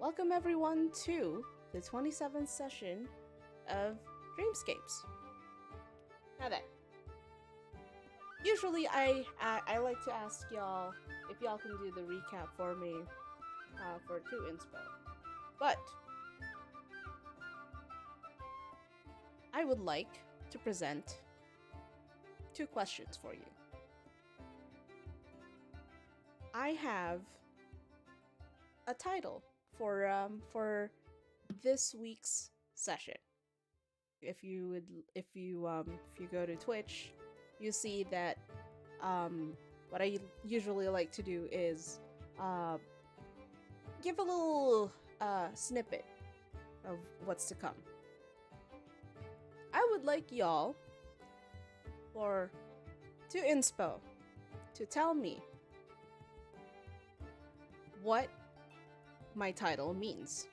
Welcome everyone to the 27th session of Dreamscapes. Now then, usually I like to ask y'all if y'all can do the recap for me for 2 inspo, but I would like to present 2 questions for you. I have a title for this week's session. If you go to Twitch, you see that what I usually like to do is give a little snippet of what's to come. I would like y'all for 2 inspo to tell me what my title means.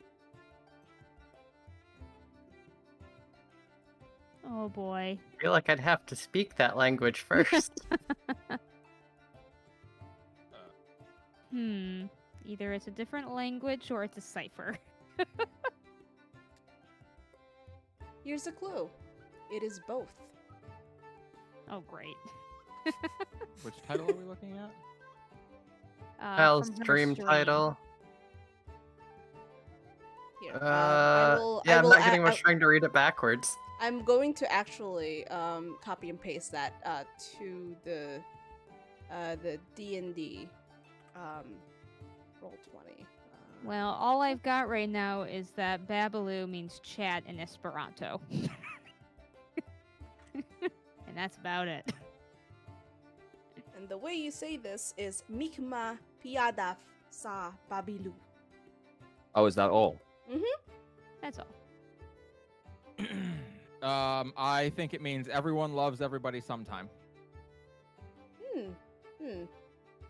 Oh boy. I feel like I'd have to speak that language first. Either it's a different language or it's a cipher. Here's a clue. It is both. Oh, great. Which title are we looking at? Hell's From her dream stream. title. Here, I'm not getting much trying to read it backwards. I'm going to actually copy and paste that to the D&D Roll20. Well, all I've got right now is that Babilu means chat in Esperanto. And that's about it. And the way you say this is Micma Piadph sa Babilu. Oh, is that all? That's all. I think it means everyone loves everybody sometime.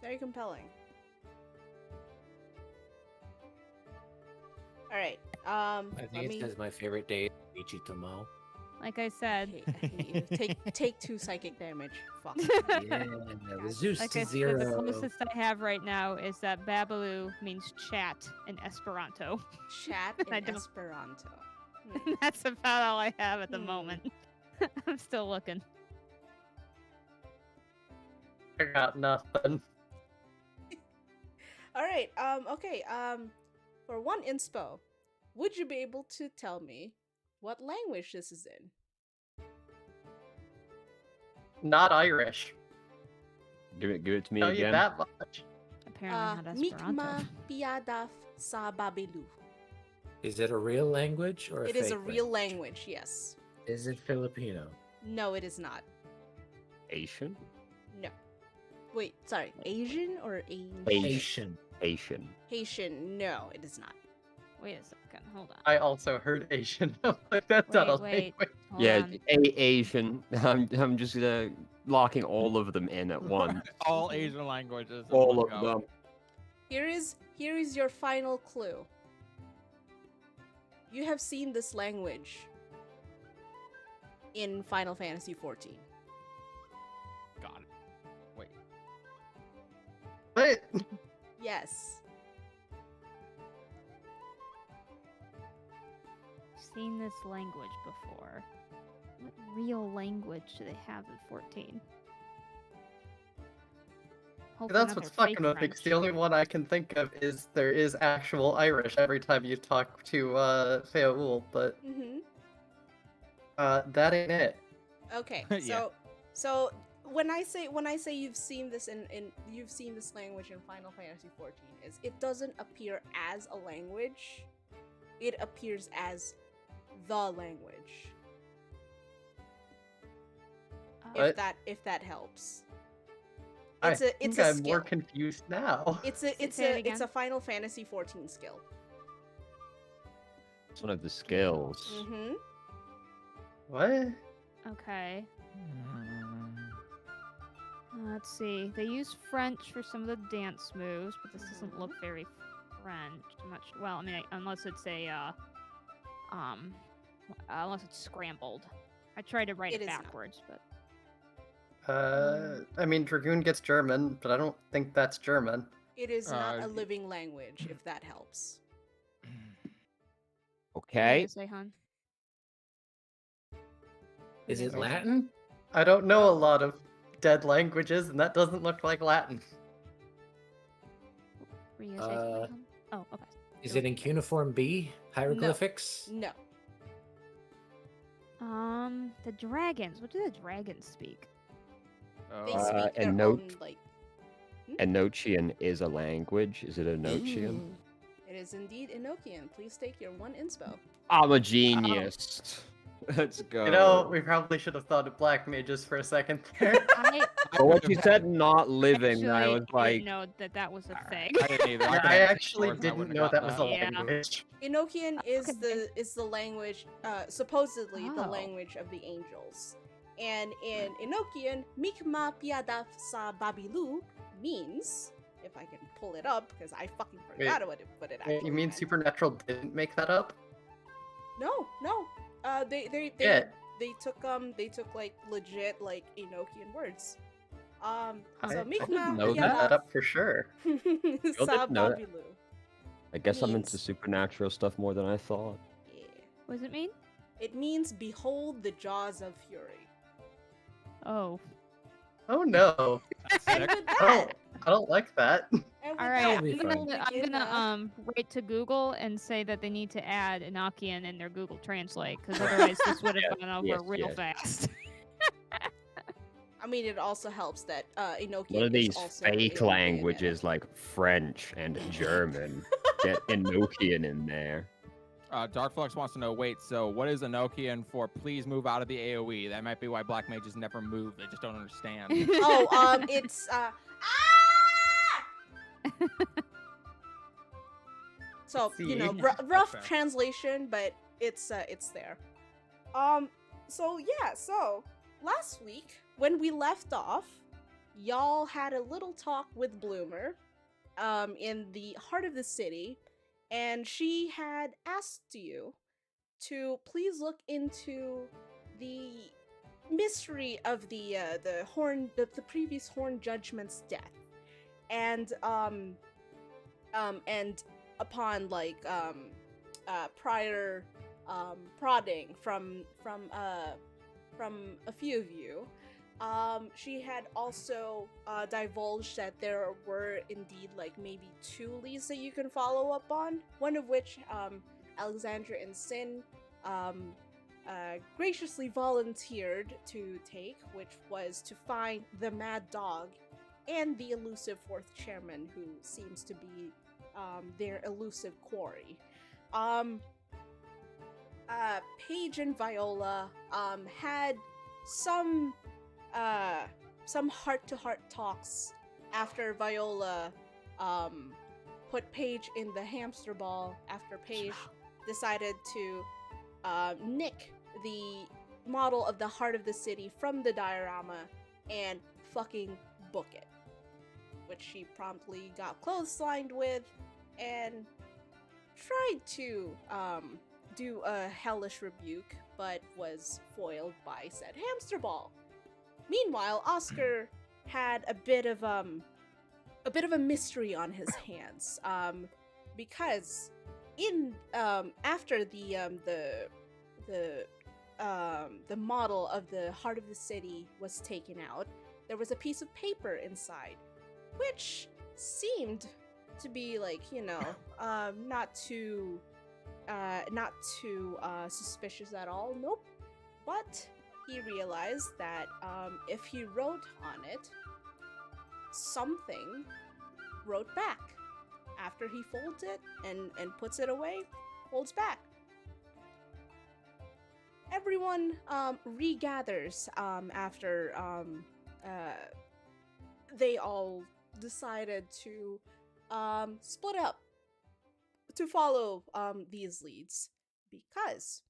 Very compelling. All right. I think it says my favorite day is Ichitomo. Like I said, I hate you. Take 2 psychic damage. Fuck. Yeah, Zeus like to I said, the 0. closest I have right now is that Babilu means chat in Esperanto. Chat I in don't- Esperanto. That's about all I have at the moment. I'm still looking. I got nothing. All right. Okay. For 1 inspo, would you be able to tell me what language this is in? Not Irish. Give it to me Tell you again. that much. Apparently not Esperanto. Micma Piadph sa Babilu. Is it a real language or a It is a fake real language, yes. Is it Filipino? No, it is not. Asian? No. Wait, sorry. Asian or Asian? Asian. Asian. Haitian. No, it is not. Wait a second. Hold on. I also heard Asian. I'm like, that's not a Wait. language. Hold Yeah, on. Asian. I'm just locking all of them in at once. All Asian languages. in all one of go. them. Here is your final clue. You have seen this language in Final Fantasy XIV. Got it. Wait. What? Yes. Seen this language before. What real language do they have in 14? Hopefully That's not what's their fake fucking with me, 'cause French. the only one I can think of is there is actual Irish every time you talk to Feaul, but Mm-hmm. that ain't it. Okay. Yeah. So when I say you've seen this you've seen this language in Final Fantasy XIV, is it doesn't appear as a language. It appears as the language. What? If that helps. I It's a think a I'm skill. more confused now. It's Say it a again. Final Fantasy XIV skill. It's one of the skills. Mm-hmm. What? Okay. Let's see. They use French for some of the dance moves, but this doesn't look very French. Much. Well, I mean, unless it's unless it's scrambled. I tried to write It it is not. backwards, but I mean, Dragoon gets German, but I don't think that's German. It is not a Uh, living language, if that helps. Okay. Seihan. Is it Okay. Latin? I don't know a lot of dead languages, and that doesn't look like Latin. Ria, Uh, Seihan? Oh, okay. Is it in cuneiform B? Hieroglyphics? No. The dragons. What do the dragons speak? They Oh. speak their and own, like... Enochian is a language. Is it Enochian? It is indeed Enochian. Please take your 1 inspo. I'm a genius. Let's go. You know, we probably should have thought of black mages for a second there. I But what you said, not living, I actually was like, didn't know that was a thing. I didn't either. Yeah, couldn't I think actually of words, I didn't wouldn't know have that got was a Yeah. language. Enochian is Okay. the language, supposedly the Oh. language of the angels. And in Enochian, Micma Piadph sa Babilu means, if I can pull it up, because I fucking forgot what it actually You mean meant. Supernatural didn't make that up? No. They Yeah. they took like legit like Enochian words. So I Micma didn't know make that Piadph up for sure. sa didn't know that. Babilu. I guess I'm into Means- supernatural stuff more than I thought. Yeah. What does it mean? It means behold the jaws of fury. Oh. Oh no. That's And sick. with that, I don't like that. and with All that, right, be we fun. will I'm begin, gonna write to Google and say that they need to add Enochian in their Google Translate, because otherwise this would have gone over yes, real yes. fast. I mean, it also helps that Enochian One of is these also fake in languages like French and German. Get Enochian in there. Darkflux wants to know, wait, so what is Enochian for please move out of the AoE? That might be why black mages never move. They just don't understand. It's So, you know, See? rough Fair. translation, but it's there. So last week when we left off, y'all had a little talk with Bloomer in the heart of the city, and she had asked you to please look into the mystery of the previous Horn Judgment's death. And upon like prior prodding from a few of you, she had also divulged that there were indeed like maybe 2 leads that you can follow up on, one of which Alexandra and Sin graciously volunteered to take, which was to find the Mad Dog and the elusive 4th chairman, who seems to be their elusive quarry. Paige and Viola had some heart-to-heart talks after Viola put Paige in the hamster ball, after Paige decided to nick the model of the heart of the city from the diorama and fucking book it, which she promptly got clotheslined with and tried to do a hellish rebuke, but was foiled by said hamster ball. Meanwhile, Oscar had a bit of a mystery on his hands, because in after the model of the heart of the city was taken out, there was a piece of paper inside, which seemed to be like, you know, not too suspicious at all. Nope. But he realized that if he wrote on it, something wrote back. After he folds it and puts it away, folds back. Everyone regathers after they all decided to split up to follow these leads, because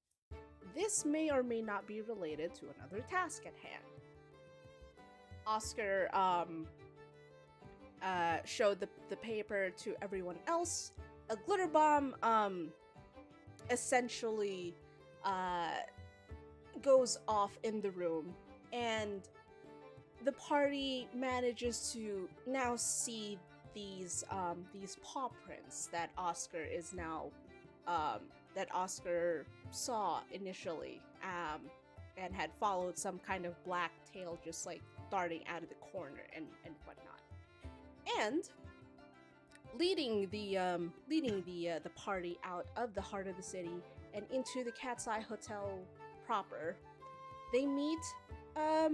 this may or may not be related to another task at hand. Oscar showed the paper to everyone else. A glitter bomb essentially goes off in the room, and the party manages to now see these paw prints that Oscar is now Oscar saw initially, and had followed some kind of black tail just like darting out of the corner and whatnot. And leading the party out of the heart of the city and into the Cat's Eye Hotel proper, they meet a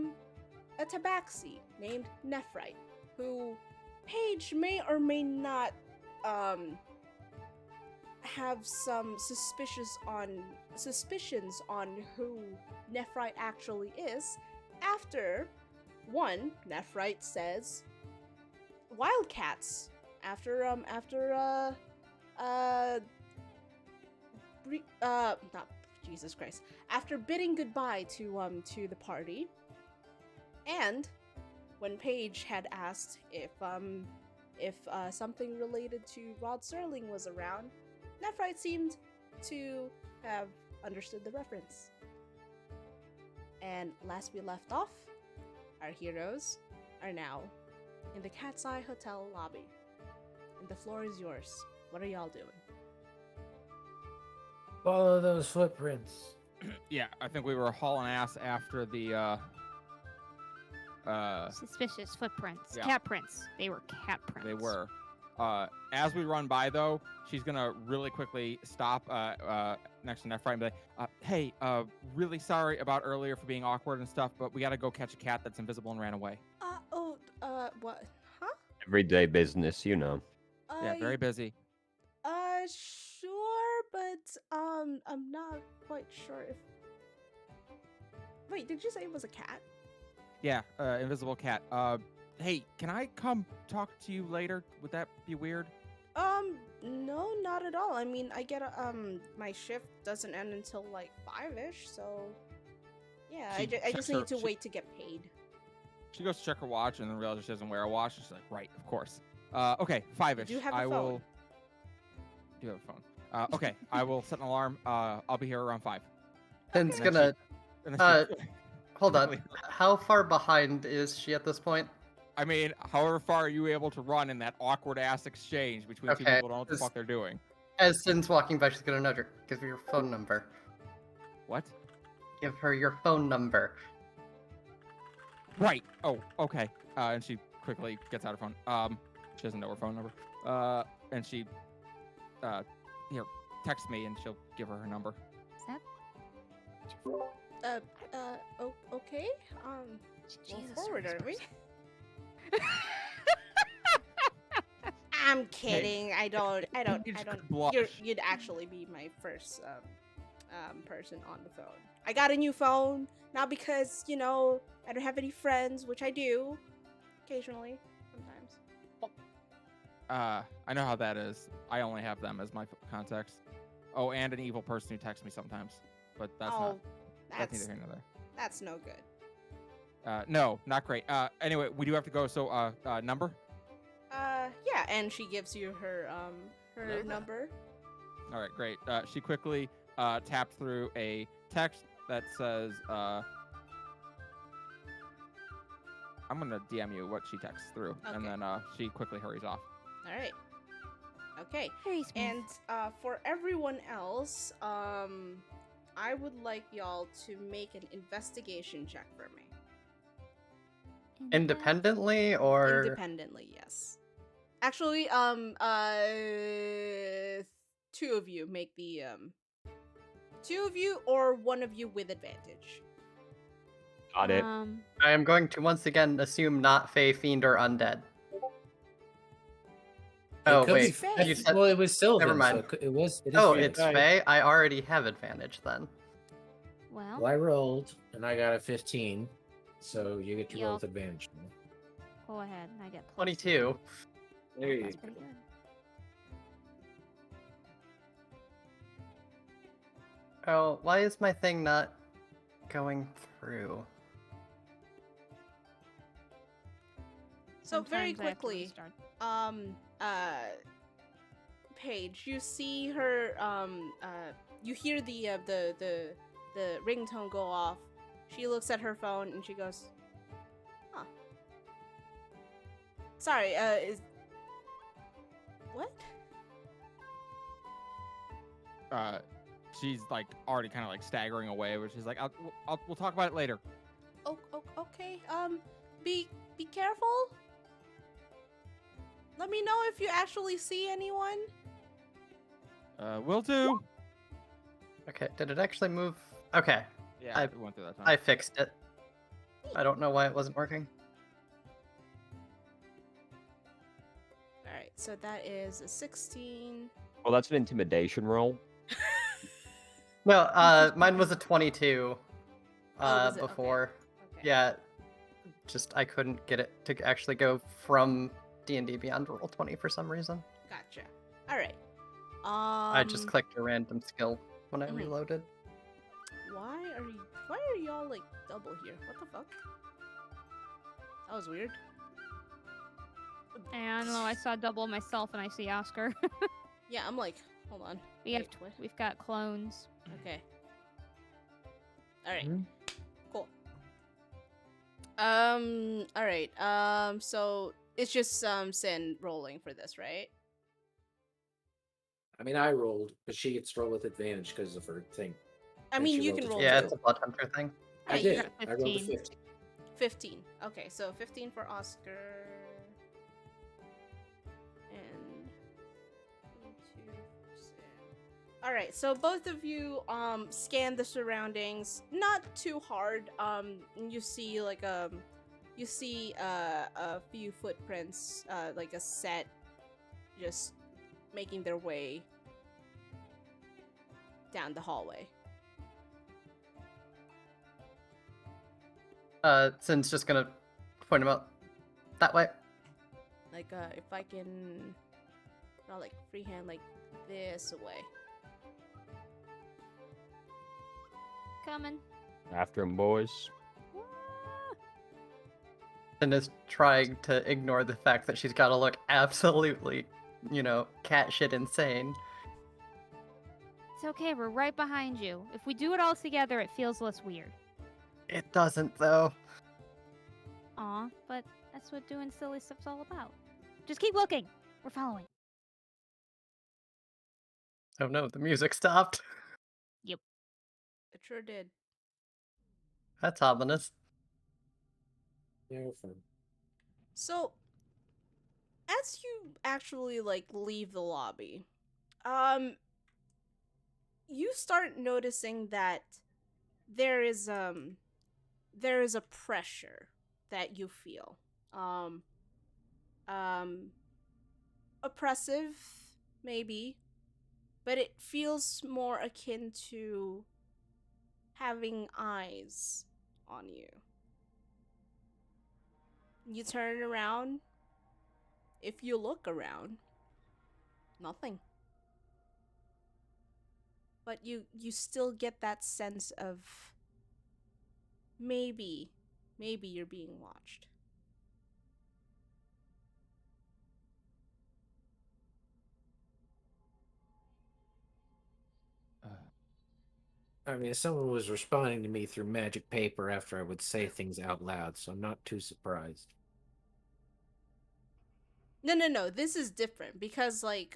tabaxi named Nephrite, who Paige may or may not have some suspicions on who Nephrite actually is, after one, Nephrite says wildcats Jesus Christ, after bidding goodbye to the party. And when Paige had asked if something related to Rod Serling was around, Nephrite seemed to have understood the reference. And last we left off, our heroes are now in the Cat's Eye Hotel lobby. And the floor is yours. What are y'all doing? Follow those footprints. Yeah, I think we were hauling ass after the Suspicious footprints. Yeah. Cat prints. They were cat prints. They were. As we run by, though, she's gonna really quickly stop next to Nephrite and be like, "Hey, really sorry about earlier for being awkward and stuff, but we gotta go catch a cat that's invisible and ran away." What? Huh? Everyday business, you know. Yeah, very busy. Sure, but I'm not quite sure if. Wait, did you say it was a cat? Yeah, invisible cat. Hey, can I come talk to you later? Would that be weird? No, not at all. I mean, I get my shift doesn't end until like 5-ish, so yeah, I just need to wait to get paid. She goes to check her watch and then realizes she doesn't wear a watch. She's like, right, of course. Okay, 5-ish. Do you have a I phone? will. Do you have a phone? Okay, I will set an alarm. I'll be here around 5. It's And then gonna. And then she- Hold on. How far behind is she at this point? I mean, however far are you able to run in that awkward ass exchange between two Okay, people who don't know what the this- fuck they're doing? As Sin's walking by, she's gonna nudge her. Give her your phone number. What? Give her your phone number. Right. Oh, okay. And she quickly gets out her phone. She doesn't know her phone number. And she, here, text me and she'll give her number. Is that? Okay. We'll Jesus forward, Christ, aren't we? person. I'm kidding. I don't. You just blush. You'd actually be my first person on the phone. I got a new phone, not because I don't have any friends, which I do, occasionally, sometimes. I know how that is. I only have them as my contacts. Oh, and an evil person who texts me sometimes. But that's that's neither here nor there. That's no good. No, not great. Anyway, we do have to go. So, number? Yeah, and she gives you her number. All right, great. She quickly tapped through a text that says, I'm gonna DM you what she texts through, and Okay. then she quickly hurries off. All right. Okay. Very smooth. And for everyone else, I would like y'all to make an investigation check for me. Independently or Independently, yes. Actually, two of you make the two of you or one of you with advantage. Got it. I am going to once again assume not Fey, Fiend, or Undead. Oh could be wait, Fae. you said Well, it was Sylvan. Never mind. So it is oh, Fae. it's Fey. I already have advantage then. Well, Well, I rolled and I got a 15, so you get to roll Yup. with advantage. go ahead. I get plus 22. There you That's go. pretty good. Oh, why is my thing not going through? So very Sometimes I have to quickly, restart. Paige, you see her you hear the ringtone go off. She looks at her phone and she goes, "Huh. Sorry, is what?" she's like already kind of like staggering away, but she's like, we'll talk about it later. Oh, okay. Be careful. Let me know if you actually see anyone. Will do. Okay, did it actually move? Okay, Yeah, we went through that time. I fixed it. I don't know why it wasn't working. All right, so that is a 16. Well, that's an intimidation roll. No, mine was a 22. Was it? Okay. Before. Okay. Yeah, just I couldn't get it to actually go from D&D Beyond to roll 20 for some reason. Gotcha. All right. I just clicked a random skill when I Mhm. reloaded. Why are y'all like double here? What the fuck? That was weird. I don't know. I saw double myself, and I see Oscar. Yeah, I'm like, hold on. we have, Wait, what? we've got clones. Okay. All right. Mhm. Cool. All right. So it's just Sin rolling for this, right? I mean, I rolled, but she gets to roll with advantage because of her thing. I And mean, she you rolled can a roll. Yeah, too. it's a Blood Hunter thing. I Yeah, you did. got I rolled a 15. 15. 15. Okay, so 15 for Oscar. And 22 for Sin. All right, so both of you scan the surroundings, not too hard. You see like a few footprints, like a set just making their way down the hallway. Sin's just gonna point him out that way. Like if I can not like freehand like this away. Coming. After him, boys. Sin is trying to ignore the fact that she's gotta look absolutely, cat shit insane. It's okay. We're right behind you. If we do it all together, it feels less weird. It doesn't, though. Aw, but that's what doing silly stuff's all about. Just keep looking. We're following. Oh no, the music stopped. It sure did. That's ominous. Yeah, we're fine. So, as you actually like leave the lobby, you start noticing that there is a pressure that you feel. Oppressive, maybe, but it feels more akin to having eyes on you. You turn around. If you look around, nothing. But you still get that sense of maybe you're being watched. I mean, someone was responding to me through magic paper after I would say things out loud, so I'm not too surprised. No. This is different because like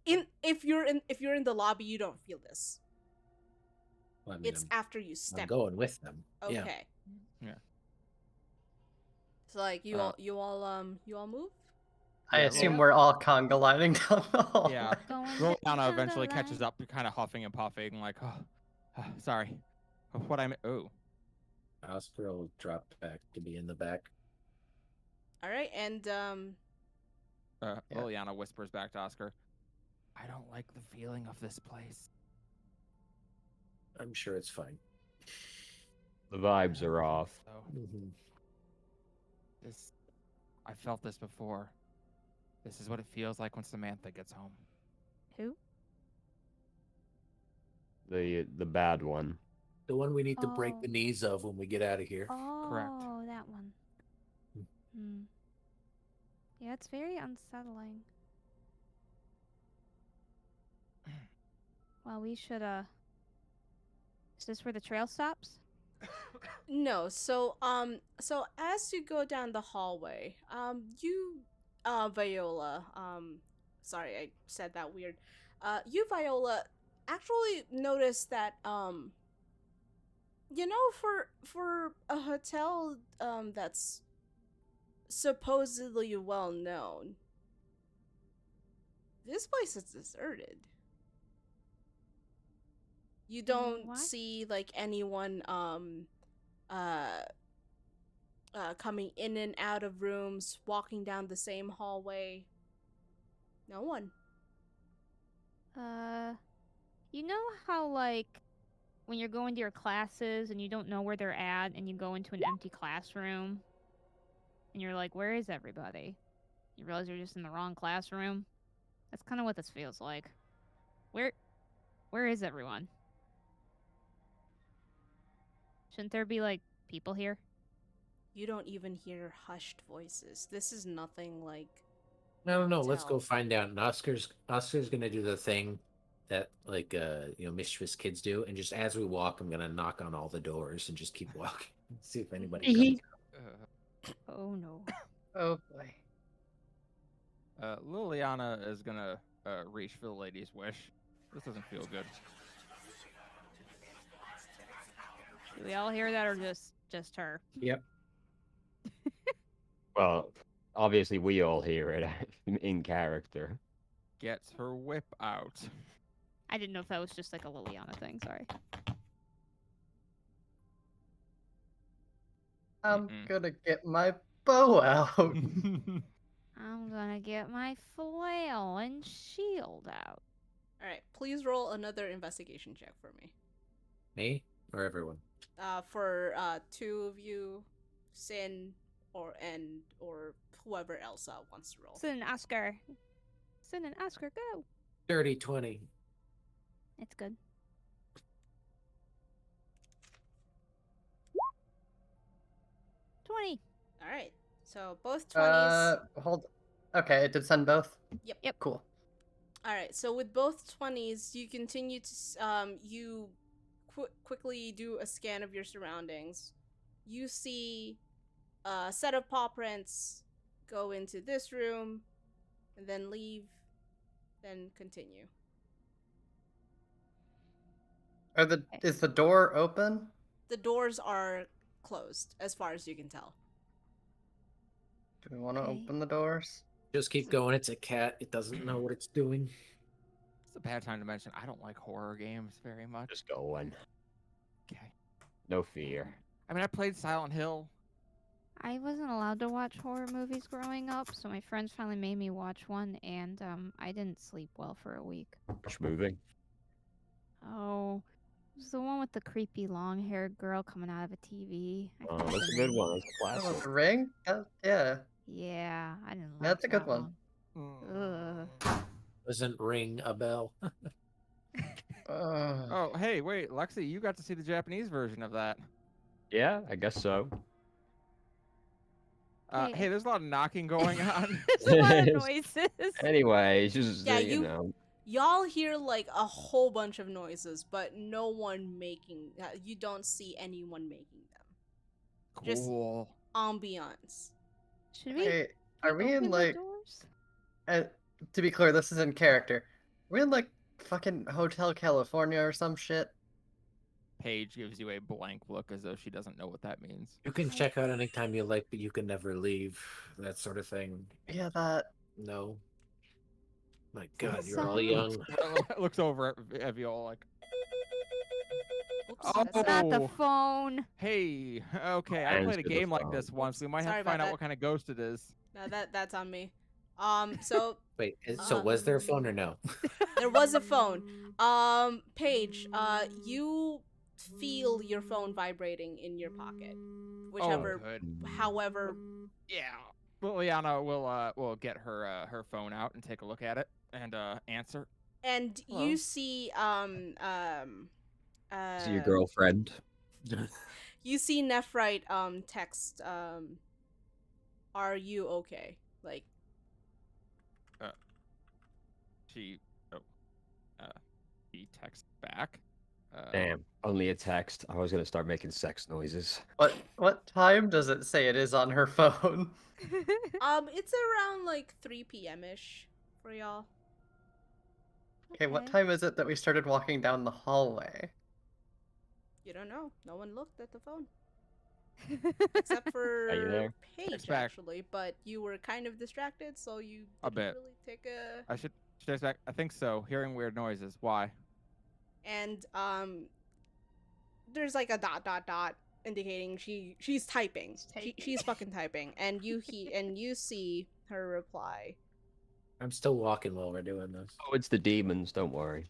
if you're in the lobby, you don't feel this. Well, I mean, It's after you I'm step. going with them. Yeah. Okay. Yeah. So like you all move. I Yeah, assume well- we're all conga lining down the hall. Yeah. Going Liliana down the eventually catches line. up, kind of huffing and puffing, like, sorry. What I meant. Oh. Oscar will drop back to be in the back. All right, and Yeah. Liliana whispers back to Oscar, I don't like the feeling of this place. I'm sure it's fine. The vibes are off. So, Mm-hmm. I felt this before. This is what it feels like when Samantha gets home. Who? The bad one. The one we need to break Oh. the knees of when we get out of here. Oh, that one. Hmm. Hmm. Yeah, it's very unsettling. Well, we should, Is this where the trail stops? no. So as you go down the hallway, you Viola sorry, I said that weird. You, Viola, actually noticed that for a hotel that's supposedly well known, this place is deserted. You don't What? see like anyone uh coming in and out of rooms, walking down the same hallway. No one. You know how like when you're going to your classes and you don't know where they're at and you go into an empty classroom and you're like, where is everybody? You realize you're just in the wrong classroom. That's kind of what this feels like. Where is everyone? Shouldn't there be like people here? You don't even hear hushed voices. This is nothing like No, let's go Tell. find out. And Oscar's gonna do the thing that like mischievous kids do, and just as we walk, I'm gonna knock on all the doors and just keep walking. See if anybody comes. Oh no. Oh boy. Liliana is gonna reach for the lady's wish. This doesn't feel good. Do we all hear that or just her? Yep. Well, obviously we all hear it in character. Gets her whip out. I didn't know if that was just like a Liliana thing, sorry. I'm Mm-mm. gonna get my bow out. I'm gonna get my flail and shield out. Alright, please roll another investigation check for me. Me or everyone? For two of you, Sin or whoever else wants to roll. Sin and Oscar. Sin and Oscar, go. Dirty 20. It's good. $20. Alright. So both 20s. Hold. Okay, it did send both. Yep. Cool. Alright, so with both 20s, you continue to you quickly do a scan of your surroundings. You see a set of paw prints go into this room, and then leave, then continue. Is the door open? The doors are closed, as far as you can tell. Do we want to Okay. open the doors? Just keep going. It's a cat. It doesn't know what it's doing. It's a bad time to mention I don't like horror games very much. Just going. Okay. No fear. I mean, I played Silent Hill. I wasn't allowed to watch horror movies growing up, so my friends finally made me watch one, and I didn't sleep well for a week. Which movie? Oh, it was the one with the creepy long-haired girl coming out of a TV. I Oh, forgot that's the a good name. one. That's a Oh, classic. the ring? Yeah. Yeah, I didn't like That's a good that one. Ugh. Doesn't ring a bell. Oh, hey, wait, Lexi, you got to see the Japanese version of that. Yeah, I guess so. Hey. Hey, there's a lot of knocking going on. There's a lot of noises. Anyway, it's just Yeah, you you- know. Y'all hear like a whole bunch of noises, but no one making. You don't see anyone making them. Just- Cool. Ambiance. Should we? Hey, are we in open the like? doors? To be clear, this is in character. Are we in like fucking Hotel California or some shit? Paige gives you a blank look as though she doesn't know what that means. You can check out anytime you like, but you can never leave. That sort of thing. Yeah, that. No. My God, That's you're all so- young. Looks over at Viola like, Oops, Oh. that's It's not the Oh. phone. hey, okay, I Answer played a the game like phone. this once. We might Sorry have to about find out that. what kind of ghost it is. No, that's on me. So Wait, so was there a phone or no? there was a phone. Paige, you feel your phone vibrating in your pocket. Whichever, Oh, good. however. Yeah. Liliana will get her phone out and take a look at it and answer. And Hello. you see, See your girlfriend. you see Nephrite, text, are you okay? Like, She he texts back. Damn, only a text. I was gonna start making sex noises. What time does it say it is on her phone? it's around like 3 p.m. ish for y'all. Okay, what Okay. time is it that we started walking down the hallway? You don't know. No one looked at the phone. Except for Are you there? Paige, Text back. actually. But you were kind of distracted, so you A didn't bit. really take a... I should back. I think so. Hearing weird noises. Why? And, there's like a ... indicating she's typing. She's fucking typing. And you see her reply. I'm still walking while we're doing this. Oh, it's the demons. Don't worry.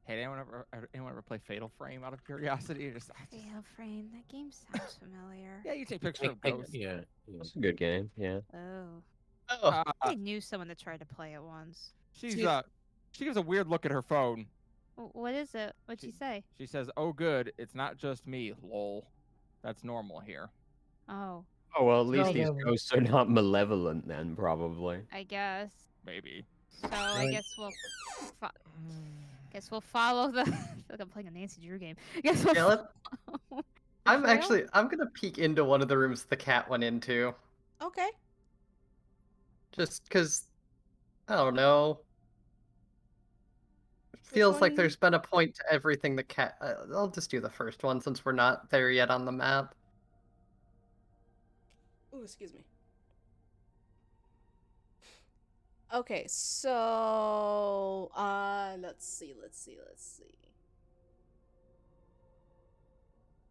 Hey, anyone ever play Fatal Frame out of curiosity? Just Fatal Frame. That game sounds familiar. yeah, you take pictures of ghosts. Yeah. That's a good game. Yeah. Oh. Oh, I knew someone that tried to play it once. She's See- she gives a weird look at her phone. What is it? What'd she say? She says, "Oh, good, it's not just me. Lol, that's normal here." Oh, Oh well, at least No, these no. ghosts are not malevolent then, probably. I guess. Maybe. So I guess we'll follow the. I feel like I'm playing a Nancy Drew game. I guess we'll yeah, let- follow the I'm trail. gonna peek into one of the rooms the cat went into. Okay. Just because, I don't know. It feels like one? there's been a point to everything the cat... I'll just do the first one since we're not there yet on the map. Ooh, excuse me. Okay, so let's see.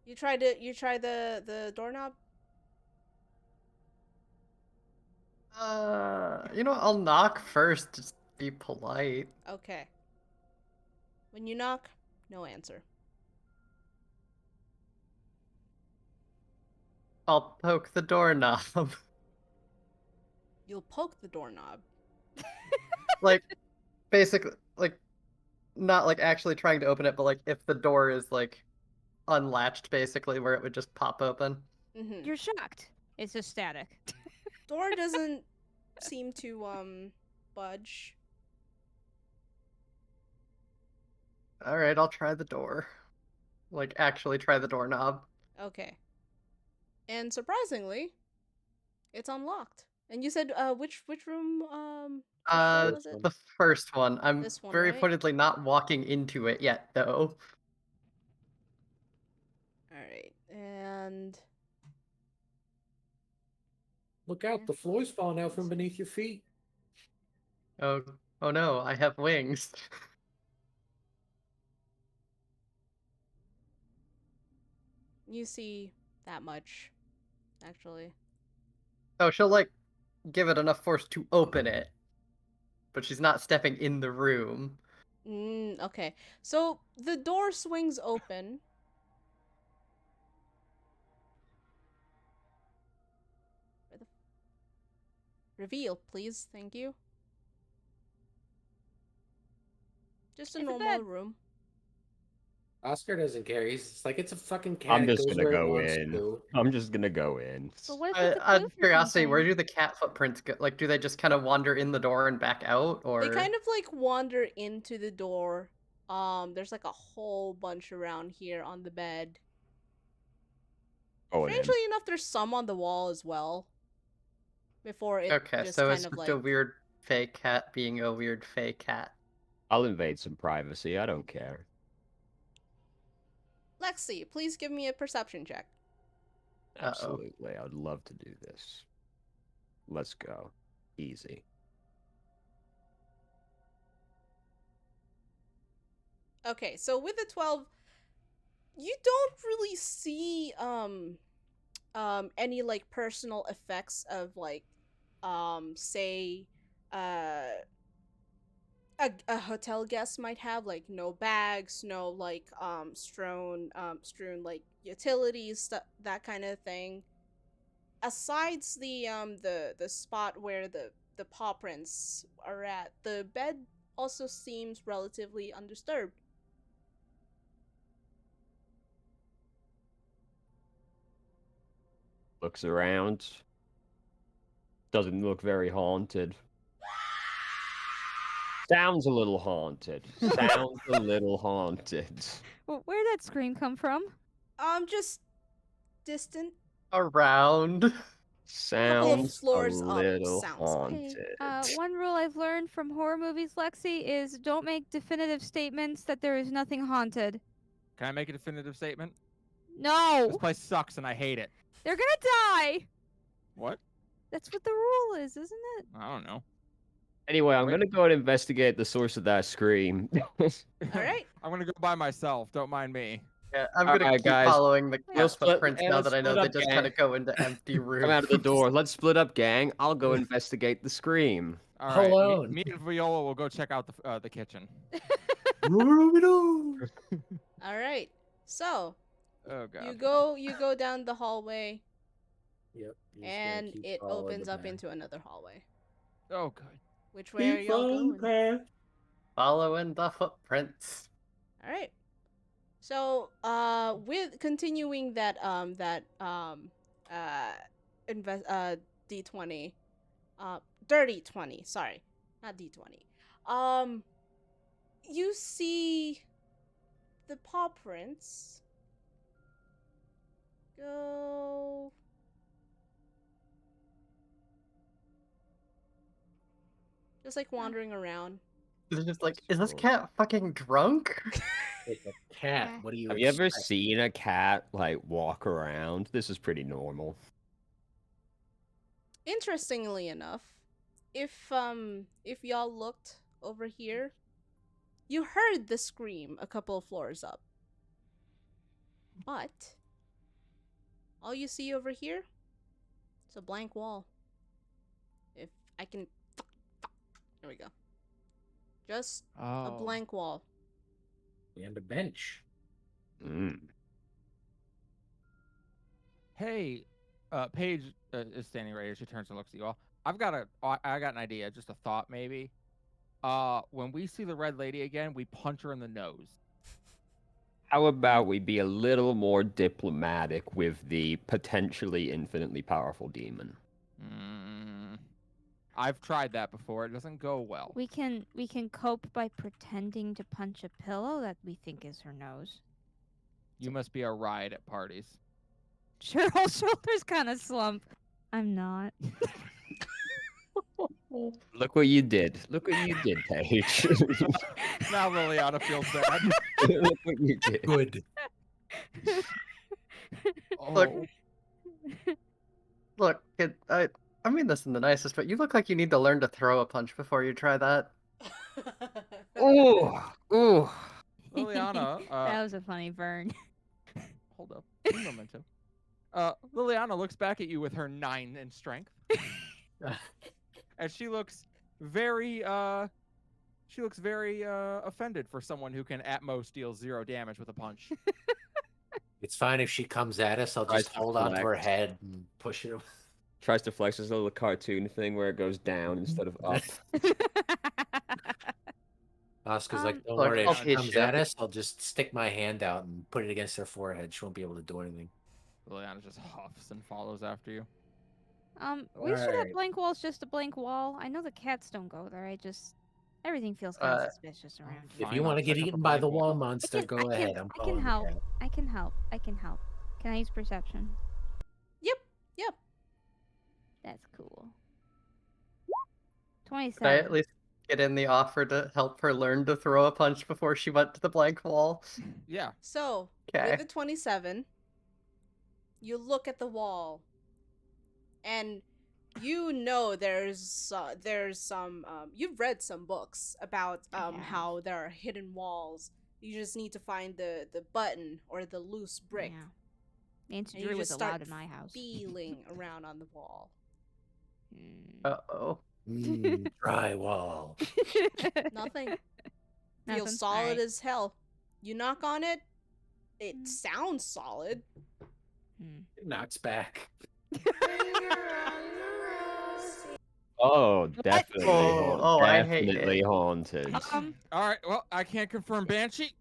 You try the doorknob? You know, I'll knock first, just be polite. Okay. When you knock, no answer. I'll poke the doorknob. You'll poke the doorknob. Like, basically, like, not like actually trying to open it, but like if the door is like unlatched, basically, where it would just pop open. Mm-hmm. You're shocked. It's just static. Door doesn't seem to budge. Alright, I'll try the door. Like, actually try the doorknob. Okay. And surprisingly, it's unlocked. And you said which room which door was it? The first one. I'm This one, very right? pointedly not walking into it yet, though. Alright. And Look out, the floor's falling out from beneath your feet. Oh no, I have wings. you see that much, actually. Oh, she'll like give it enough force to open it, but she's not stepping in the room. Okay. So the door swings open. Reveal, please. Thank you. Just a It's a normal bed. room. Oscar doesn't care. He's like, it's a fucking cat. I'm It just goes gonna where it go wants in. to. I'm just gonna go in. But what if it's a Out clue of for curiosity, where something? do the cat footprints go? Like, do they just kind of wander in the door and back out, or They kind of like wander into the door. There's like a whole bunch around here on the bed. Going in. Strangely enough, there's some on the wall as well. Before it Okay, just so kind it's of just like a weird fake cat being a weird fake cat. I'll invade some privacy. I don't care. Lexi, please give me a perception check. Uh-oh. Absolutely. I would love to do this. Let's go. Easy. Okay, so with the 12, you don't really see any like personal effects of like say a hotel guest might have, like no bags, no like strewn like utilities, that kind of thing. Asides the spot where the paw prints are at, the bed also seems relatively undisturbed. Looks around. Doesn't look very haunted. Sounds a little haunted. Sounds a little haunted. Where'd that scream come from? Just distant. Around. Sounds a floors up little sounds like. Hey, haunted. one rule I've learned from horror movies, Lexi, is don't make definitive statements that there is nothing haunted. Can I make a definitive statement? No! This place sucks and I hate it. They're gonna die! What? That's what the rule is, isn't it? I don't know. Anyway, I'm Wait. gonna go and investigate the source of that scream. All right. I'm gonna go by myself. Don't mind me. Yeah, I'm gonna Alright, keep guys. following the We'll cat split- footprints and now let's that I know split they up, just gang. kind of go into empty rooms. Come out of the door. Let's split up, gang. I'll go investigate the scream. All right. Alone. Me and Viola will go check out the kitchen. Roo-doo. All right. So Oh god. you go down the hallway, Yep. just gonna and keep it following opens the up path. into another hallway. Oh good. Which way are Keep y'all following going? the path. Following the footprints. All right. So, with continuing that D20, dirty 20. Sorry, not D20. You see the paw prints go. Just like wandering around. It's just like, is this cat fucking drunk? It's a cat. What do you Have you ever expect? seen a cat like walk around? This is pretty normal. Interestingly enough, if y'all looked over here, you heard the scream a couple of floors up. But all you see over here is a blank wall. If I can there we go. Just a Oh. blank wall. And a bench. Mm. Hey, Paige is standing right here. She turns and looks at you all. I got an idea, just a thought maybe. When we see the red lady again, we punch her in the nose. How about we be a little more diplomatic with the potentially infinitely powerful demon? I've tried that before. It doesn't go well. We can cope by pretending to punch a pillow that we think is her nose. You must be a riot at parties. Cheryl's shoulders kind of slump. I'm not. Look what you did. Look what you did, Paige. Now Liliana feels bad. Look what you did. Good. Oh, Look, kid, I mean this in the nicest, but you look like you need to learn to throw a punch before you try that. Ooh, ooh. Liliana. That was a funny burn. Hold up. Un momento. Liliana looks back at you with her 9 in strength. And she looks very offended for someone who can at most deal 0 damage with a punch. It's fine if she comes at us. I'll Tries just to hold on to her flex. head and push it. Tries to flex this little cartoon thing where it goes down instead of up. Oscar's like, don't Look, worry. I'll If she teach comes ya. at us, I'll just stick my hand out and put it against her forehead. She won't be able to do anything. Liliana just huffs and follows after you. We should have Alright. blank walls, just a blank wall. I know the cats don't go there. Everything feels kind of suspicious around here. If Fine, you want I'll to get check up eaten a by the blank wall. wall monster, go ahead. I'm I calling can the help. cat. I can help. I can help. Can I use perception? Yep. That's cool. Did I 27. at least get in the offer to help her learn to throw a punch before she went to the blank wall? Yeah. So, Okay. with the 27, you look at the wall, and you know there's some you've read some books about have. how there are hidden walls. You just need to find the button or the loose brick. Yeah. Nancy And you Drew was just start allowed in my house. feeling around on the wall. Uh-oh. Drywall. Nothing. Nothing? Feels solid Alright. as hell. You knock on it, it Mm. sounds solid. It knocks back. Oh, definitely. Oh, I hate definitely it. haunted. All right. Well, I can't confirm Banshee.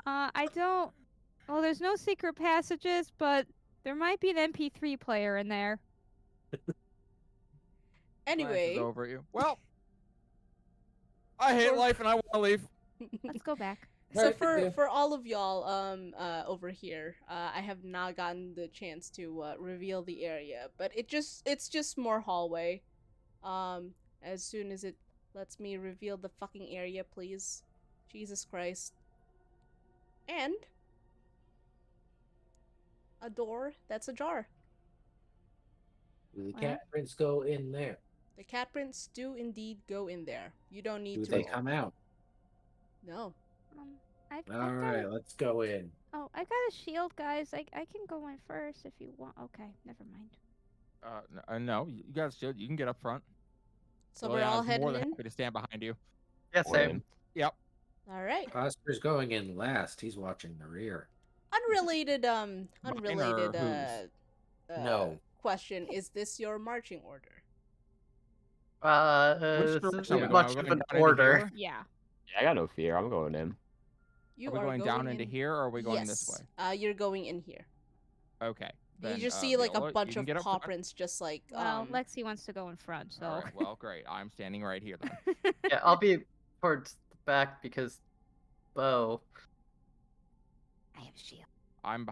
I don't. Well, there's no secret passages, but there might be an MP3 player in there. Anyway, Glances over at you. Well, I hate life and I want to leave. Let's go back. So Alright, good deal. for all of y'all over here, I have not gotten the chance to reveal the area, but it's just more hallway. As soon as it lets me reveal the fucking area, please. Jesus Christ. And a door that's ajar. Do the What? cat prints go in there? The cat prints do indeed go in there. You don't need Do to they roll. come out? No. I've All got right, let's go in. Oh, I got a shield, guys. I can go in first if you want. Okay, never mind. No, you guys should. You can get up front. So we're all Liliana's more heading than in? happy to stand behind you. Yeah, We're same. in. Yep. Alright. Oscar's going in last. He's watching the rear. Unrelated Mine or whose? No. question. Is this your marching order? Which This direction isn't are we going? much Are we of going an down into order. here? Yeah. Yeah, I got no fear. I'm going in. You Are we going down into in... here, or are we going this Yes. way? You're going in here. Okay. You Then, just see like a Viola, you bunch can of get up paw front. prints just like Well, Lexi wants to go in front, so. All right. Well, great. I'm standing right here then. Yeah, I'll be towards the back because bow. I have a shield. I'm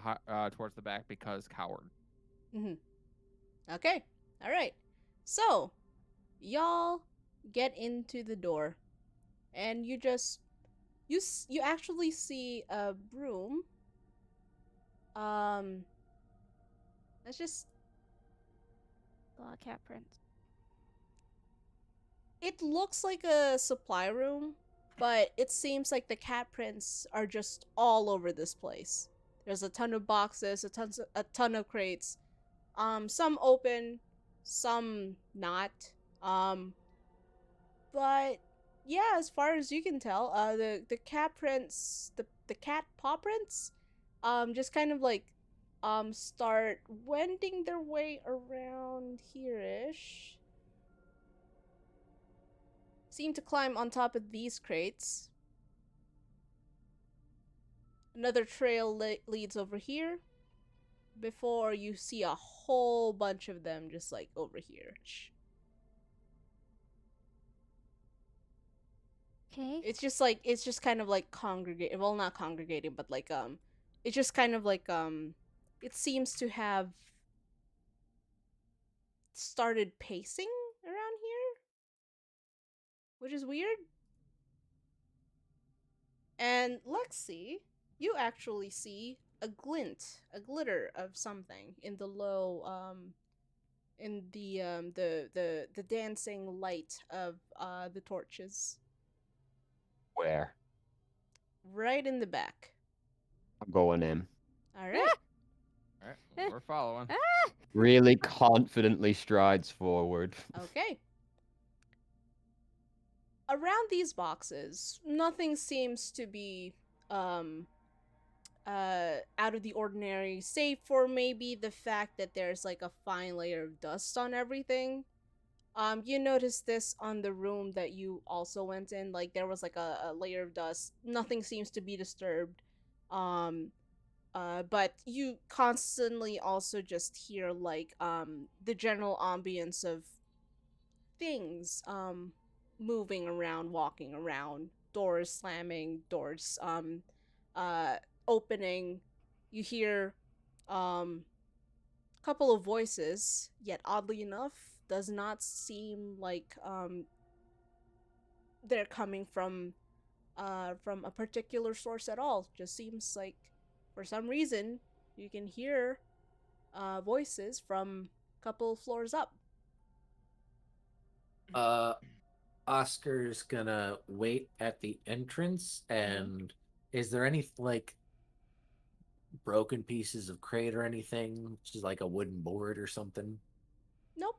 towards the back because coward. Okay. All right. So, y'all get into the door and you just you actually see a broom. Let's just Cat prints. it looks like a supply room, but it seems like the cat prints are just all over this place. There's a ton of boxes, a ton of crates. Some open, some not. But yeah, as far as you can tell, the cat prints, the cat paw prints, just kind of like start wending their way around here-ish. Seem to climb on top of these crates. Another trail leads over here before you see a whole bunch of them just like over here. Okay. It's just kind of like congregating. Well, not congregating, but like it's just kind of like it seems to have started pacing around here, which is weird. And Lexi, you actually see a glint, a glitter of something in the low in the dancing light of the torches Where? right in the back. I'm going in. All right. All right. Well, we're following. Really confidently strides forward. Okay. Around these boxes, nothing seems to be out of the ordinary, save for maybe the fact that there's like a fine layer of dust on everything. You noticed this on the room that you also went in, like there was like a layer of dust. Nothing seems to be disturbed. But you constantly also just hear like the general ambience of things moving around, walking around, doors slamming, doors opening. You hear a couple of voices, yet oddly enough does not seem like they're coming from a particular source at all. Just seems like for some reason you can hear voices from a couple floors up. Oscar's gonna wait at the entrance, and is there any like broken pieces of crate or anything? Just like a wooden board or something? Nope.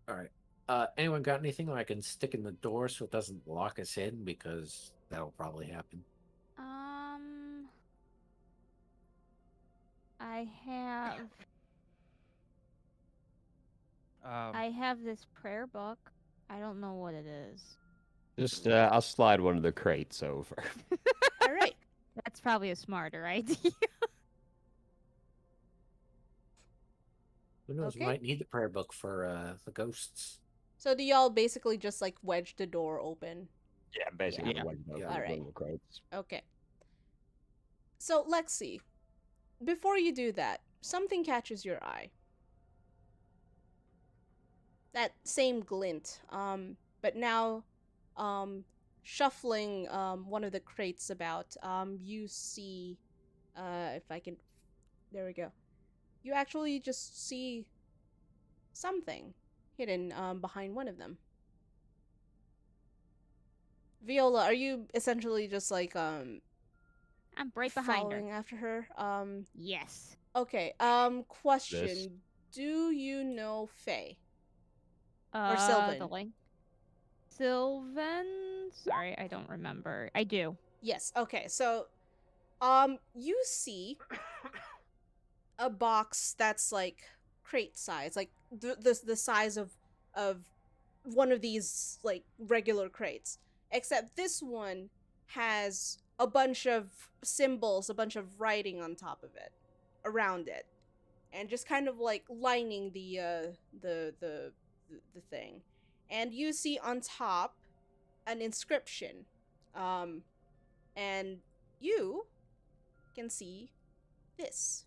All right. Anyone got anything I can stick in the door so it doesn't lock us in? Because that'll probably happen. I have Um, I have this prayer book. I don't know what it is. Just, I'll slide one of the crates over. All right. That's probably a smarter idea. Who knows? Okay. We might need the prayer book for the ghosts. So do y'all basically just like wedge the door open? Yeah, basically Yeah. the wedge Yeah. over Alright. one of the crates. Okay. So, Lexi, before you do that, something catches your eye. That same glint, but now, shuffling one of the crates about, you see, if I can, there we go. You actually just see something hidden behind one of them. Viola, are you essentially just like I'm right behind her. following after her? Yes. Okay. Question: do you know Faye or The Sylvan? link. Sylvan? Sorry, I don't remember. I do. Yes. Okay. So, you see a box that's like crate size, like the size of one of these like regular crates, except this one has a bunch of symbols, a bunch of writing on top of it, around it, and just kind of like lining the thing. And you see on top an inscription, and you can see this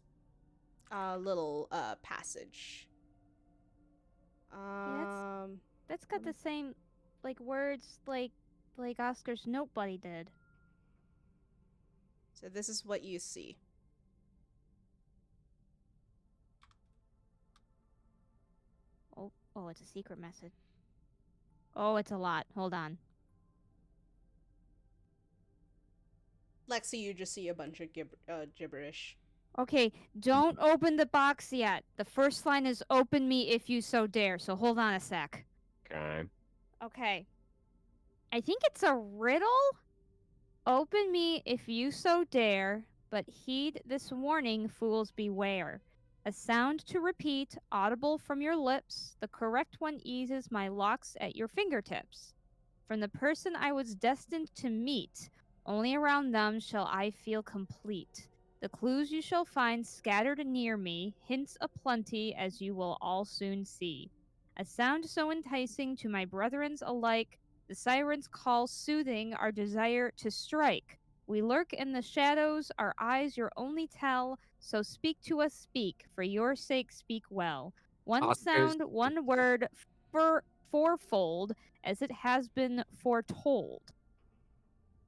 little passage. That's got the same like words like Oscar's note buddy did. So this is what you see. Oh, it's a secret message. Oh, it's a lot. Hold on. Lexi, you just see a bunch of gibberish. Okay, don't open the box yet. The first line is open me if you so dare. So hold on a sec. Okay. Okay. I think it's a riddle. Open me if you so dare, but heed this warning, fools beware. A sound to repeat, audible from your lips. The correct one eases my locks at your fingertips. From the person I was destined to meet, only around them shall I feel complete. The clues you shall find scattered near me, hints aplenty as you will all soon see. A sound so enticing to my brethrens alike, the siren's call soothing our desire to strike. We lurk in the shadows, our eyes your only tell, so speak to us, speak, for your sake speak well. One Oscar's- sound, one word, fourfold, as it has been foretold.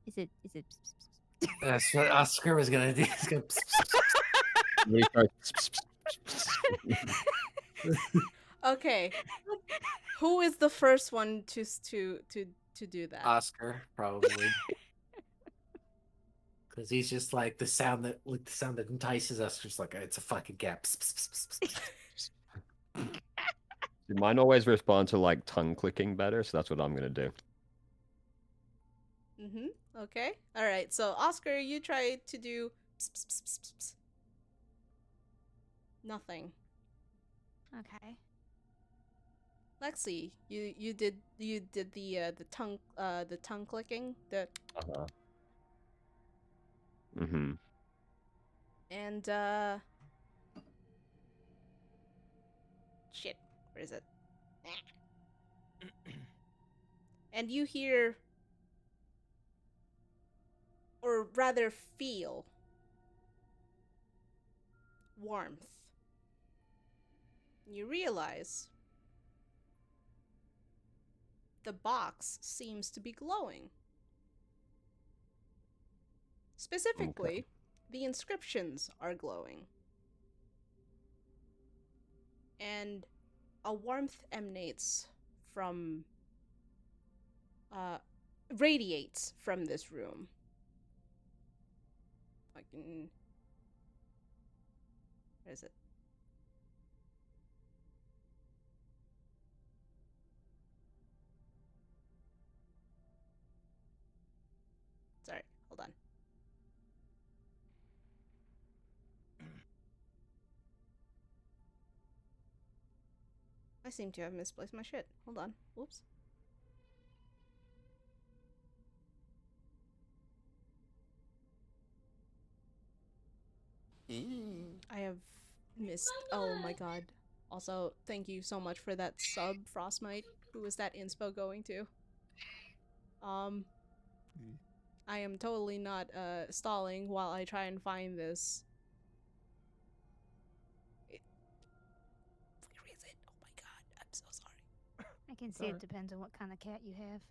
Is it That's what Oscar was gonna do. He's gonna Really Okay. Who is the first one to do that? Oscar probably. Because he's just like the sound that entices us. Just like it's a fucking gap. Mine always respond to like tongue clicking better, so that's what I'm gonna do. Okay. All right. So Oscar, you try to do nothing. okay? Lexi, you did the tongue clicking, Uh-huh. Mm-hmm. and shit, where is it? And you hear, or rather feel, warmth. You realize the box seems to be glowing. Specifically, the inscriptions are glowing. And a warmth emanates from, radiates from this room. Fucking. Where is it? Sorry, hold on. I seem to have misplaced my shit. Hold on. Whoops. I have missed. Oh my god. Also, thank you so much for that sub, Frostmite. Who is that inspo going to? I am totally not stalling while I try and find this. Where is it? Oh my god, I'm so sorry. I can see it depends on what kind of cat you have.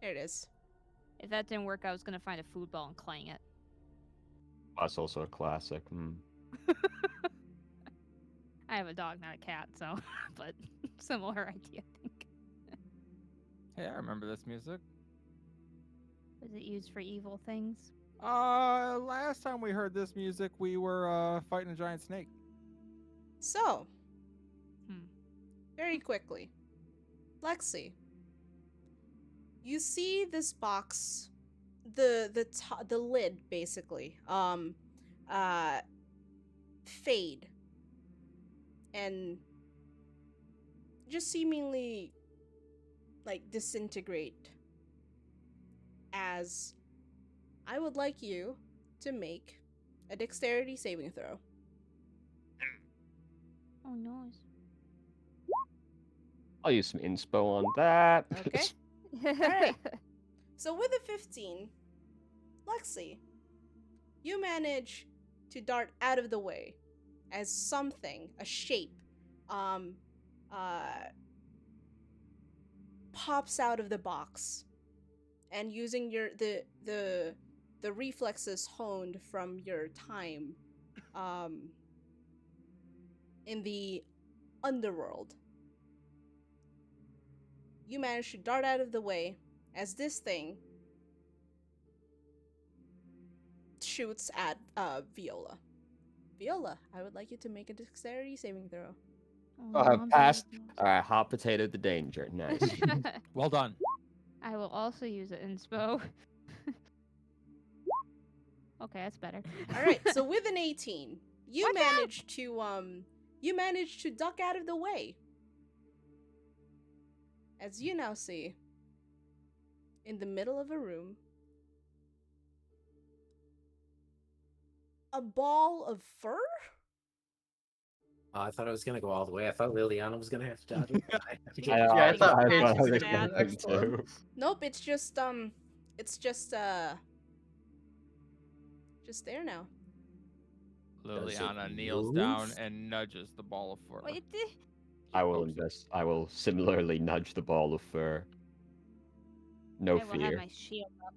There it is. If that didn't work, I was gonna find a food ball and clang it. That's also a classic. I have a dog, not a cat, so but similar idea, I think. Hey, I remember this music. Was it used for evil things? Last time we heard this music, we were fighting a giant snake. So, very quickly, Lexi, you see this box, the lid basically, fade and just seemingly like disintegrate, as I would like you to make a dexterity saving throw. Oh no. I'll use some inspo on that. Okay. Alright. So with a 15, Lexi, you manage to dart out of the way as something, a shape, pops out of the box, and using your the reflexes honed from your time, in the underworld, you manage to dart out of the way as this thing shoots at Viola. Viola, I would like you to make a dexterity saving throw. Oh, no, I'm Passed. bad. Alright, hot potato the danger. Nice. Well done. I will also use it inspo. Okay, that's better. All right, so with an 18, you Watch out! manage to duck out of the way. As you now see, in the middle of a room, a ball of fur? Oh, I thought I was gonna go all the way. I thought Liliana was gonna have to dodge it. I thought I Paige thought was it was gonna bad. be the next one. Nope, it's just there now. Liliana it kneels move? down and nudges the ball of fur. Wait, I will similarly nudge the ball of fur. No I will have fear. my shield up.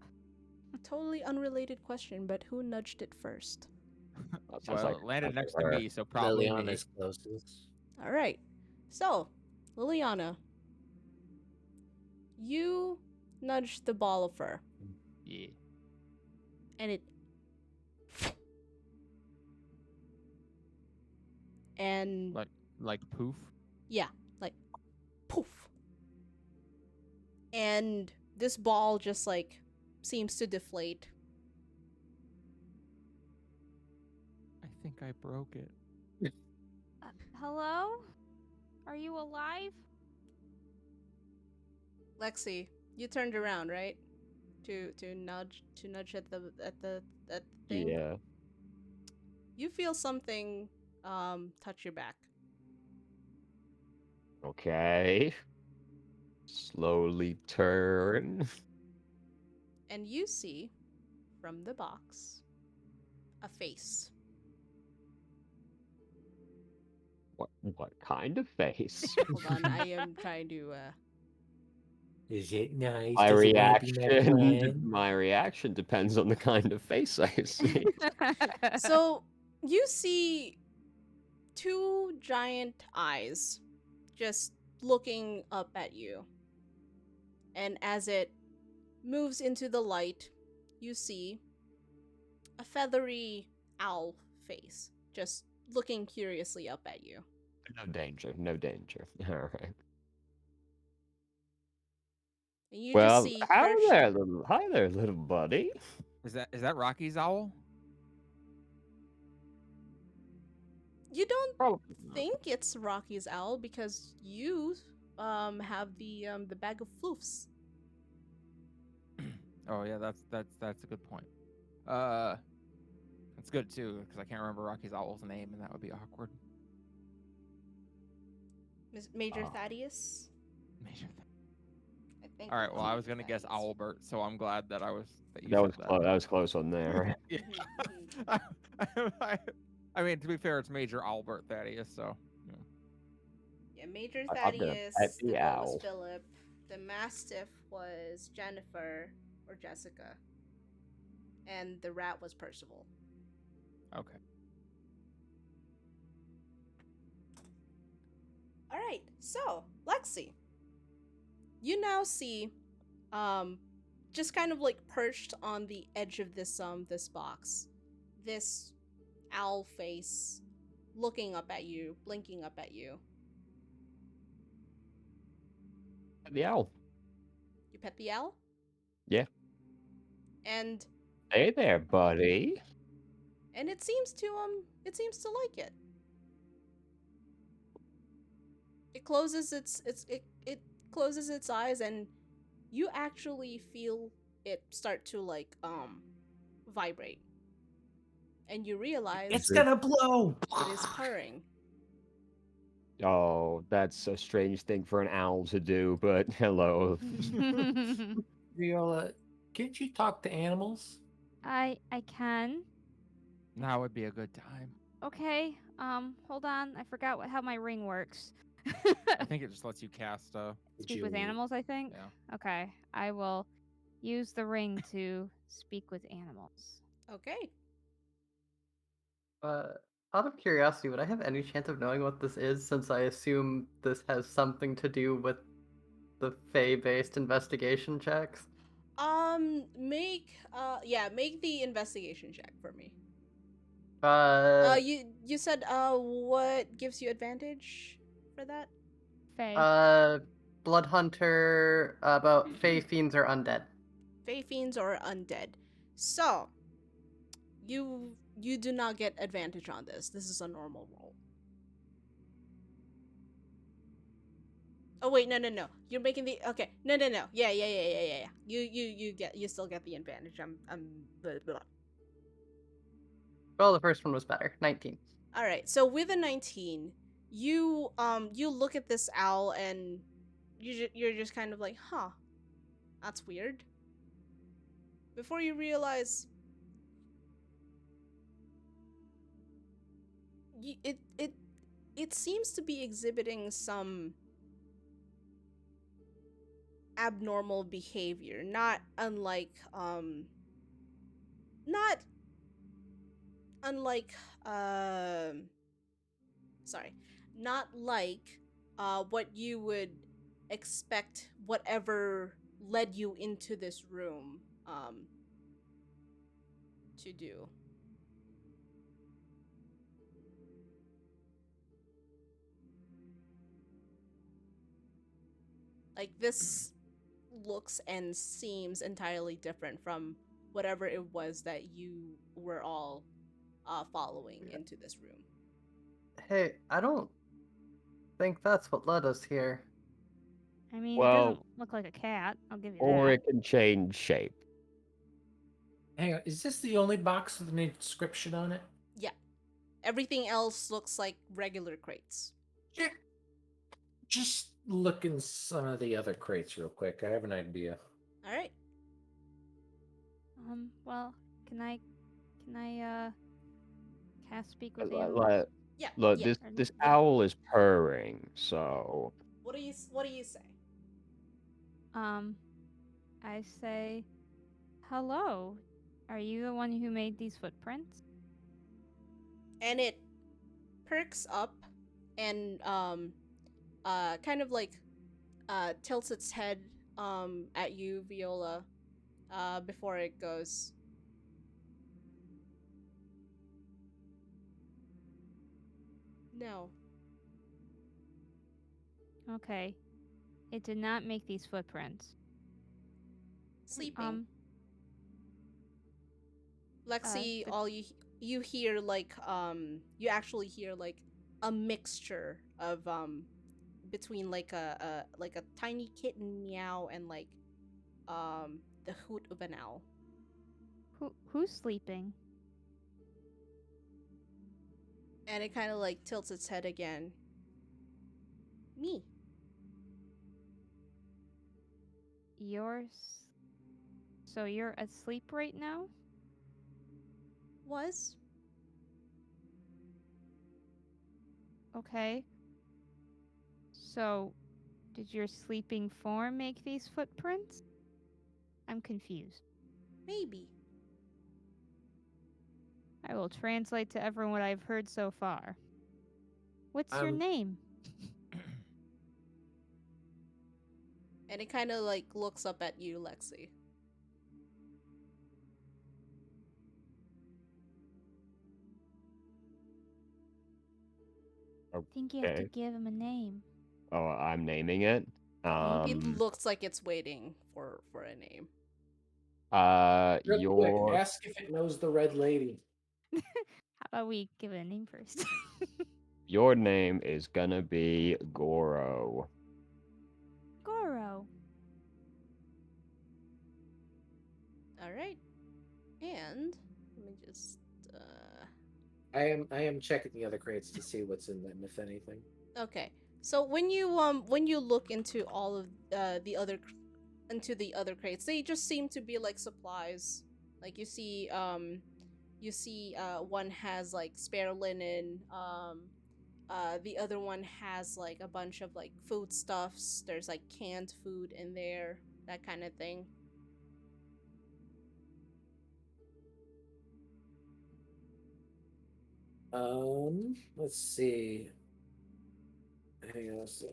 Totally unrelated question, but who nudged it first? That sounds Well, like it landed next to her. me, so probably me. Liliana's closest. All right. So, Liliana, you nudged the ball of fur, Yeah. and it and Like poof. yeah, like poof. And this ball just like seems to deflate. I think I broke it. Hello? Are you alive? Lexi, you turned around, right? To nudge at the thing. Yeah. You feel something touch your back. Okay. Slowly turn. And you see from the box a face. What kind of face? Hold on, I am trying to Is it nice? My Does it wanna be my reaction. friend? My reaction depends on the kind of face I see. So you see two giant eyes just looking up at you. And as it moves into the light, you see a feathery owl face just looking curiously up at you. No danger. No danger. All right. And you Well, just see hi her there, little buddy. Is that Rocky's owl? You don't Probably not. think it's Rocky's owl because you have the bag of floofs. Oh yeah, that's a good point. That's good too because I can't remember Rocky's owl's name, and that would be awkward. Major Ah. Thaddeus, Major I Thank All you, right. Well, I was Major gonna guess Thaddeus. Owlbert, so I'm glad that you That was said close. That was close on there. Yeah. I mean, to be fair, it's Major Albert Thaddeus, so. Yeah. Yeah, Major I'm gonna Thaddeus, pet the the goat was owl. Philip, the Mastiff was Jennifer or Jessica, and the rat was Percival. Okay. Alright, so, Lexi. You now see, just kind of like perched on the edge of this box, this owl face looking up at you, blinking up at you. The owl. You pet the owl? Yeah. And Hey there, buddy. it seems to like it. It closes it closes its eyes, and you actually feel it start to like vibrate. And you realize It's gonna blow. it is purring. Oh, that's a strange thing for an owl to do, but hello. Viola, can't you talk to animals? I can. Now would be a good time. Okay. Hold on. I forgot how my ring works. I think it just lets you cast. Speak with animals, I think. Yeah. Okay. I will use the ring to speak with animals. Okay. Out of curiosity, would I have any chance of knowing what this is, since I assume this has something to do with the Fae-based investigation checks? Make the investigation check for me. You said what gives you advantage for that? Faye. Blood Hunter, about Fae fiends or undead. Fae fiends or undead. So, you do not get advantage on this. This is a normal roll. Oh wait, no. You're making the okay. No. Yeah. You still get the advantage. Blah, blah. Well, the first one was better. 19. All right. So with a 19, you look at this owl and you're just kind of like, "Huh. That's weird." Before you realize it seems to be exhibiting some abnormal behavior, not unlike not like what you would expect, whatever led you into this room to do. Like, this looks and seems entirely different from whatever it was that you were all following into this room. Hey, I don't think that's what led us here. I mean, it Well, doesn't look like a cat. I'll give you or that. it can change shape. Hang on, is this the only box with an inscription on it? Yeah. Everything else looks like regular crates. Yeah. Just look in some of the other crates real quick. I have an idea. All right. Well, can I cast speak with animals? Yeah. Look, yeah. this owl is purring, so What do you say? I say, hello. Are you the one who made these footprints? And it perks up and kind of like tilts its head at you, Viola, before it goes. No. Okay. It did not make these footprints. Sleeping. Lexi, all you hear like you actually hear like a mixture of between like a tiny kitten meow and like the hoot of an owl. Who's sleeping? And it kind of like tilts its head again. Me. So you're asleep right now? Was? Okay. So, did your sleeping form make these footprints? I'm confused. Maybe. I will translate to everyone what I've heard so far. What's your Um, name? And it kind of like looks up at you, Lexi. I think you have to Okay. give him a name. Oh, I'm naming it. It looks like it's waiting for a name. real quick, Your ask if it knows the red lady. How about we give it a name first? your name is gonna be Goro. Goro. All right. And let me just I am checking the other crates to see what's in them, if anything. okay. So when you look into all of the other crates, they just seem to be like supplies. Like you see one has like spare linen, the other one has like a bunch of like foodstuffs. There's like canned food in there, that kind of thing. Let's see. Hang on a sec.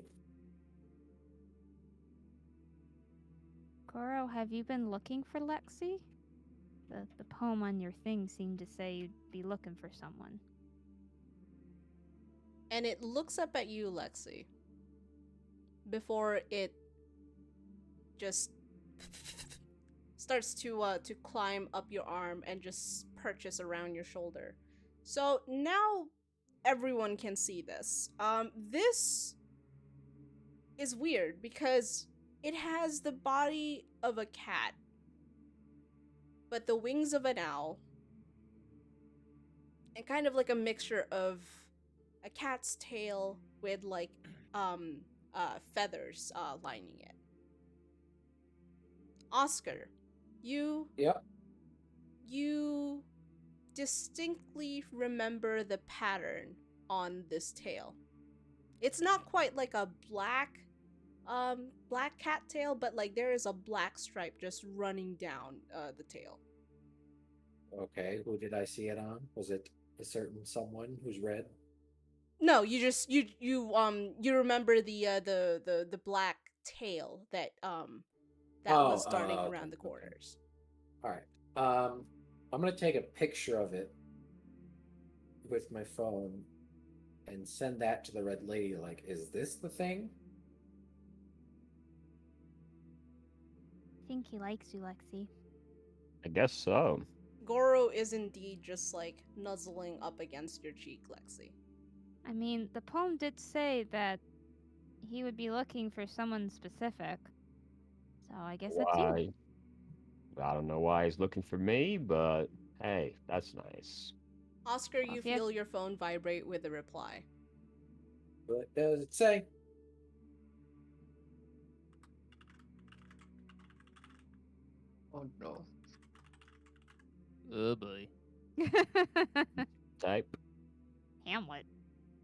Goro, have you been looking for Lexi? The poem on your thing seemed to say you'd be looking for someone. And it looks up at you, Lexi, before it just starts to climb up your arm and just perches around your shoulder. So now everyone can see this. This is weird because it has the body of a cat, but the wings of an owl, and kind of like a mixture of a cat's tail with like feathers lining it. Oscar, Yep. you distinctly remember the pattern on this tail. It's not quite like a black cat tail, but like there is a black stripe just running down the tail. Okay, who did I see it on? Was it a certain someone who's red? No, you just you remember the black tail that was darting okay, around the okay. corners. All right. I'm gonna take a picture of it with my phone and send that to the red lady. Like, is this the thing? I think he likes you, Lexi. I guess so. Goro is indeed just like nuzzling up against your cheek, Lexi. I mean, the poem did say that he would be looking for someone specific. So I guess that's you. Why? I don't know why he's looking for me, but hey, that's nice. Oscar, Well, you if you have- feel your phone vibrate with a reply. What does it say? Oh no. Oh boy. Type. Hamlet.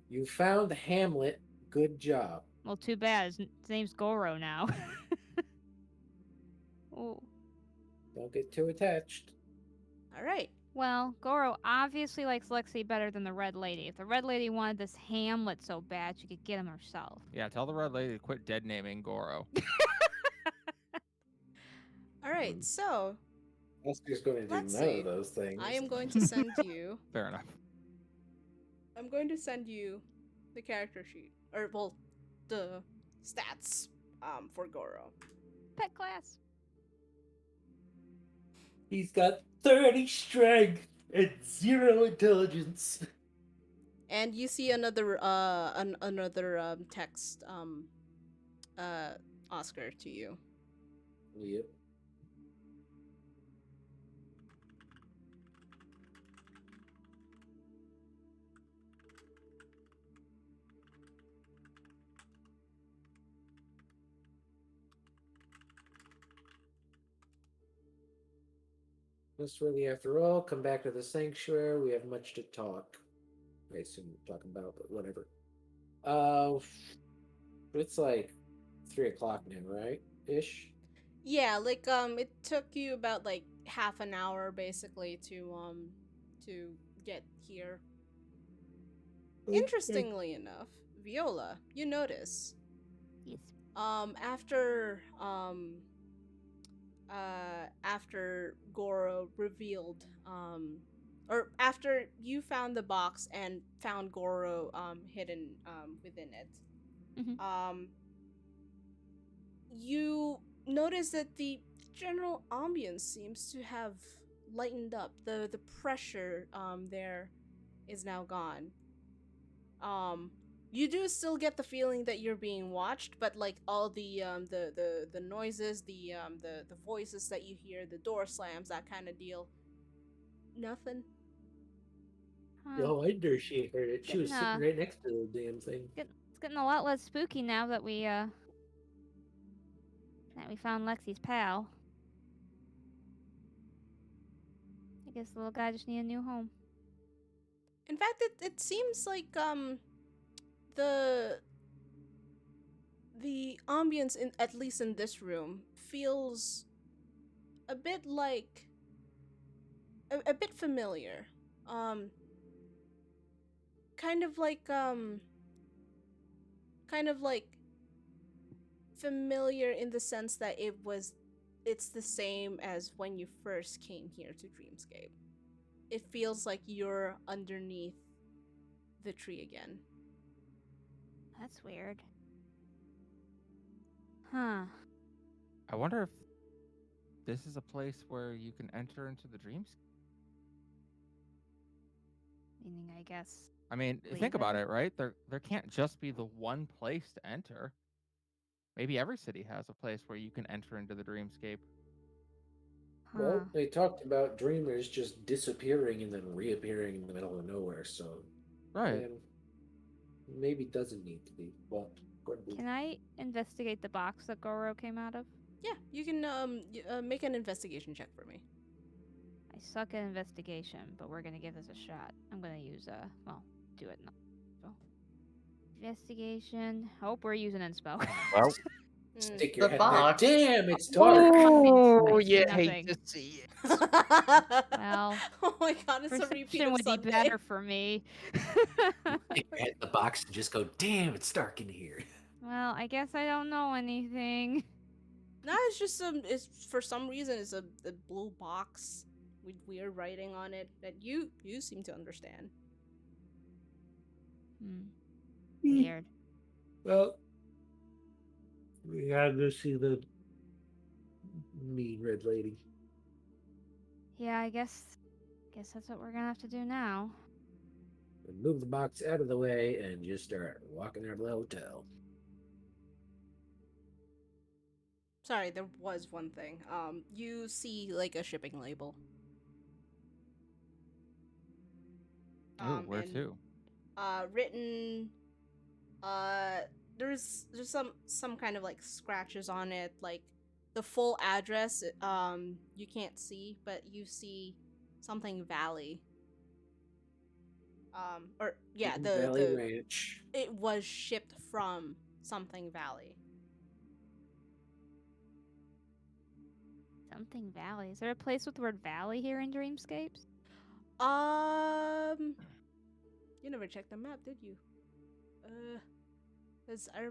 You found Hamlet. Good job. Well, too bad. His name's Goro now. Oh. Don't get too attached. All right. Well, Goro obviously likes Lexi better than the Red Lady. If the Red Lady wanted this Hamlet so bad, she could get him herself. Yeah, tell the red lady to quit dead naming Goro. All right. So Oscar's going to do Let's none see. of those things. I am going to send you. Fair enough. I'm going to send you the character sheet, or well, the stats for Goro. Pet class. He's got 30 strength and 0 intelligence. And you see another another text Oscar to you. Yep. Trustworthy after all. Come back to the sanctuary. We have much to talk. I assume we're talking about, but whatever. It's like 3 o'clock now, right? Ish. Yeah, like it took you about like half an hour basically to get here. Interestingly enough, Viola, you notice Yes. after Goro revealed or after you found the box and found Goro hidden within it. Mhm. You notice that the general ambience seems to have lightened up. The pressure there is now gone. You do still get the feeling that you're being watched, but like all the noises, the voices that you hear, the door slams, that kind of deal. Nothing. Huh. Oh, I wonder she heard it. She was Nah. sitting right next to the damn thing. It's getting a lot less spooky now that we found Lexi's pal. I guess the little guy just needed a new home. In fact, it seems like the ambience in at least in this room feels a bit like a bit familiar. Kind of like familiar in the sense that it's the same as when you first came here to Dreamscape. It feels like you're underneath the tree again. That's weird. Huh. I wonder if this is a place where you can enter into the dreams. Meaning, I guess. I mean, Leave think about it. it, right? There can't just be the one place to enter. Maybe every city has a place where you can enter into the dreamscape. Huh. Well, they talked about dreamers just disappearing and then reappearing in the middle of nowhere, so Right. maybe it doesn't need to be. But Can I investigate the box that Goro came out of? Yeah, you can make an investigation check for me. I suck at investigation, but we're gonna give this a shot. I'm gonna use do it now. So, investigation. Oh, we're using inspo. Well, stick The your head in there. box. Damn, it's dark. oh, I see you nothing. hate to see it. Well, oh my god, it's a repeat perception of would be Sunday. better for me. Stick your head in the box and just go, damn, it's dark in here. Well, I guess I don't know anything. No, it's just it's for some reason it's a blue box with weird writing on it that you seem to understand. Weird. Well, we gotta go see the mean red lady. Yeah, I guess that's what we're gonna have to do now. And move the box out of the way and just start walking out of the hotel. Sorry, there was one thing. You see like a shipping label. Where and, to? Written. There's some kind of like scratches on it, like the full address. You can't see, but you see something Valley. Or yeah, Valley Ranch. it was shipped from something Valley. Something Valley. Is there a place with the word Valley here in Dreamscapes? You never checked the map, did you? Cause I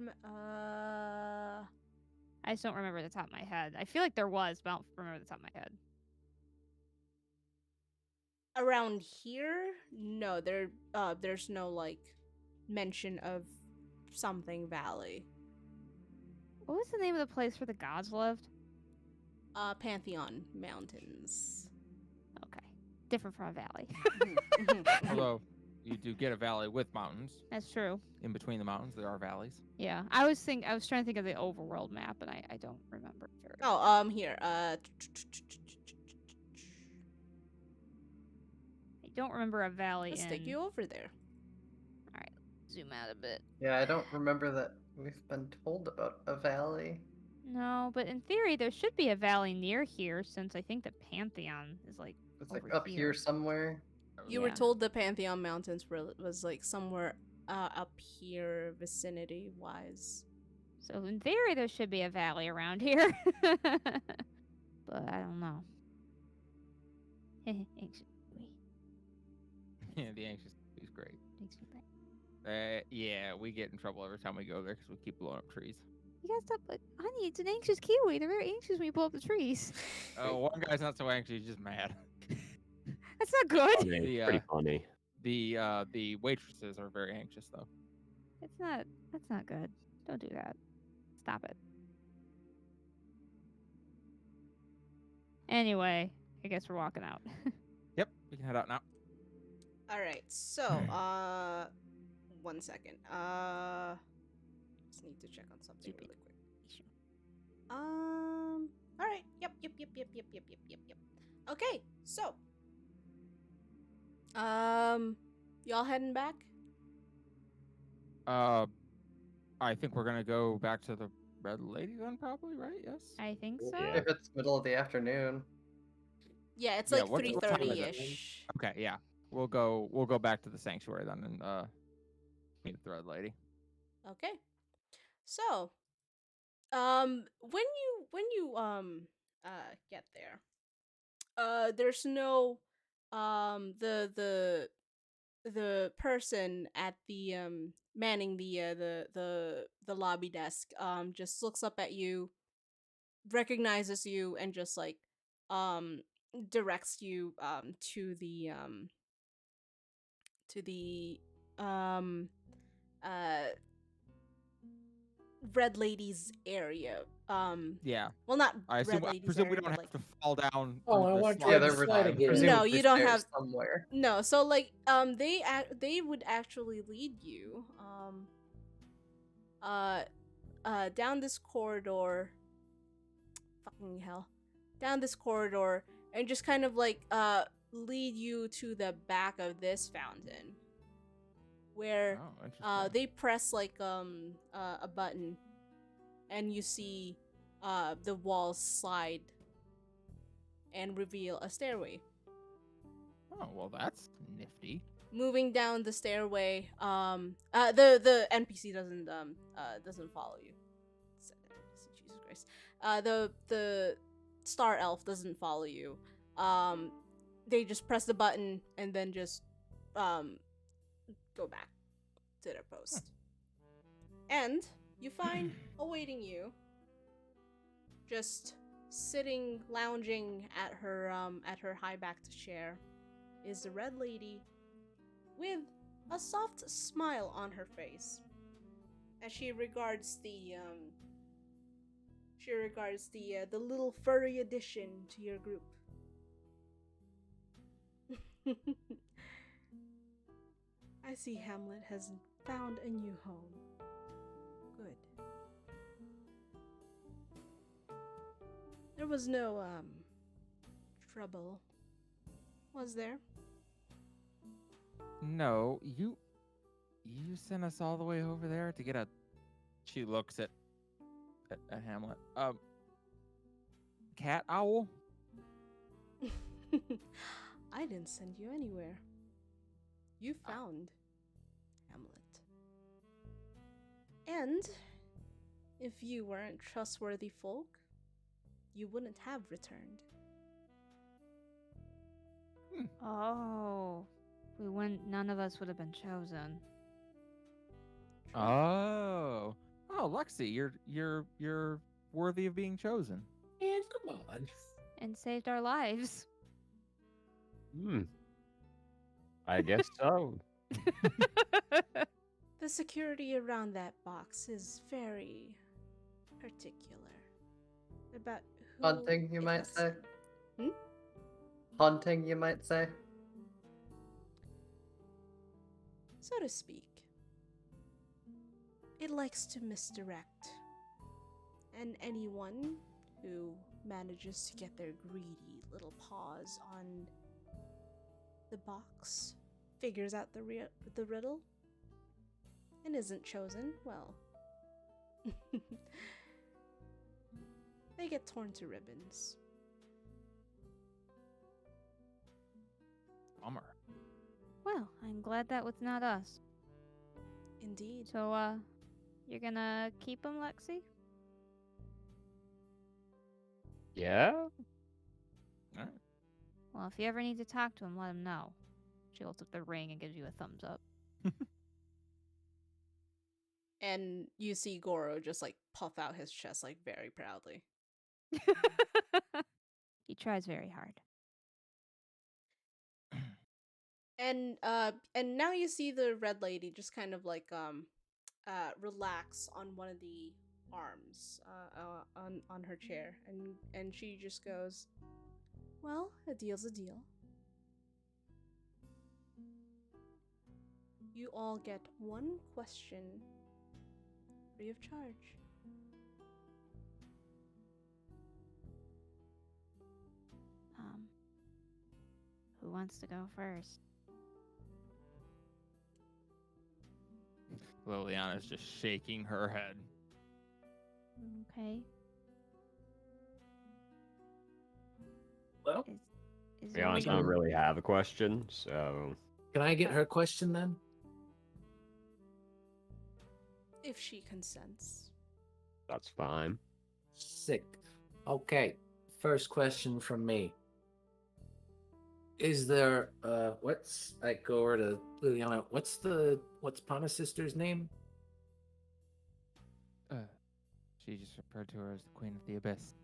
just don't remember the top of my head. I feel like there was, but I don't remember the top of my head. around here, no, there's no like mention of something Valley. What was the name of the place where the gods lived? Pantheon Mountains. Okay. Different from a valley. Although you do get a valley with mountains. That's true. In between the mountains, there are valleys. Yeah. I was trying to think of the overworld map, and I don't remember it very well. Oh, here. I don't remember a valley Let's in... take you over there. Alright. Zoom out a bit. Yeah, I don't remember that we've been told about a valley. No, but in theory, there should be a valley near here, since I think the Pantheon is like It's like over up here somewhere. You were Yeah. told the Pantheon Mountains was like somewhere up here, vicinity wise. So in theory, there should be a valley around here, but I don't know. Anxious. Yeah, the anxious is great. Makes me think. Yeah, we get in trouble every time we go there because we keep blowing up trees. You guys stop, honey. It's an anxious kiwi. They're very anxious when you blow up the trees. Oh, one guy's not so anxious; he's just mad. That's not good. Funny, The, pretty funny. The waitresses are very anxious though. It's not. That's not good. Don't do that. Stop it. Anyway, I guess we're walking out. Yep, we can head out now. All right. So, 1 second. Just need to check on something Stupid. really quick. All right. Yep. Okay. So, y'all heading back? I think we're gonna go back to the Red Lady then, probably, right? Yes. I think so. Yeah. If it's middle of the afternoon. Yeah, it's Yeah, like what time is 3:30 it? ish. Okay, yeah. We'll go back to the sanctuary then and meet the Red Lady. Okay. So, when you get there, there's no the person at the manning the lobby desk just looks up at you, recognizes you, and just like directs you to the uh Red Lady's area. Yeah. Well, not I Red Lady's presume we area, don't but have like to fall down. Oh, through I the want to slide. Yeah, the there would slide again. presumably No, you don't stairs have- somewhere. no. So like they would actually lead you down this corridor. Fucking hell. Down this corridor and just kind of like lead you to the back of this fountain. Where Oh, interesting. they press like a button and you see the walls slide and reveal a stairway. Oh, well, that's nifty. Moving down the stairway, the NPC doesn't follow you. Jesus Christ. The star elf doesn't follow you. They just press the button and then just go back to their post. And you find awaiting you, just sitting, lounging at her high-backed chair, is the Red Lady with a soft smile on her face as she regards the little furry addition to your group. I see Hamlet has found a new home. Good. There was no trouble, was there? No, you sent us all the way over there to get a. She looks at Hamlet. Cat owl. I didn't send you anywhere. You found Hamlet. And if you weren't trustworthy folk, you wouldn't have returned. Oh, we wouldn't. None of us would have been chosen. Oh, Lexi, you're worthy of being chosen. And come on. And saved our lives. I guess so. The security around that box is very particular. About who Haunting, you it might has- say. Hmm? Haunting, you might say. So to speak. It likes to misdirect. And anyone who manages to get their greedy little paws on the box figures out the riddle and isn't chosen, well, they get torn to ribbons. Bummer. Well, I'm glad that was not us. Indeed. So, you're gonna keep him, Lexi? Yeah? All right. Well, if you ever need to talk to him, let him know. She holds up the ring and gives you a thumbs up. And you see Goro just like puff out his chest like very proudly. He tries very hard. And now you see the red lady just kind of like relax on one of the arms on her chair, and she just goes, "Well, a deal's a deal. You all get one question free of charge." Who wants to go first? Liliana's just shaking her head. Okay. Well, Is To be honest, I don't really have a question, so can I get her question then? If she consents. that's fine. Sick. Okay. First question from me. Is there I go over to Liliana, what's Pana's sister's name? She just referred to her as the Queen of the Abyss.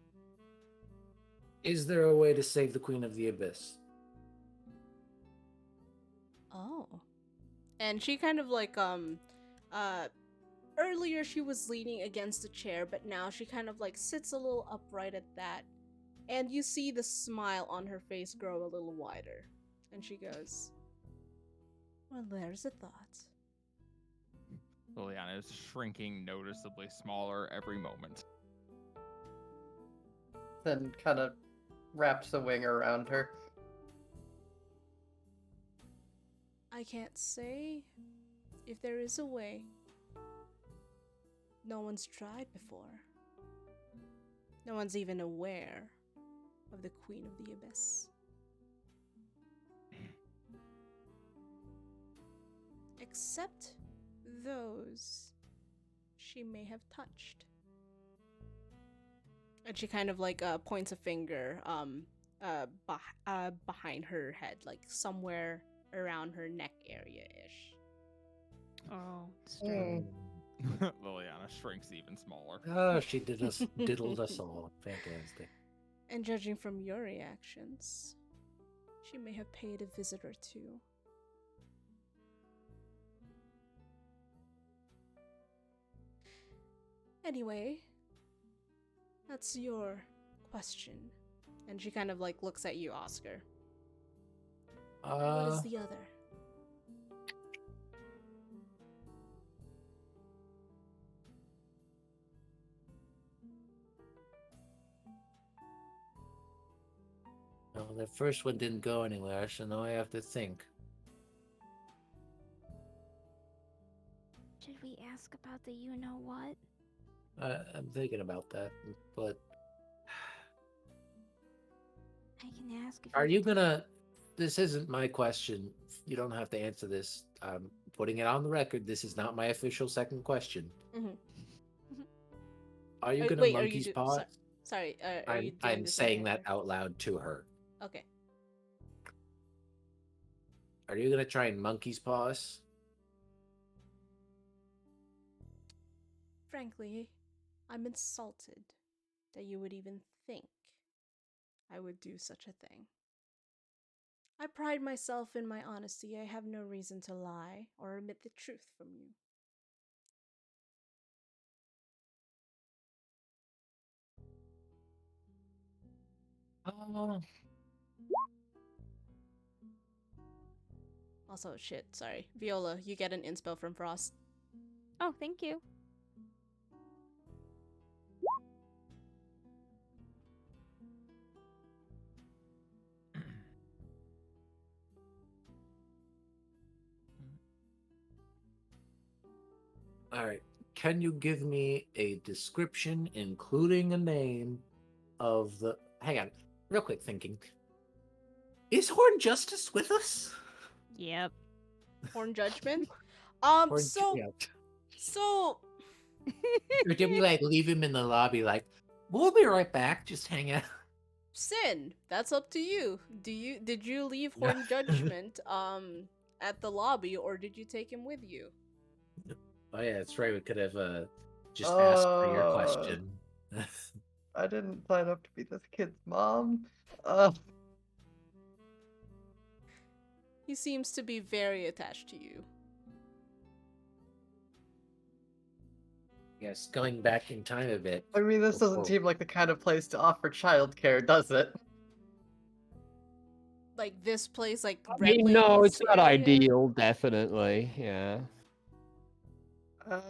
Is there a way to save the Queen of the Abyss? Oh. And she kind of like earlier she was leaning against a chair, but now she kind of like sits a little upright at that. And you see the smile on her face grow a little wider. And she goes, "Well, there's a thought." Liliana is shrinking noticeably smaller every moment. Then kind of wraps a wing around her. "I can't say if there is a way. No one's tried before. No one's even aware of the Queen of the Abyss. Except those she may have touched." And she kind of like points a finger behind her head, like somewhere around her neck area-ish. Oh, strange. Liliana shrinks even smaller. Oh, she diddled us all. Fantastic. And judging from your reactions, she may have paid a visit or two. Anyway, that's your question. And she kind of like looks at you, Oscar. What is the other? Well, the first one didn't go anywhere, so now I have to think. Should we ask about the you-know-what? I'm thinking about that, but I can ask if are you gonna... This isn't my question. You don't have to answer this. I'm putting it on the record. This is not my official second question. Mm-hmm. Are you gonna Wait, monkey's paw? Sorry, are you doing I'm this saying in that character? out loud to her. Okay. Are you gonna try and monkey's paw us? Frankly, I'm insulted that you would even think I would do such a thing. I pride myself in my honesty. I have no reason to lie or omit the truth from you. Also, shit, sorry. Viola, you get an inspo from Frost. Oh, thank you. All right. Can you give me a description, including a name, of the. Hang on, real quick thinking. Is Horn Justice with us? Yep. Horn Judgment. Horn, So yeah. so Or did we like leave him in the lobby? Like, we'll be right back. Just hang out. Sin, that's up to you. Did you leave Horn Judgment at the lobby, or did you take him with you? Oh yeah, that's right. We could have just asked for your Uh, question. I didn't sign up to be this kid's mom. He seems to be very attached to you. Yes, going back in time a bit. I mean, this doesn't before- seem like the kind of place to offer childcare, does it? Like this place, like I Red mean, no, Wings it's not area? ideal, definitely. Yeah. Uh,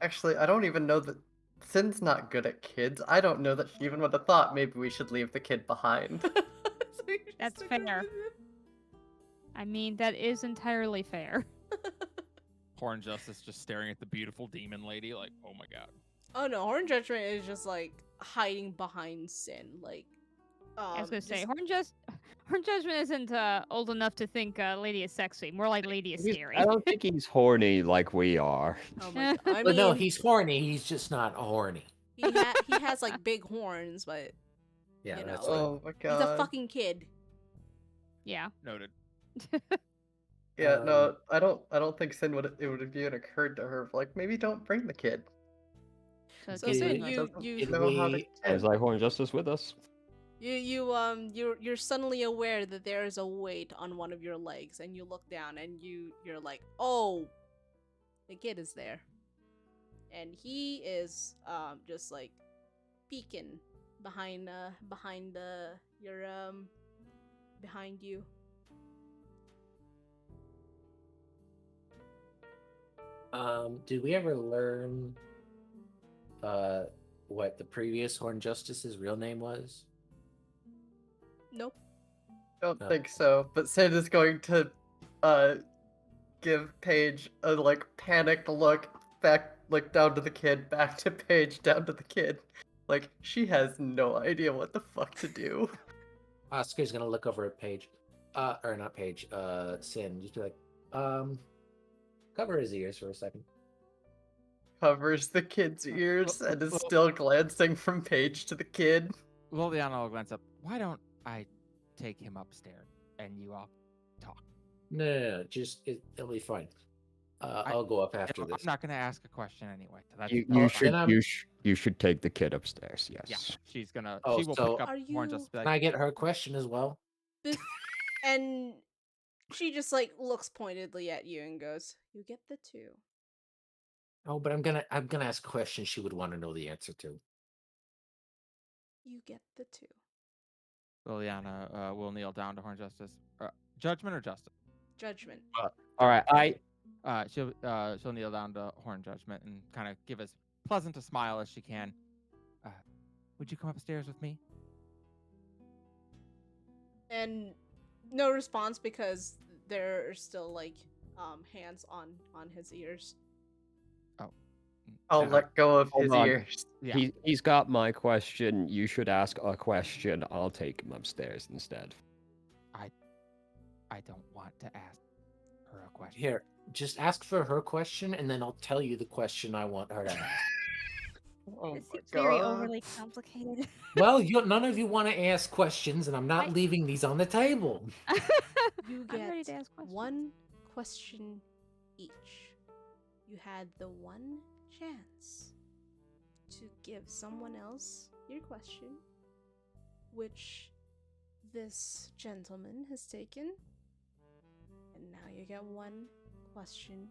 actually, I don't even know that Sin's not good at kids. I don't know that she even would have thought maybe we should leave the kid behind. So you're That's sticking fair. with it? I mean, that is entirely fair. Horn Justice just staring at the beautiful demon lady, like, oh my god. Oh no, Horn Judgment is just like hiding behind Sin, like. I was gonna say, just- Horn Judgment isn't old enough to think Lady is sexy. More like Lady is scary. I don't think he's horny like we are. Oh my god! I Well, mean, no, he's horny. He's just not horny. he has like big horns, but Yeah, You that's know. right. Oh my he's god. a fucking kid. Yeah. Noted. Yeah, no, I don't think Sin would it would have even occurred to her like maybe don't bring the kid. So, So it's Sin, like- you Did know how to we- Sounds like Horn Justice with us. you're suddenly aware that there is a weight on one of your legs, and you look down and you're like, oh, the kid is there, and he is just like peeking behind behind you. Did we ever learn what the previous Horn Justice's real name was? Nope. Don't No. think so. But Sin is going to give Paige a like panicked look back like down to the kid, back to Paige, down to the kid. Like she has no idea what the fuck to do. Oscar's gonna look over at Paige. Or not Paige, Sin. Just be like, cover his ears for a second. Covers the kid's ears and is still glancing from Paige to the kid. Liliana will glance up. Why don't I take him upstairs and you all talk? No, just it'll be fine. I'll go up after I'm this. not going to ask a question anyway. So that's You, Oh, you and should I'm- you should take the kid upstairs. Yes. Yeah, she's gonna. Oh, she will so- pick up Are Horn you- Justice. Be Can like, I get her question as well? And she just like looks pointedly at you and goes, "You get the 2." Oh, but I'm gonna ask a question she would want to know the answer to. You get the 2. Liliana will kneel down to Horn Justice. Judgment or justice? Judgment. All right. She'll kneel down to Horn Judgment and kind of give as pleasant a smile as she can. Would you come upstairs with me? And no response because there are still like hands on his ears. I'll let go of Hold his on. ears. Yeah. He's got my question. You should ask a question. I'll take him upstairs instead. I don't want to ask her a question. Here, just ask for her question, and then I'll tell you the question I want her to ask. Oh This my seems very god. overly complicated. Well, none of you want to ask questions, and I'm not I- leaving these on the table. You I'm ready get to ask questions. 1 question each. You had the 1 chance to give someone else your question, which this gentleman has taken. And now you get 1 question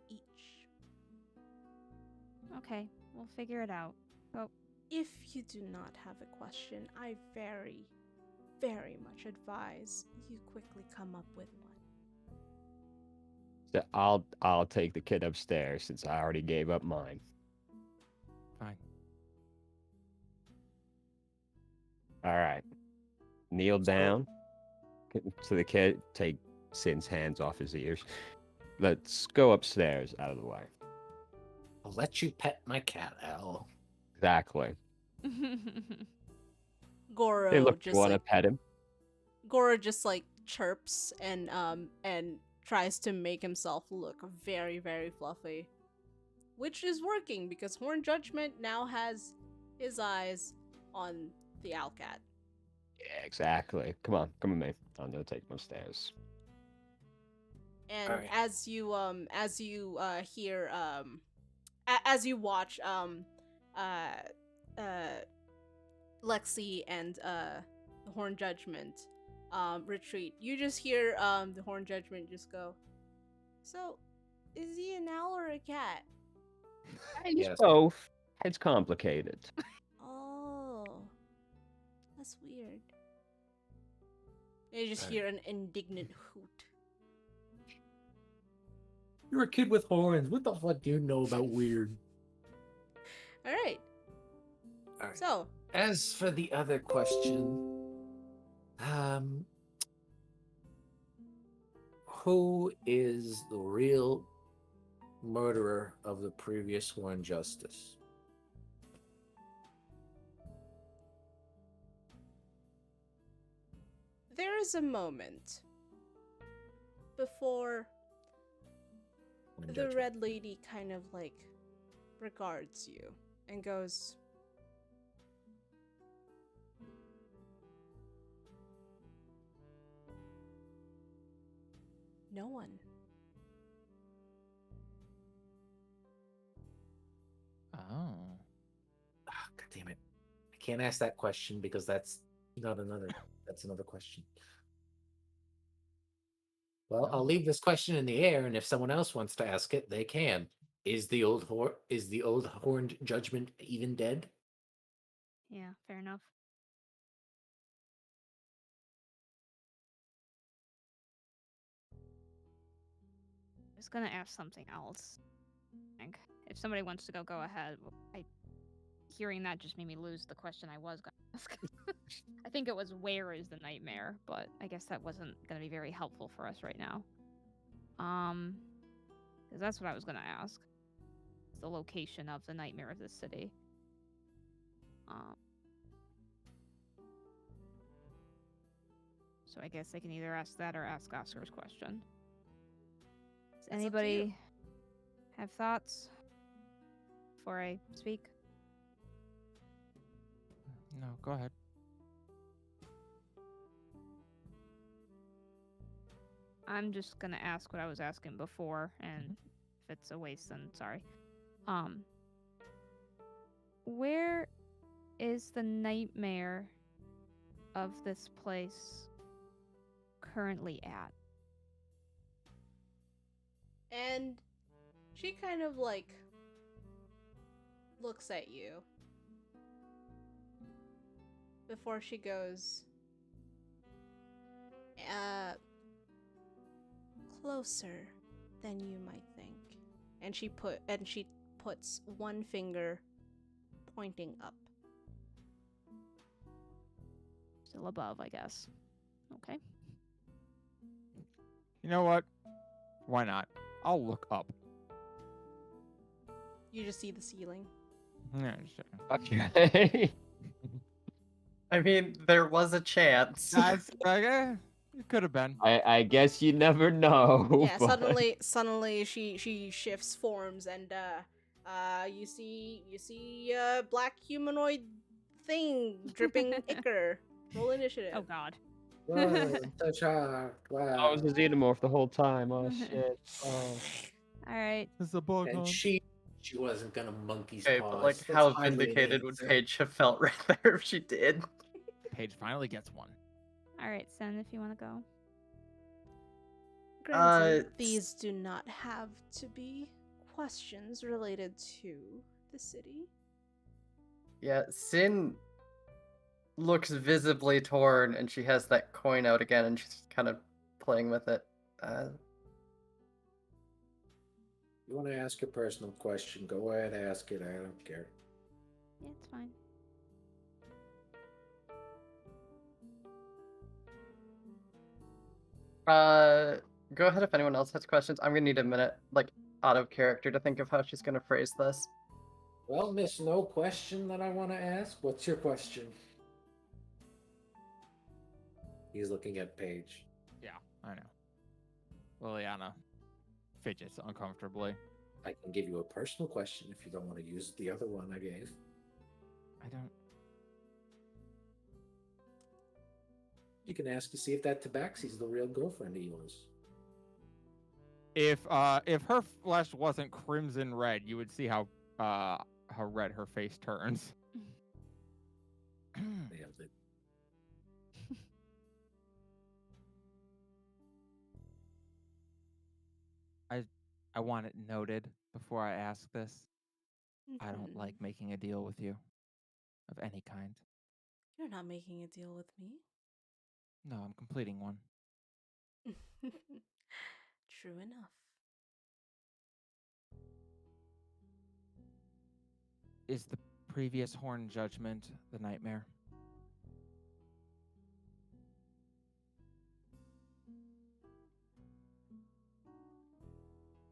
each. Okay, we'll figure it out. If you do not have a question, I very, very much advise you quickly come up with one. So I'll take the kid upstairs since I already gave up mine. Fine. All right. Kneel down. So the kid take Sin's hands off his ears. Let's go upstairs out of the way. I'll let you pet my cat, Al. Exactly. Hey, Goro look, you just want to like pet him? Goro just like chirps and tries to make himself look very, very fluffy. Which is working because Horn Judgment now has his eyes on the Owlcat. Yeah, exactly. Come on, mate. I'm gonna take him upstairs. And Alright. as you hear as you watch uh Lexi and the Horn Judgment retreat, you just hear the Horn Judgment just go, "So, is he an owl or a cat?" It's Yes. both. It's complicated. Oh, that's weird. You just Alright. hear an indignant hoot. You're a kid with horns. What the fuck do you know about weird? All right. Alright. So, As for the other question, who is the real murderer of the previous Horn Justice? there is a moment before Horn the Judgment. Red Lady kind of like regards you and goes, "No one." Oh. Ah, God damn it! I can't ask that question because that's not another. That's another question. Well, I'll leave this question in the air, and if someone else wants to ask it, they can. Is the old Horned Judgment even dead? Yeah, fair enough. I was gonna ask something else. I think if somebody wants to go ahead. Hearing that just made me lose the question I was gonna ask. I think it was where is the nightmare, but I guess that wasn't gonna be very helpful for us right now. Because that's what I was gonna ask. It's the location of the nightmare of the city. So I guess I can either ask that or ask Oscar's question. Does That's up to you. anybody have thoughts before I speak? No, go ahead. I'm just gonna ask what I was asking before, and if it's a waste, then sorry. Where is the nightmare of this place currently at? And she kind of like looks at you before she goes, closer than you might think. And she puts one finger pointing up. Still above, I guess. Okay. You know what? Why not? I'll look up. You just see the ceiling. Yeah, sure. Okay. I mean, there was a chance. That's it could have been. I guess you never know. Yeah, but- suddenly she shifts forms and you see a black humanoid thing dripping ichor. Roll initiative. Oh God. Whoa, so shocked. I Wow. was a xenomorph the whole time. Oh shit. Oh. All right. It's a bug. And she wasn't gonna monkey's Okay, paws. but like, That's how hardly an vindicated would answer. Paige have felt right there if she did? Paige finally gets one. All right, Sen, if you want to go. Granted, these do not have to be questions related to the city. Yeah, Sin looks visibly torn, and she has that coin out again, and she's kind of playing with it. You want to ask a personal question? Go ahead, ask it. I don't care. Yeah, it's fine. Go ahead if anyone else has questions. I'm gonna need a minute, like, out of character to think of how she's gonna phrase this. Well, miss, no question that I want to ask. What's your question? He's looking at Paige. Yeah, I know. Liliana fidgets uncomfortably. I can give you a personal question if you don't want to use the other one I gave. I don't. You can ask to see if that Tabaxi's the real girlfriend of yours. If her flesh wasn't crimson red, you would see how red her face turns. Nailed it. I want it noted before I ask this. I don't Mhm. like making a deal with you of any kind. You're not making a deal with me. No, I'm completing one. True enough. Is the previous Horn Judgment the nightmare?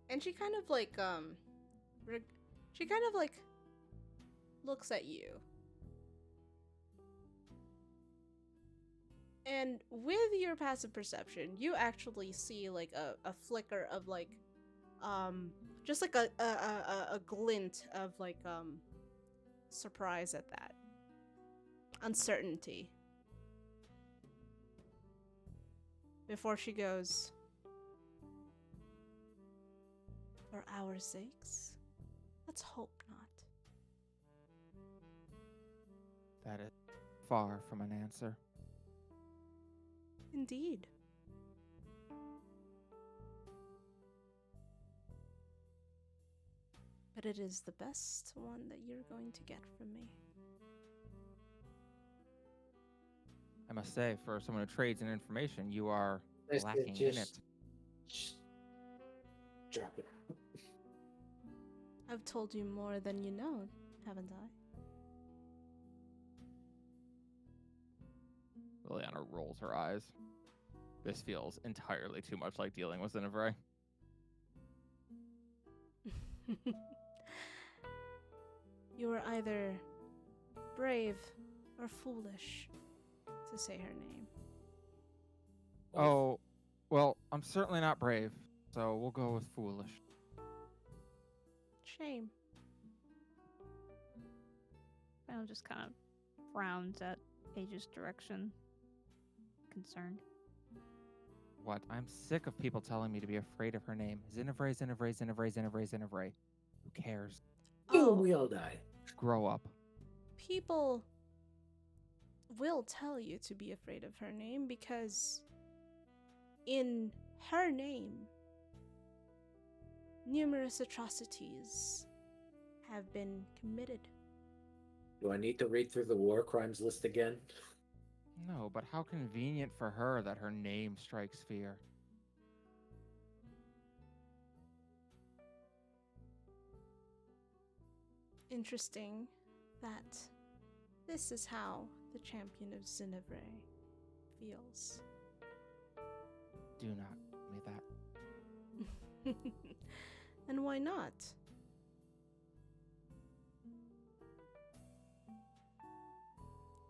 And she kind of like she kind of like looks at you. And with your passive perception, you actually see like a flicker of like just like a glint of like surprise at that. Uncertainty. Before she goes, for our sakes, let's hope not. That is far from an answer. Indeed. But it is the best one that you're going to get from me. I must say, for someone who trades in information, you are Nice to lacking in it. just drop it. I've told you more than you know, haven't I? Liliana rolls her eyes. This feels entirely too much like dealing with Zinevray. You are either brave or foolish to say her name. Oh, well, I'm certainly not brave, so we'll go with foolish. Shame. Final just kind of frowns at Paige's direction, concerned. What? I'm sick of people telling me to be afraid of her name. Zinevray, Zinevray, Zinevray, Zinevray, Zinevray. Who cares? Boom, we all die. Grow up. People will tell you to be afraid of her name because in her name, numerous atrocities have been committed. Do I need to read through the war crimes list again? No, but how convenient for her that her name strikes fear. Interesting that this is how the champion of Zinevray feels. Do not tell me that. And why not?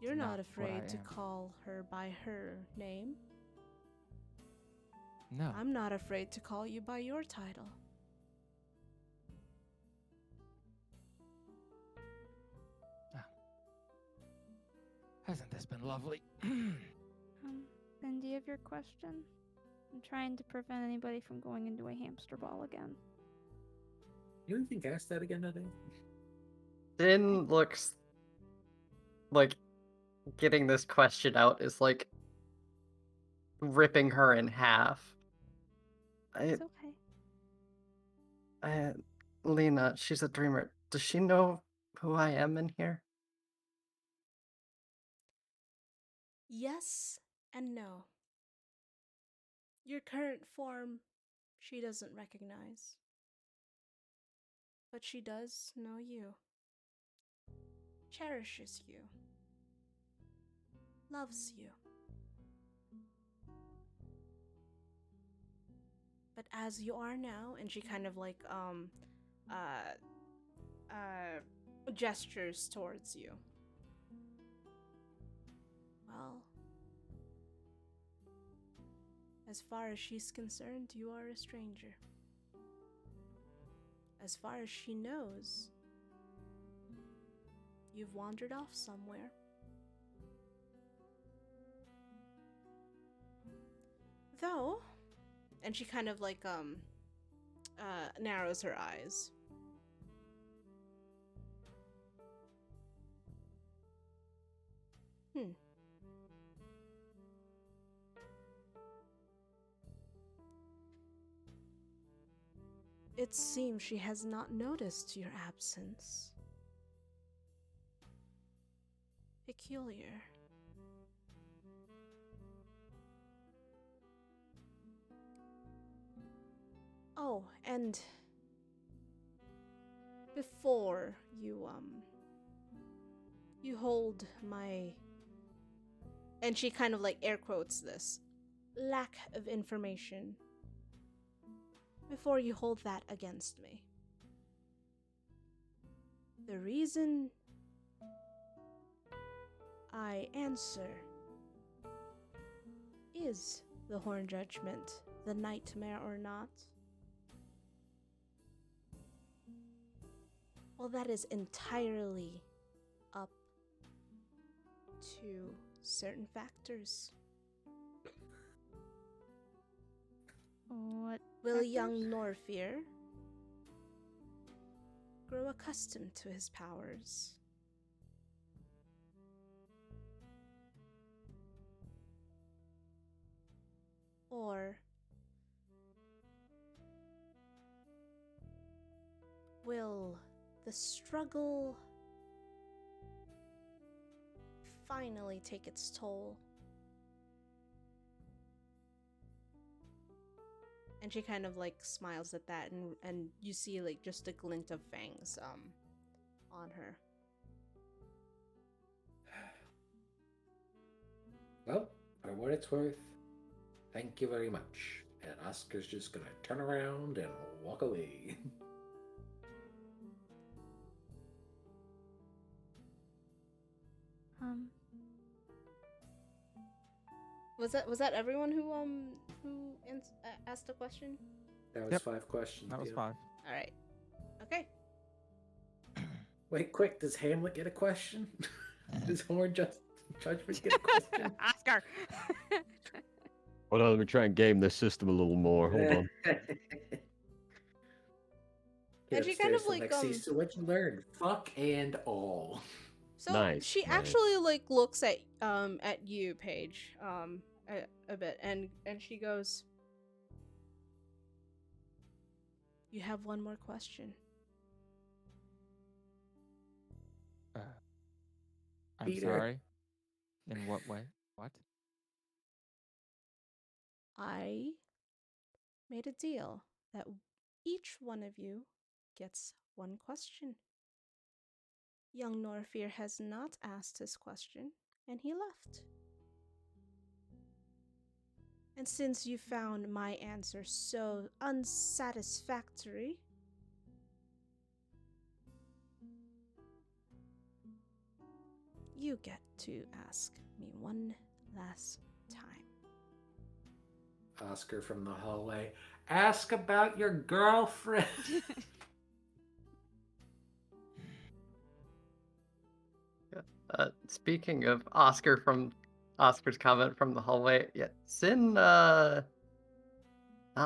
You're It's not not what afraid I to am. call her by her name. No. I'm not afraid to call you by your title. Hasn't this been lovely? Then do you have your question? I'm trying to prevent anybody from going into a hamster ball again. You even cast that again today? Din looks like getting this question out is like ripping her in half. It's okay. Lena, she's a dreamer. Does she know who I am in here? Yes and no. Your current form, she doesn't recognize. But she does know you. Cherishes you. Loves you. But as you are now, and she kind of like gestures towards you. Well, As far as she's concerned, you are a stranger. As far as she knows, you've wandered off somewhere. Though, and she kind of like narrows her eyes. It seems she has not noticed your absence. Peculiar. Oh, and before you hold my, and she kind of like air quotes this, lack of information. Before you hold that against me. The reason I answer is the Horn Judgment the nightmare or not? Well, that is entirely up to certain factors. What? Will a young factors? Norfir grow accustomed to his powers? Or will the struggle finally take its toll? And she kind of like smiles at that, and you see like just a glint of fangs on her. Well, for what it's worth, thank you very much. And Oscar's just gonna turn around and walk away. Was that everyone who asked a question? That was Yep. 5 questions. That was yeah. 5. All right. Okay. Wait, quick, does Hamlet get a question? Does Horn Judgment get a question? Oscar. Hold on, let me try and game this system a little more. Hold on. And she kind of like So what you learned? Fuck and all. So Nice, she nice. actually like looks at you, Paige, a bit, and she goes, "You have one more question." I'm Peter. sorry. In what way? What? I made a deal that each one of you gets one question. Young Norfir has not asked his question, and he left. And since you found my answer so unsatisfactory, you get to ask me one last time. Oscar from the hallway. Ask about your girlfriend. Speaking of Oscar's comment from the hallway, yeah, Sin, not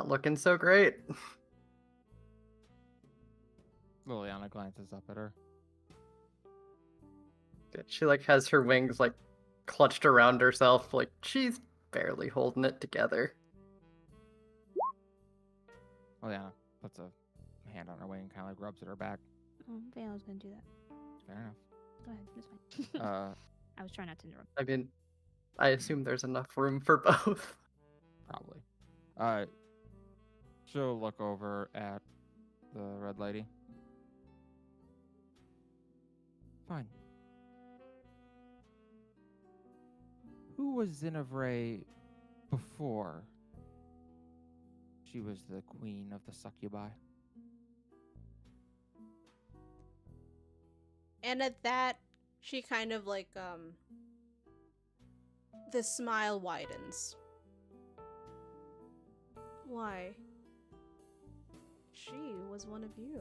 looking so great. Liliana glances up at her. She like has her wings like clutched around herself, like she's barely holding it together. Liliana puts a hand on her wing and kind of like rubs at her back. Oh, I was gonna do that. Fair enough. Go ahead, that's fine. I was trying not to interrupt. I mean, I assume there's enough room for both. Probably. She'll look over at the red lady. Fine. Who was Zinevray before she was the queen of the succubi? And at that, she kind of like, the smile widens. Why? She was one of you.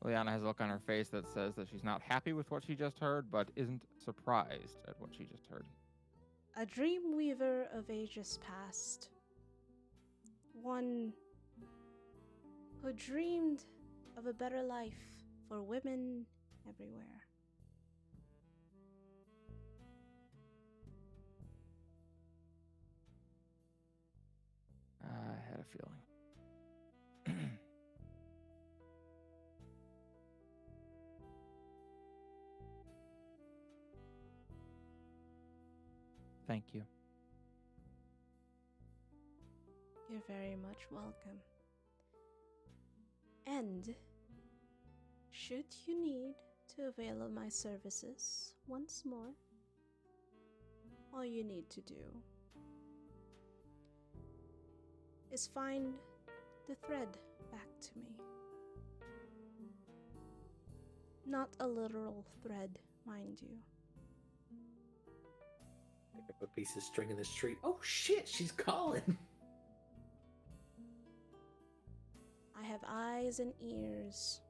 Liana has a look on her face that says that she's not happy with what she just heard, but isn't surprised at what she just heard. A Dreamweaver of ages past. One who dreamed of a better life for women everywhere. I had a feeling. Thank you. You're very much welcome. And should you need to avail of my services once more, all you need to do is find the thread back to me. Not a literal thread, mind you. Pick up a piece of string in the street. Oh shit, she's calling. I have eyes and ears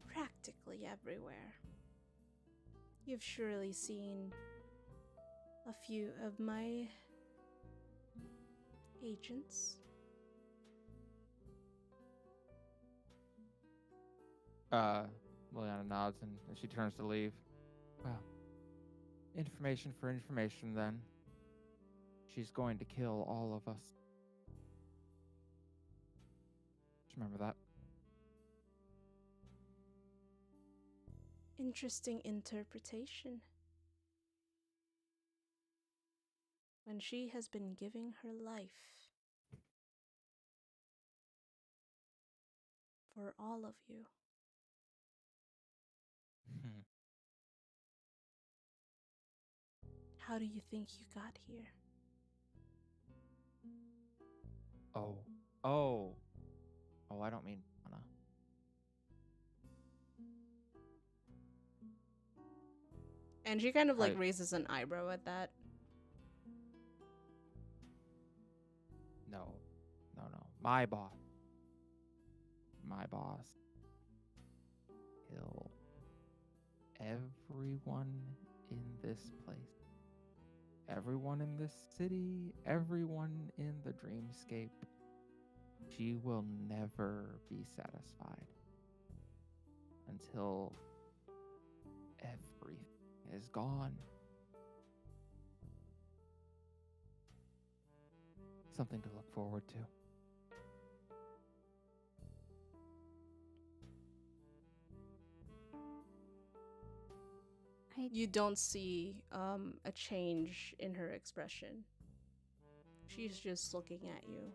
practically everywhere. You've surely seen a few of my agents. Liliana nods and she turns to leave. Well, information for information then. She's going to kill all of us. Just remember that. Interesting interpretation. When she has been giving her life for all of you. How do you think you got here? Oh, I don't mean Anna. And she kind of like I- raises an eyebrow at that. No. My boss. Kill everyone in this place. Everyone in this city. Everyone in the Dreamscape. She will never be satisfied until everything is gone. Something to look forward to. You don't see a change in her expression. She's just looking at you.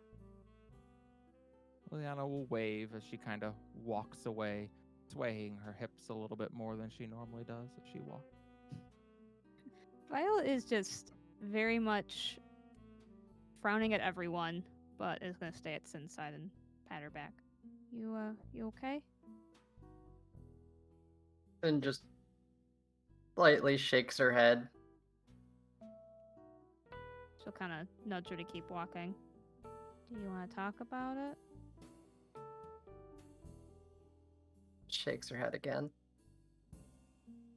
Liliana will wave as she kind of walks away, swaying her hips a little bit more than she normally does as she walks. Violet is just very much frowning at everyone, but is gonna stay at Sin's side and pat her back. You okay? And just slightly shakes her head. She'll kind of nudge her to keep walking. Do you want to talk about it? Shakes her head again.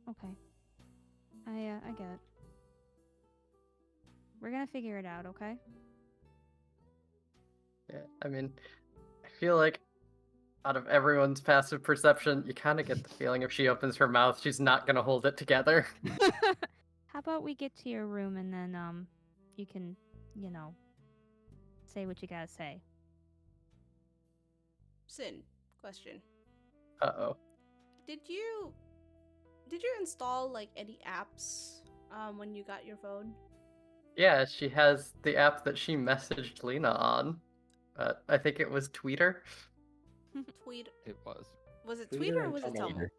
Okay. I get it. We're gonna figure it out, okay? Yeah, I mean, I feel like out of everyone's passive perception, you kind of get the feeling if she opens her mouth, she's not going to hold it together. How about we get to your room and then you can, say what you gotta say. Sin, question. Uh-oh. Did you install like any apps when you got your phone? Yeah, she has the app that she messaged Lena on. I think it was Tweeter. Tweet. It was. Was it Tweeter Tweet or and was it Tumult. Tumult?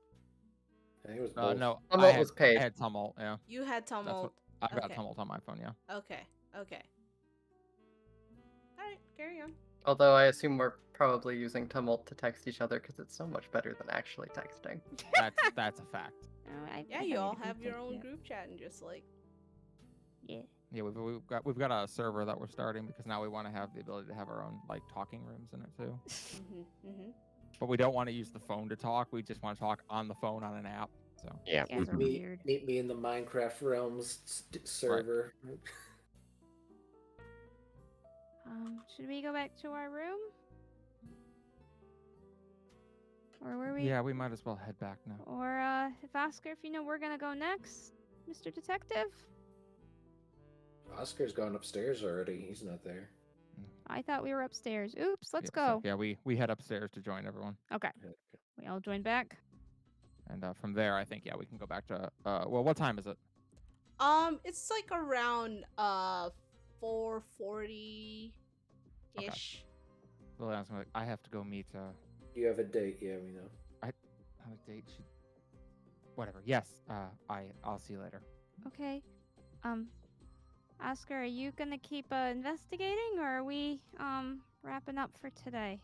I think it was both. No, Tumult I was paid. had Tumult, yeah. You had Tumult. I've got Okay. Tumult on my phone, yeah. Okay. Alright, carry on. Although I assume we're probably using Tumult to text each other because it's so much better than actually texting. That's a fact. I Yeah, think you I all would have your take own it. group chat and just like Yeah. Yeah, we've got a server that we're starting because now we want to have the ability to have our own like talking rooms in it too. But we don't want to use the phone to talk. We just want to talk on the phone on an app. So Yeah. You guys are Meet, weird. meet me in the Minecraft Realms server. Should we go back to our room? Or were we? yeah, we might as well head back now. Or if Oscar, if you know we're gonna go next, Mr. Detective. Oscar's gone upstairs already. He's not there. I thought we were upstairs. Oops, let's Yeah, so, go. yeah, we head upstairs to join everyone, Okay, we all join back. and from there, I think we can go back to. Well, what time is it? It's like around 4:40 ish. Well, I have to go meet. You have a date, yeah, we know. Have a date. Whatever. Yes. I'll see you later. Okay. Oscar, are you gonna keep investigating, or are we wrapping up for today?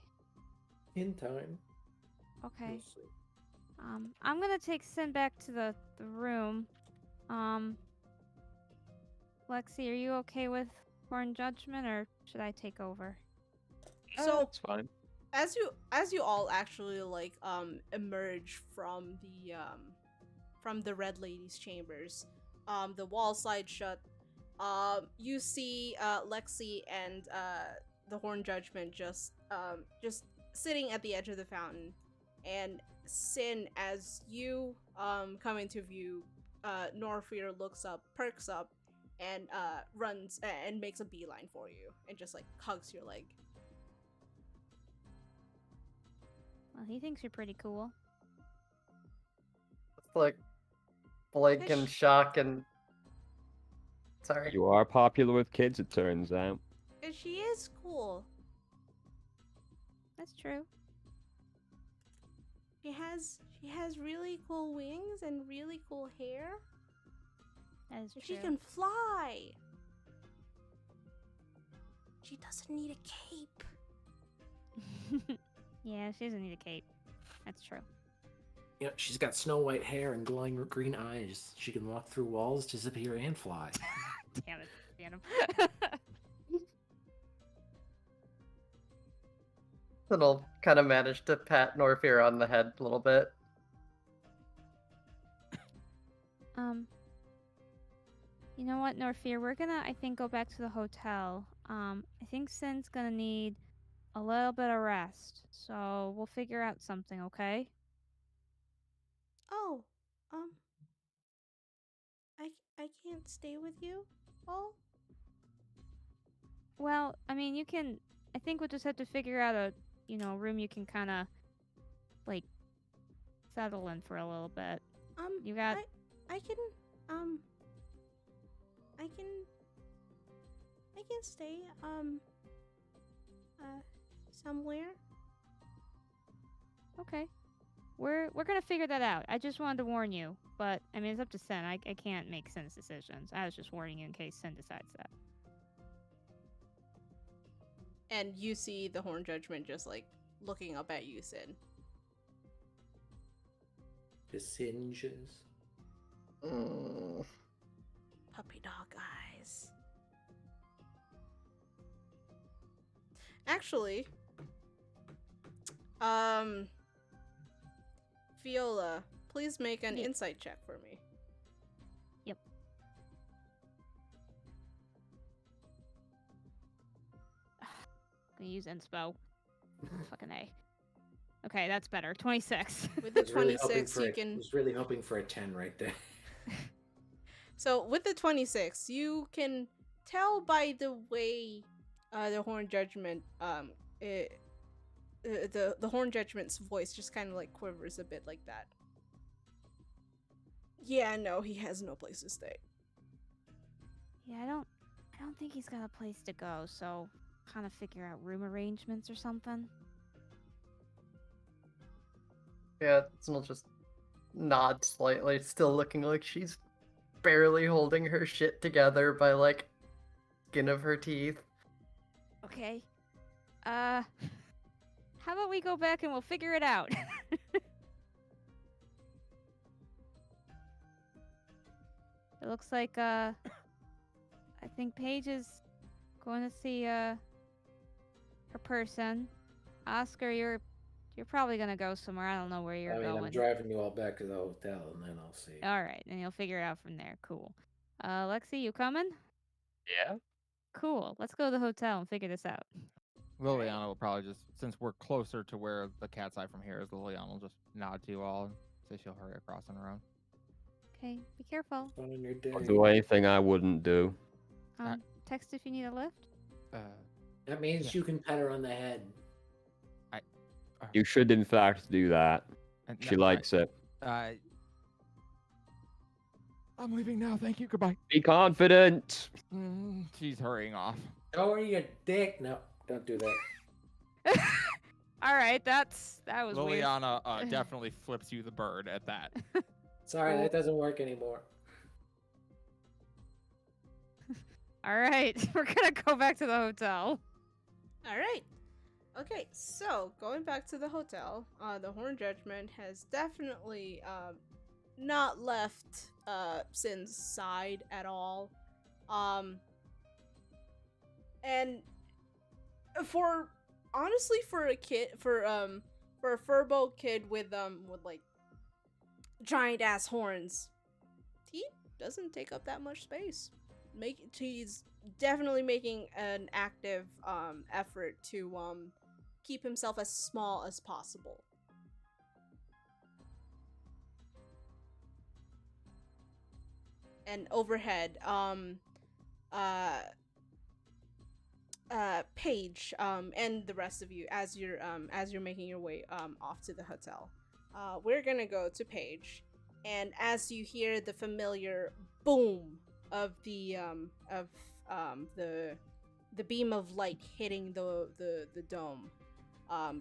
In time. Okay. We'll see. I'm gonna take Sin back to the room. Lexi, are you okay with Horn Judgment, or should I take over? So It's fine. as you all actually like emerge from the Red Lady's chambers, the wall slide shut. You see Lexi and the Horn Judgment just sitting at the edge of the fountain, and Sin, as you come into view, Norfear looks up, perks up, and runs and makes a beeline for you, and just like hugs your leg. Well, he thinks you're pretty cool. It's like blank and shock and. Sorry. You are popular with kids, it turns out. And she is cool. That's true. She has really cool wings and really cool hair. That is And true. she can fly. She doesn't need a cape. Yeah, she doesn't need a cape. That's true. Yeah, she's got snow white hair and glowing green eyes. She can walk through walls, disappear, and fly. Damn it, Phantom. And I'll kind of manage to pat Norfear on the head a little bit. You know what, Norfear? We're gonna, I think, go back to the hotel. I think Sin's gonna need a little bit of rest, so we'll figure out something, okay? Oh, I can't stay with you all. Well, I mean, you can. I think we'll just have to figure out a, room you can kind of, like, settle in for a little bit. You got. I can stay somewhere. Okay. We're gonna figure that out. I just wanted to warn you, but I mean, it's up to Sin. I can't make Sin's decisions. I was just warning you in case Sin decides that. And you see the Horn Judgment just like looking up at you, Sin. The singes. Puppy dog eyes. Actually, Viola, please make an insight check for me. Yep. Gonna use inspo. Fucking A. Okay, that's better. 26. With the I was really 26, hoping you for can. I was really hoping for a 10 right there. So with the 26, you can tell by the way the Horn Judgment the Horn Judgment's voice just kind of like quivers a bit like that. Yeah, no, he has no place to stay. Yeah, I don't think he's got a place to go, so kind of figure out room arrangements or something. Yeah, I'll just nod slightly, still looking like she's barely holding her shit together by like skin of her teeth. Okay. How about we go back and we'll figure it out? It looks like I I think Paige is going to see her person. Oscar, you're probably gonna go somewhere. I don't know where you're I mean, going. I'm driving you all back to the hotel, and then I'll see. All right, and you'll figure it out from there. Cool. Lexi, you coming? Yeah. Cool. Let's go to the hotel and figure this out. Liliana will probably just, since we're closer to where the cat's eye from here is, Liliana will just nod to you all and say she'll hurry across on her own. Okay, be careful. Fun on your day. I'll do anything I wouldn't do. Text if you need a lift. That means Yeah. you can pet her on the head. You should, in fact, do that. And She likes it. I'm leaving now. Thank you. Goodbye. Be confident. She's hurrying off. Don't worry, you dick. No, don't do that. All right, that was weird. Liliana definitely flips you the bird at that. Sorry, that doesn't work anymore. All right, we're gonna go back to the hotel. All right. Okay, so going back to the hotel, the Horn Judgment has definitely not left Sin's side at all. And honestly for a kid for a furbo kid with like giant ass horns, he doesn't take up that much space. He's definitely making an active effort to keep himself as small as possible. And overhead, Paige, and the rest of you, as you're making your way off to the hotel, we're gonna go to Paige, and as you hear the familiar boom of the beam of light hitting the dome,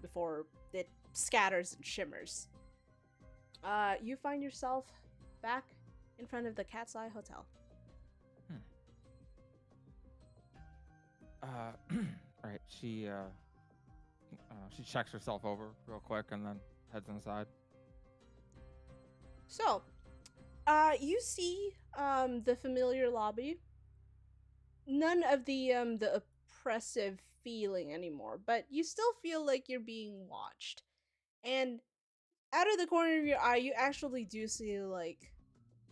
before it scatters and shimmers, you find yourself back in front of the Cat's Eye Hotel. All right. She checks herself over real quick and then heads inside. So, you see the familiar lobby. None of the oppressive feeling anymore, but you still feel like you're being watched. And out of the corner of your eye, you actually do see like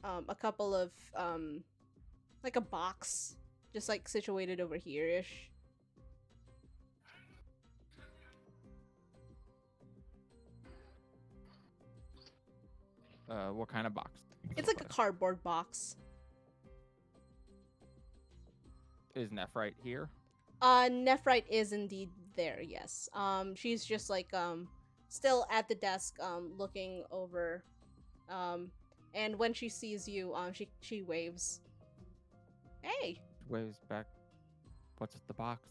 a couple of like a box just like situated over here-ish. What kind of box? It's like a cardboard box. Is Nephrite here? Nephrite is indeed there, yes. She's just like still at the desk looking over, and when she sees you, she waves. Hey. Waves back. What's with the box?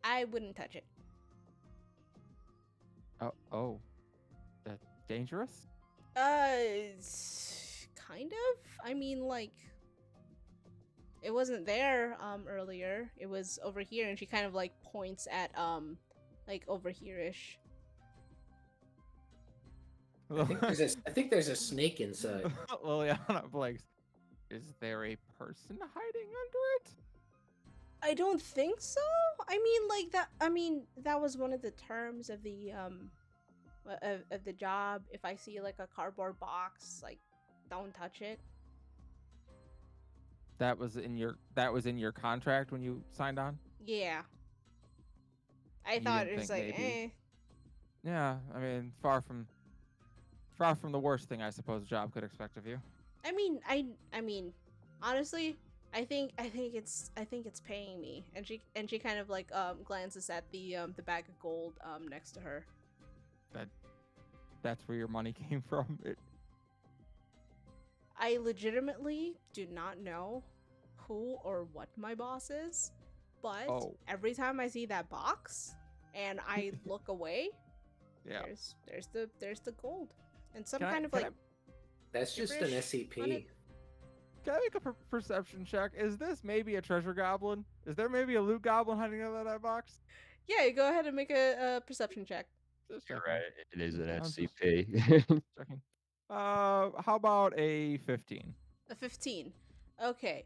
I wouldn't touch it. Oh. That's dangerous? Kind of. I mean, like, it wasn't there earlier. It was over here, and she kind of like points at like over here-ish. I think there's a snake inside. Liliana blinks. Is there a person hiding under it? I don't think so. I mean, like that. I mean, that was one of the terms of the of the job. If I see like a cardboard box, like, don't touch it. That was in your contract when you signed on? Yeah. I You thought didn't it was think like, maybe- Yeah, I mean, far from the worst thing I suppose a job could expect of you. I mean, honestly, I think it's paying me. And she kind of like glances at the bag of gold next to her. That's where your money came from. I legitimately do not know who or what my boss is, but every time I see that box and I look away, Yeah. there's the gold and some Can I- kind of can like That's just an gibberish on it. SCP. Can I make a perception check? Is this maybe a treasure goblin? Is there maybe a loot goblin hiding under that box? Yeah, go ahead and make a perception check. Just You're checking. right. It is an I'm just SCP. checking. How about a 15? A 15. Okay.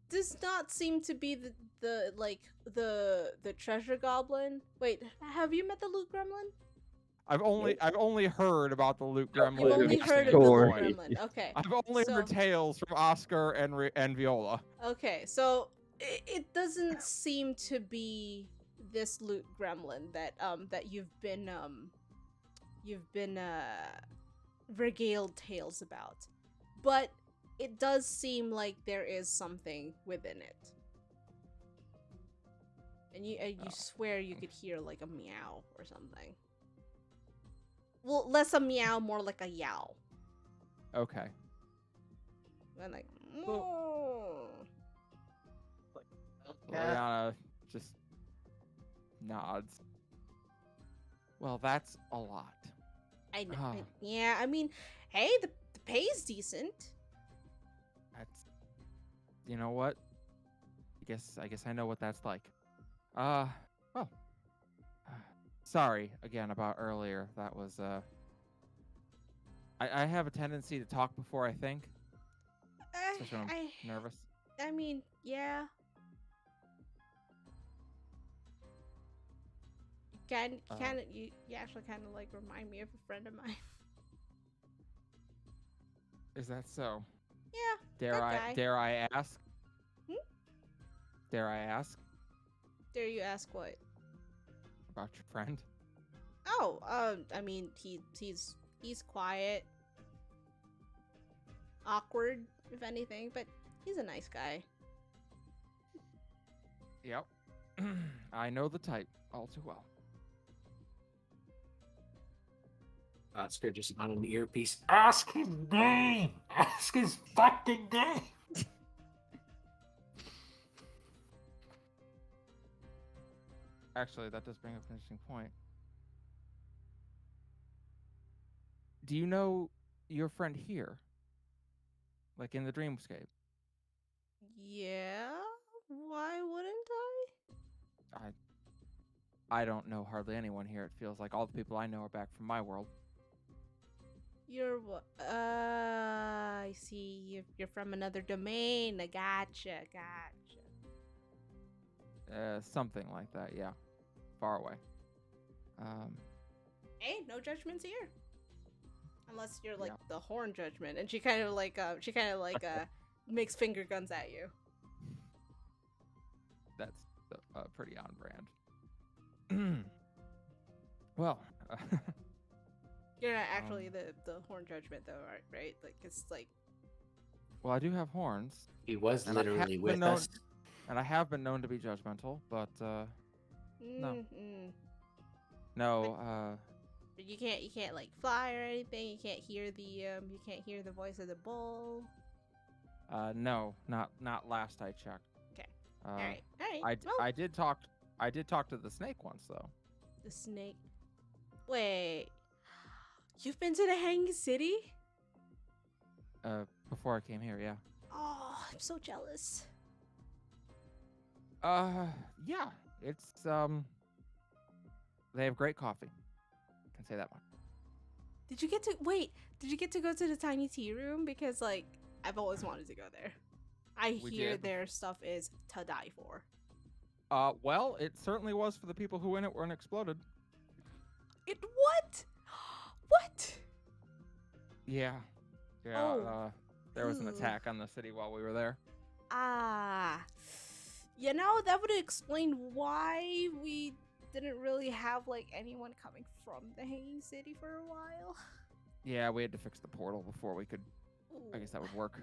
Does not seem to be the treasure goblin. Wait, have you met the loot gremlin? I've only heard about the Loot You've Gremlin. You've only from heard of the Sure. loot Boy. gremlin. Okay. I've only heard tales from Oscar and Viola. Okay, so it doesn't seem to be this loot gremlin that you've been regaled tales about. But it does seem like there is something within it. And you Oh, swear you could hear like a meow or something. Well, less a meow, more like a yowl. Okay. And like, Liliana just nods. Well, that's a lot. I know. Ah. Yeah, I mean, hey, the pay's decent. That's, you know what? I guess I know what that's like. Well. Sorry again about earlier. That was I have a tendency to talk before I think, especially when I'm nervous. I mean, yeah. You actually kind of like remind me of a friend of mine. Is that so? Yeah. that guy. Dare I ask? Hmm? Dare I ask Dare you ask what? about your friend? Oh, I mean, he's quiet, awkward, if anything, but he's a nice guy. Yep. I know the type all too well. Oscar just on an earpiece. Ask his name. Ask his fucking name. Actually, that does bring up an interesting point. Do you know your friend here? Like in the Dreamscape? Yeah. Why wouldn't I? I don't know hardly anyone here. It feels like all the people I know are back from my world. You're what? I see. You're from another domain. I gotcha. Something like that, yeah. Far away. Hey, no judgments here. Unless you're like Yeah. the horn judgment, and she kind of makes finger guns at you. That's pretty on brand. Well, You're not actually the horn judgment though, right? Like it's like well, I do have horns, He was And I have literally been with known- us. and I have been known to be judgmental, but No. no. But you can't like fly or anything. You can't hear the voice of the bull. No, not last I checked. Okay. All All right. I did talk to the snake once though. The snake. Wait, you've been to the Hanging City? Before I came here, yeah. Oh, I'm so jealous. Yeah. It's they have great coffee. Can say that one. Did you get to go to the tiny tea room? Because like I've always wanted to go there. I We hear did. their stuff is to die for. Well, it certainly was for the people who in it weren't exploded. It what? What? Yeah. Yeah. Oh. There was an Ooh. attack on the city while we were there. Ah. You know, that would explain why we didn't really have like anyone coming from the Hanging City for a while. Yeah, we had to fix the portal before we could. I guess that would work.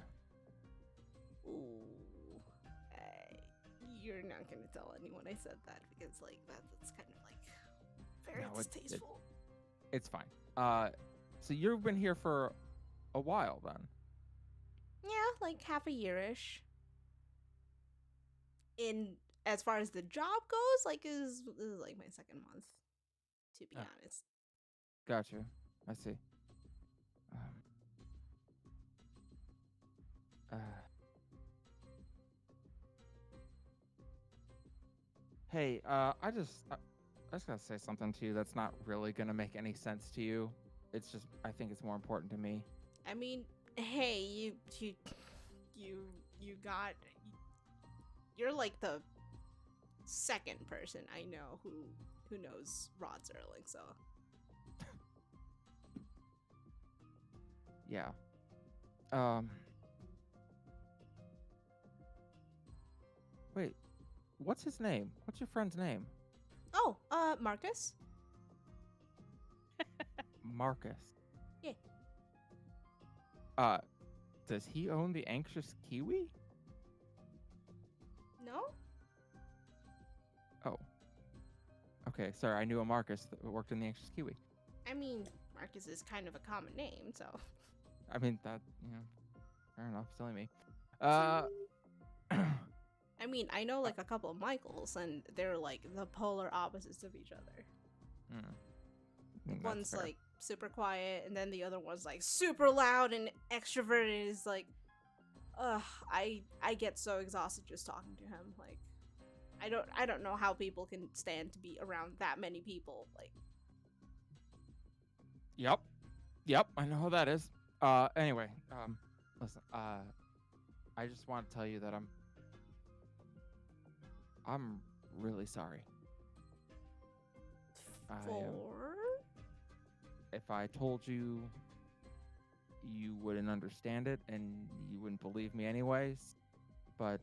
Ooh. You're not gonna tell anyone I said that because like that's kind of like very No, distasteful. It's fine. So you've been here for a while then. Yeah, like half a year-ish. In as far as the job goes, like this is like my second month, to be Ah. honest. Gotcha. I see. Hey, I just gotta say something to you that's not really gonna make any sense to you. It's just I think it's more important to me. I mean, hey, you you're like the second person I know who knows Rod Serling, so Yeah. Wait, what's his name? What's your friend's name? oh, Marcus? Marcus. Yeah. Does he own the Anxious Kiwi? No? Oh. Okay, sorry, I knew a Marcus that worked in the Anxious Kiwi. I mean, Marcus is kind of a common name, so. I mean, that, fair enough, silly me. I mean, I know like a couple of Michaels, and they're like the polar opposites of each other. That's One's fair. like super quiet, and then the other one's like super loud and extroverted. Is like, I get so exhausted just talking to him. Like, I don't know how people can stand to be around that many people. Like, Yep, I know how that is. Anyway, listen, I just want to tell you that I'm really sorry. for If I told you, you wouldn't understand it and you wouldn't believe me anyways, but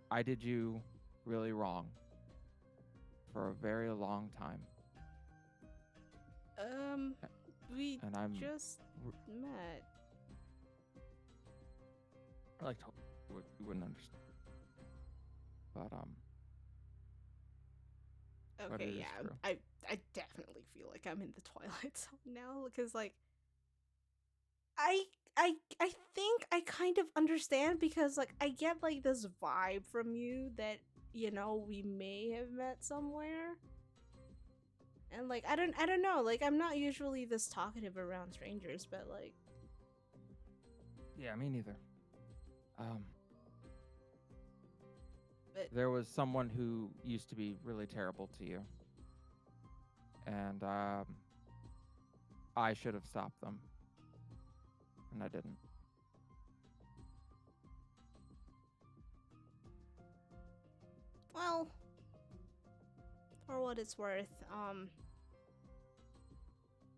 I did you really wrong for a very long time. we And I'm just met. I like told you wouldn't understand. But but Okay, it is yeah, true. I definitely feel like I'm in the Twilight Zone now because like I think I kind of understand because like I get like this vibe from you that we may have met somewhere. And like I don't know, like I'm not usually this talkative around strangers, but like Yeah, me neither. But- There was someone who used to be really terrible to you, and I should have stopped them, and I didn't. well, for what it's worth,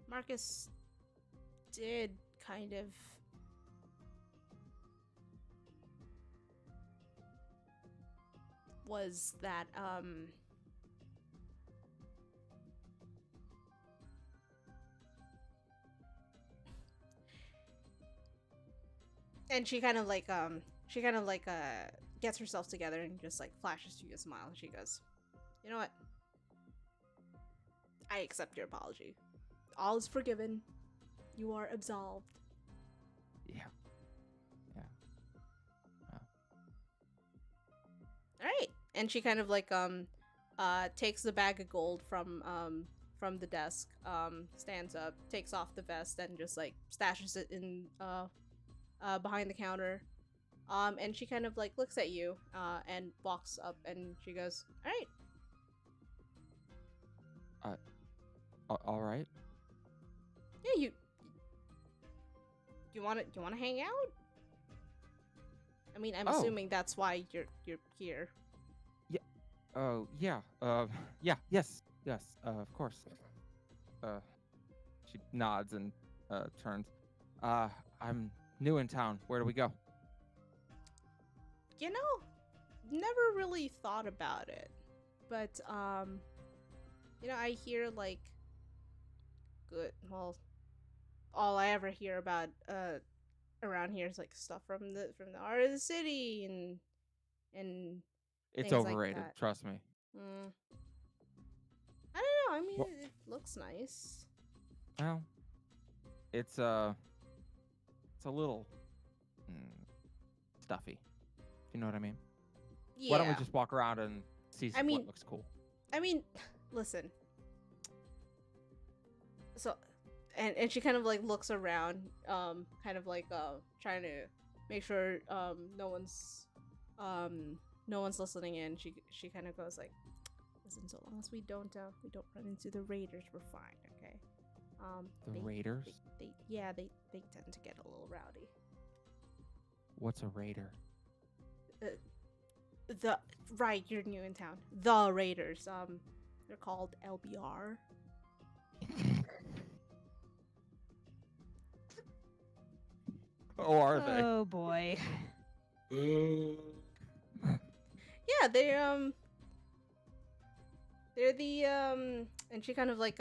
Marcus did kind of was that and she kind of like gets herself together and just like flashes to you a smile, and she goes, "You know what? I accept your apology. All is forgiven. You are absolved." Yeah. All right, and she kind of like takes the bag of gold from the desk, stands up, takes off the vest, and just like stashes it in behind the counter. And she kind of like looks at you and walks up, and she goes, "All right, All right. yeah, you want to hang out? I mean, I'm Oh. assuming that's why you're here." Oh, yeah. Yeah. Yes. Of course. She nods and turns. I'm new in town. Where do we go? Never really thought about it, but I hear like good. Well, all I ever hear about around here is like stuff from the art of the city and It's things like overrated. that. Trust me. I don't know. I mean, Well- it looks nice. Well, it's a little stuffy. You know what I mean? Yeah. Why don't we just walk around and see I mean- what looks cool? I mean, listen. So, and she kind of like looks around, kind of like trying to make sure no one's listening in. She kind of goes like, "Listen, so long as we don't run into the raiders, we're fine, okay?" The raiders? They tend to get a little rowdy. What's a raider? the right, you're new in town. The Raiders. They're called LBR. Oh, are they? Oh boy. Yeah, they're the and she kind of like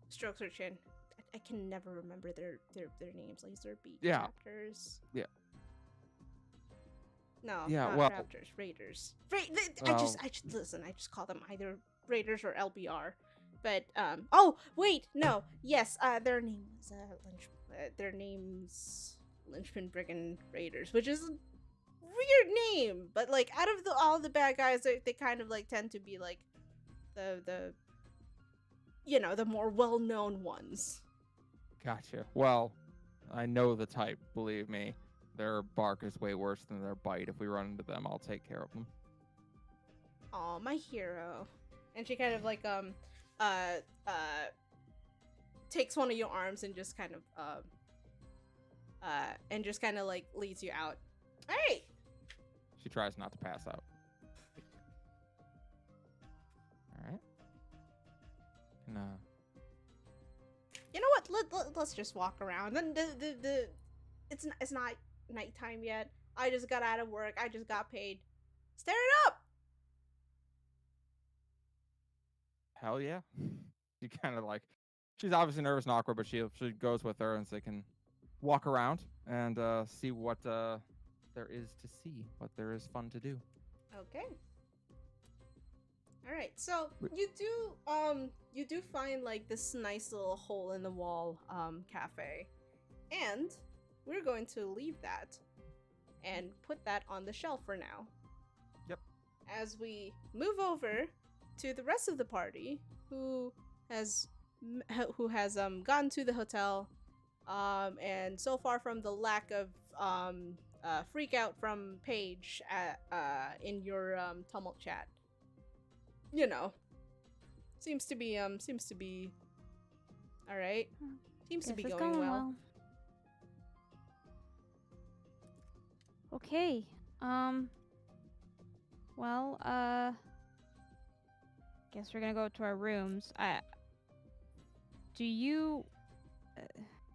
strokes her chin. I can never remember their names. Like they're beat Yeah. raptors. Yeah. No, Yeah, not well- raptors. Raiders. I Oh. just listen. I just call them either Raiders or LBR. But oh wait, no, yes, their name was their name's Lynchpin Brigand Raiders, which is a weird name. But like out of all the bad guys, they kind of like tend to be like the the more well known ones. Gotcha. Well, I know the type, believe me. Their bark is way worse than their bite. If we run into them, I'll take care of them. Oh, my hero. And she kind of like takes one of your arms and just kind of like leads you out. Hey! She tries not to pass out. All right. And, You know what? Let's just walk around. And it's not nighttime yet. I just got out of work. I just got paid. Stir it up. hell yeah. She kind of like, she's obviously nervous and awkward, but she goes with her and so they can walk around and see what there is to see, what there is fun to do. Okay. All right. So you do find like this nice little hole in the wall cafe, and we're going to leave that and put that on the shelf for now. Yep. As we move over to the rest of the party, who has gone to the hotel, and so far from the lack of freak out from Paige in your tumult chat, seems to be all right. Seems to Guess be it's going well. Okay. Well, guess we're gonna go to our rooms. Do you?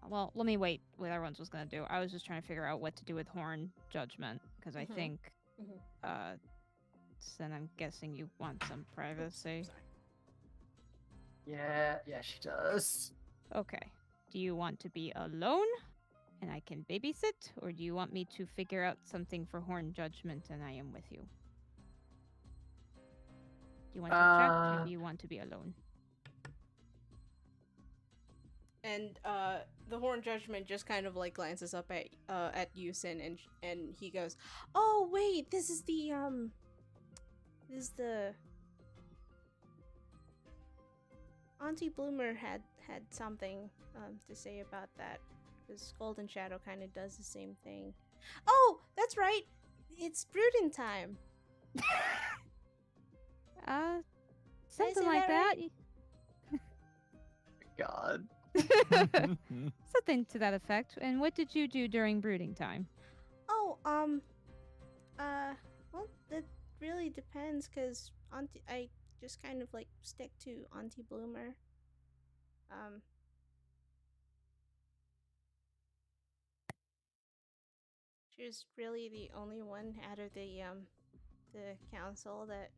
Well, let me wait. What everyone was gonna do. I was just trying to figure out what to do with Horn Judgment because I Mhm. think, Mhm. then I'm guessing you want some privacy. Sorry. Yeah, she does. Okay. Do you want to be alone and I can babysit, or do you want me to figure out something for Horn Judgment and I am with you? Do you want to check, or do you want to be alone? And the Horn Judgment just kind of like glances up at Yusin and he goes, "Oh wait, this is the Auntie Bloomer had something to say about that, because Golden Shadow kind of does the same thing. Oh, that's right, it's brooding time. Something say like that that. God. Something to that effect. And what did you do during brooding time? Oh, well, that really depends, because I just kind of like stick to Auntie Bloomer. She was really the only one out of the council that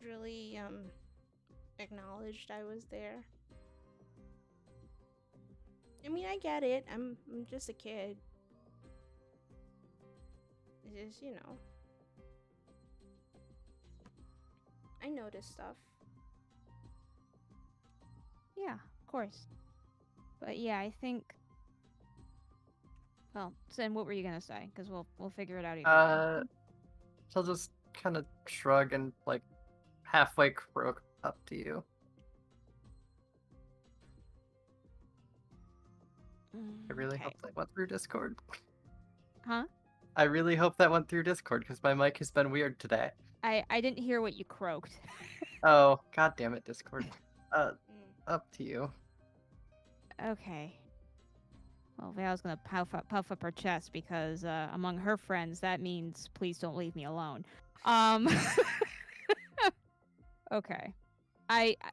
really acknowledged I was there. I mean, I get it. I'm just a kid. It's just, I notice stuff. Yeah, of course. But yeah, I think. Well, Sin, what were you gonna say? Because we'll figure it out either way. She'll just kind of shrug and like halfway croak up to you. I really Okay. hope that went through Discord. Huh? I really hope that went through Discord because my mic has been weird today. I didn't hear what you croaked. Oh, god damn it, Discord. Mm. Up to you. Okay. Well, Val's gonna puff up her chest because among her friends, that means please don't leave me alone. Okay.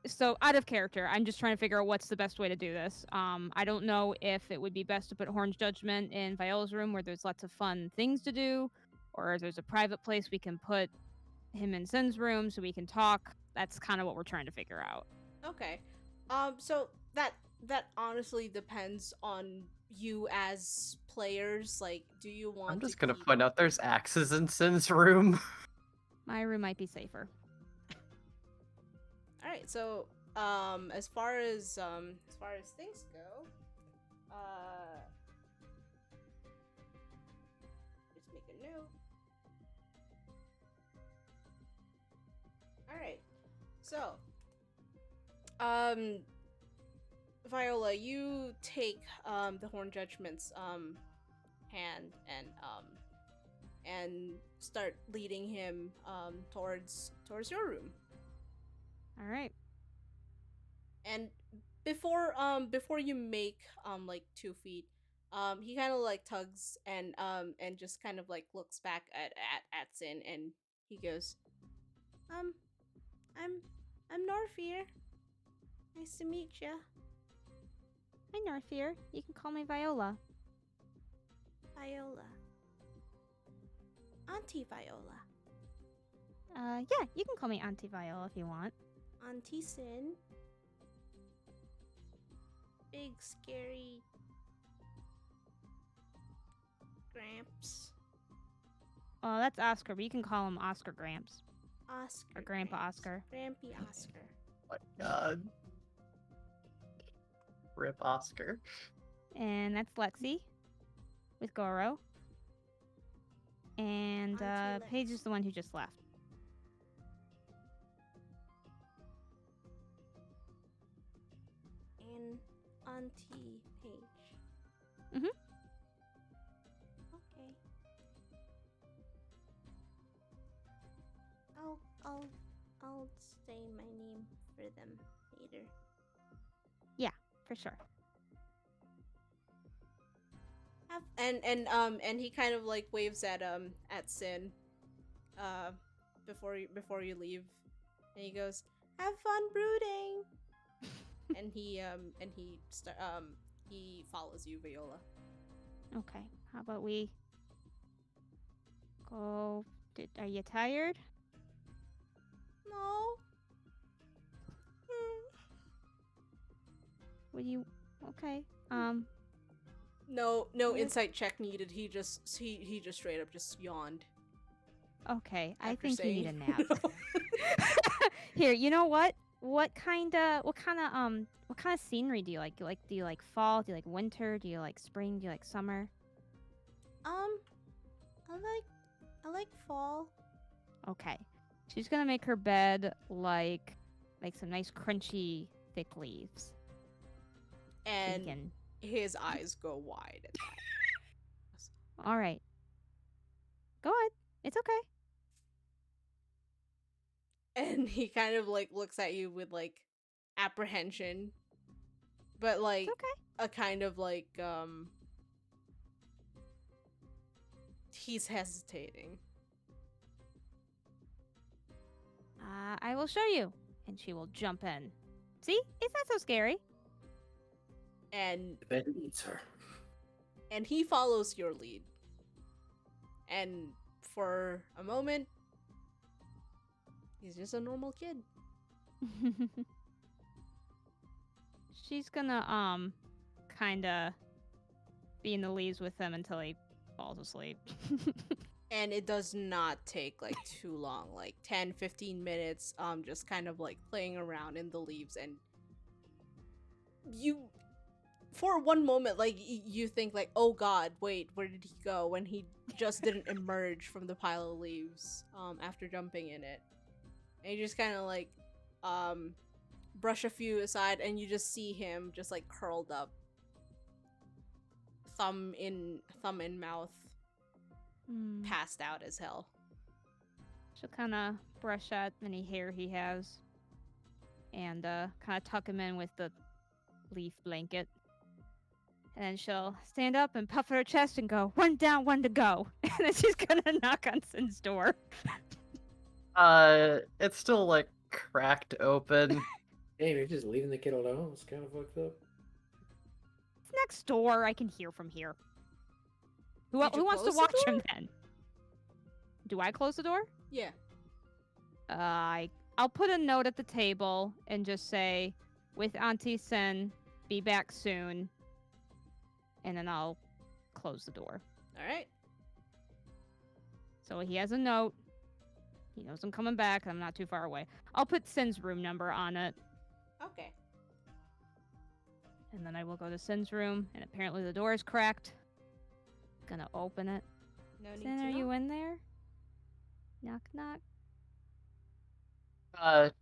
So out of character, I'm just trying to figure out what's the best way to do this. I don't know if it would be best to put Horn's Judgment in Viola's room where there's lots of fun things to do, or there's a private place we can put him in Sin's room so we can talk. That's kind of what we're trying to figure out. Okay. So that honestly depends on you as players. Like, do you want? I'm just to gonna keep... point out there's axes in Sin's room. My room might be safer. All right. So, as far as things go, just make a note. All right. So, Viola, you take the Horn Judgment's hand and start leading him towards your room. All right. And before you make like 2 feet, he kind of like tugs and just kind of like looks back at Sin, and he goes, I'm Norfear. Nice to meet ya. Hi, Norfear. You can call me Viola. Viola. Auntie Viola. Yeah, you can call me Auntie Viola if you want. Auntie Sin. Big scary Gramps. Oh, that's Oscar, but you can call him Oscar Gramps. Oscar. Or Grandpa Gramps. Oscar. Grampy Oscar. My God. Rip Oscar. And that's Lexi with Goro. And Auntie Paige Lex. is the one who just left. And Auntie Paige. Mhm. Okay. I'll say my name for them later. For sure. And he kind of like waves at Sin before you leave, and he goes, "Have fun brooding." and he follows you, Viola. Okay. How about we go? Are you tired? No. Would you? Okay. No What? insight check needed. He just straight up just yawned. Okay. I after think you need a saying nap. no. Here, you know what? What kind of scenery do you like? Do you like fall? Do you like winter? Do you like spring? Do you like summer? I like fall. Okay. She's gonna make her bed like some nice crunchy thick leaves. So you And can... his eyes go wide at that. All right. Go ahead. It's okay. And he kind of like looks at you with like apprehension, but like It's okay. a kind of like he's hesitating. I will show you. And she will jump in. See? It's not so scary. And The bed needs her. and he follows your lead. And for a moment, he's just a normal kid. She's gonna kinda be in the leaves with him until he falls asleep. And it does not take like too long, like 10-15 minutes, just kind of like playing around in the leaves. And you, for one moment, like you think like, oh god, wait, where did he go? When he just didn't emerge from the pile of leaves after jumping in it. And you just kind of like brush a few aside, and you just see him just like curled up, thumb in mouth, passed out as hell. She'll kind of brush out any hair he has and kind of tuck him in with the leaf blanket. And then she'll stand up and puff her chest and go, 1 down, 1 to go. And then she's gonna knock on Sin's door. It's still like cracked open. Damn, you're just leaving the kid alone? It's kind of fucked up. It's next door. I can hear from here. Who Did you wants to close the watch him door? then? Do I close the door? Yeah. I'll put a note at the table and just say, with Auntie Sin, be back soon. And then I'll close the door. All right. So he has a note. He knows I'm coming back. I'm not too far away. I'll put Sin's room number on it. Okay. And then I will go to Sin's room. And apparently the door is cracked. Gonna open it. No need Sin, to are know. you in there? Knock, knock.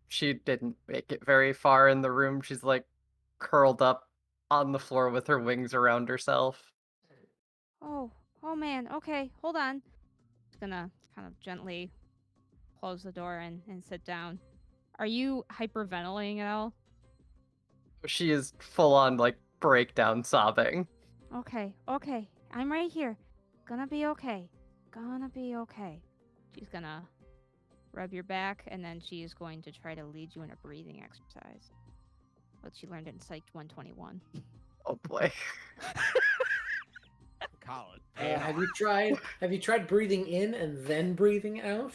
She didn't make it very far in the room. She's like curled up on the floor with her wings around herself. Oh man. Okay, hold on. Just gonna kind of gently close the door and sit down. Are you hyperventilating at all? She is full on like breakdown sobbing. Okay. I'm right here. Gonna be okay. She's gonna rub your back, and then she is going to try to lead you in a breathing exercise. What she learned in Psych 121. Oh boy. College. Have you tried breathing in and then breathing out?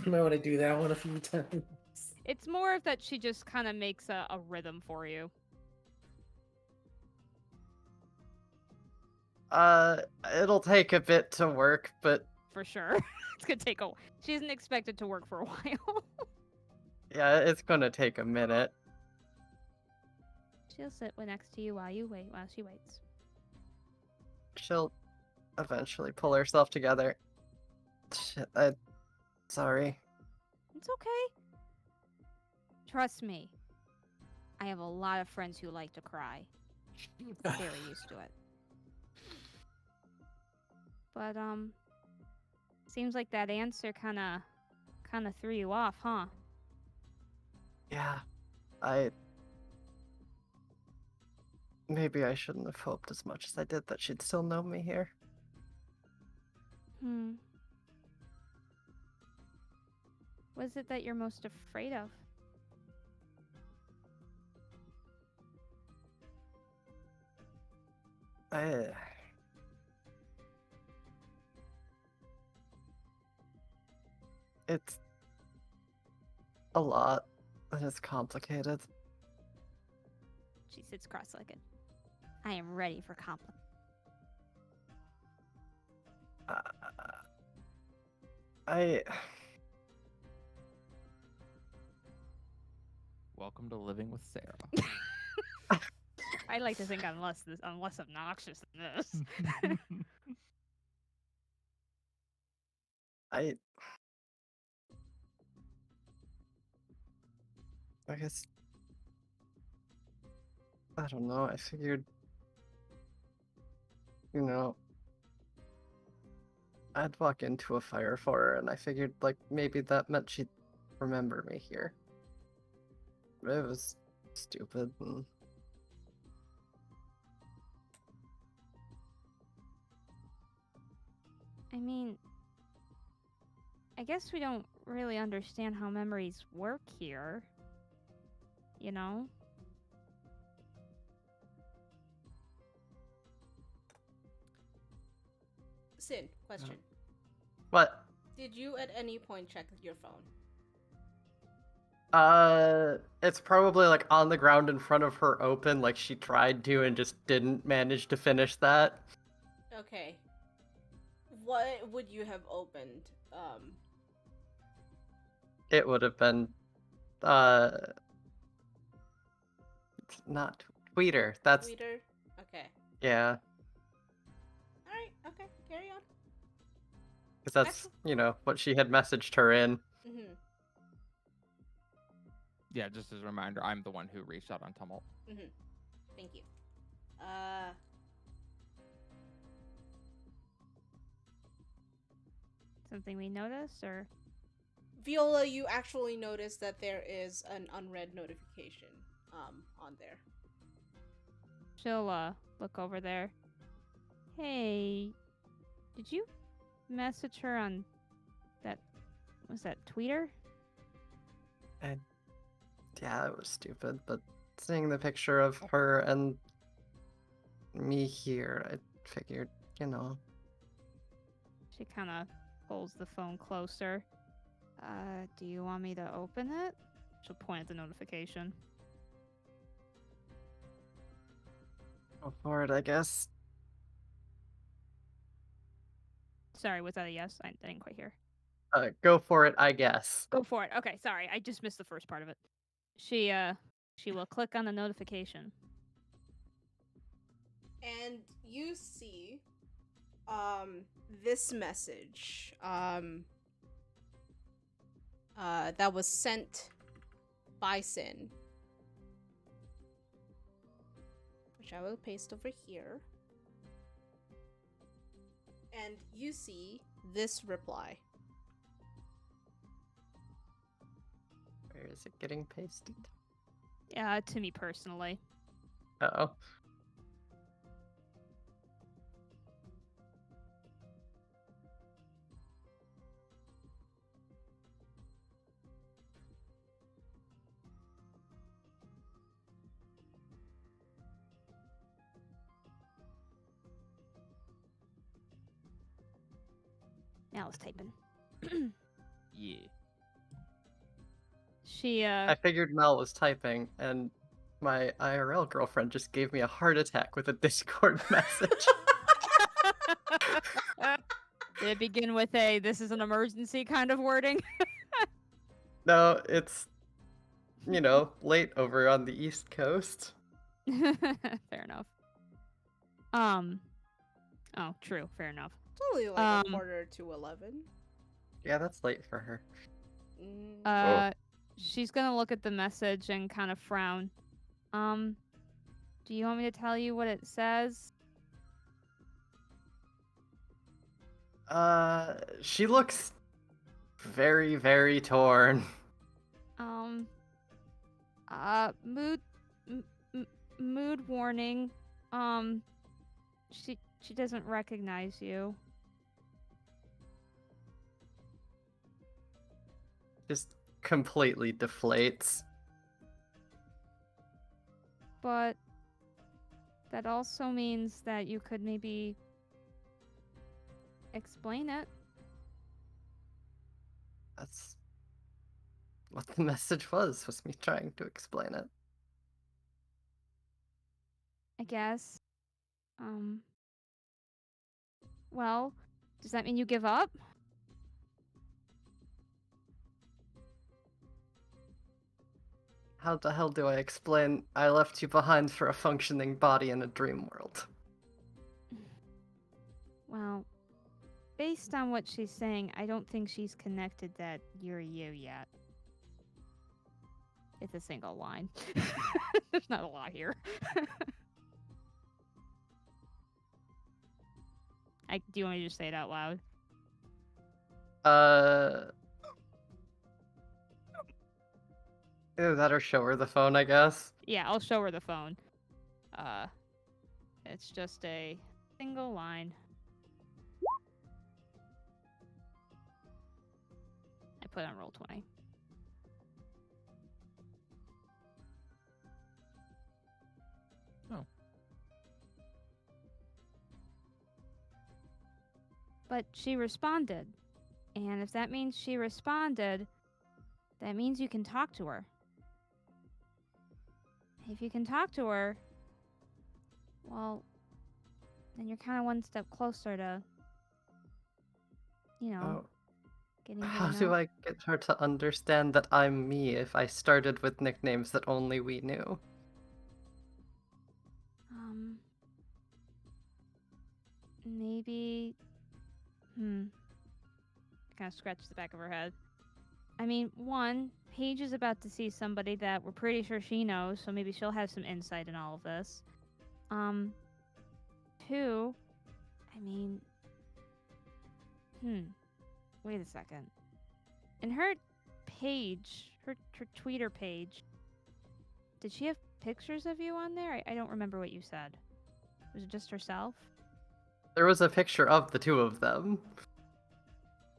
Might want to do that one a few times. It's more of that she just kind of makes a rhythm for you. It'll take a bit to work, but For sure. It's gonna take a... She isn't expected to work for a while. yeah, it's gonna take a minute. She'll sit next to you while she waits. She'll eventually pull herself together. Shit, sorry. It's okay. Trust me. I have a lot of friends who like to cry. Very used to it. But, seems like that answer kinda threw you off, huh? Yeah, maybe I shouldn't have hoped as much as I did that she'd still know me here. What is it that you're most afraid of? It's a lot, and it's complicated. She sits cross-legged. I am ready for compliment. Welcome to living with Sarah. I like to think I'm less obnoxious than this. I guess I don't know. I figured, I'd walk into a fire for her, and I figured like maybe that meant she'd remember me here. It was stupid. I mean, I guess we don't really understand how memories work here. You know? Sin, question. What? Did you at any point check your phone? It's probably like on the ground in front of her open, like she tried to and just didn't manage to finish that. Okay. What would you have opened? It would have been, it's not Tweeter. That's, Twitter? Okay. yeah. Alright, okay, carry on. Because that's, what she had messaged her in. Mm-hmm. Yeah, just as a reminder, I'm the one who reached out on Tumult. Mm-hmm. Thank you. Something we notice, or? Viola, you actually notice that there is an unread notification on there. She'll look over there. Hey, did you message her on that? Was that Tweeter? Yeah, it was stupid, but seeing the picture of her and me here, I figured, you know. She kind of pulls the phone closer. Do you want me to open it? She'll point at the notification. Go for it, I guess. Sorry, was that a yes? I didn't quite hear. Go for it, I guess. Go for it. Okay, sorry. I just missed the first part of it. She will click on the notification. And you see this message that was sent by Sin, which I will paste over here. And you see this reply. Where is it getting pasted? Yeah, to me personally. Uh-oh. Now it's typing. Yeah. She I figured Mel was typing, and my IRL girlfriend just gave me a heart attack with a Discord message. Did it begin with a "this is an emergency" kind of wording? No, it's, you know, late over on the East Coast. Fair enough. Oh, true. Fair enough. It's only like a quarter to 11. Yeah, that's late for her. She's gonna look at the message and kind of frown. Do you want me to tell you what it says? She looks very, very torn. Mood warning. She doesn't recognize you. Just completely deflates. But that also means that you could maybe explain it. That's what the message was me trying to explain it. I guess. Well, does that mean you give up? How the hell do I explain I left you behind for a functioning body in a dream world? Well, based on what she's saying, I don't think she's connected that you're you yet. It's a single line. There's not a lot here. Do you want me to just say it out loud? Either that or show her the phone, I guess. Yeah, I'll show her the phone. It's just a single line. I put on Roll20. Oh. But she responded. And if that means she responded, that means you can talk to her. If you can talk to her, well, then you're kind of one step closer to, you know, getting to How know. do I get her to understand that I'm me if I started with nicknames that only we knew? Maybe. Kind of scratch the back of her head. I mean, one, Paige is about to see somebody that we're pretty sure she knows, so maybe she'll have some insight in all of this. Two, I mean, wait a second. In her page, her Twitter page, did she have pictures of you on there? I don't remember what you said. Was it just herself? There was a picture of the two of them.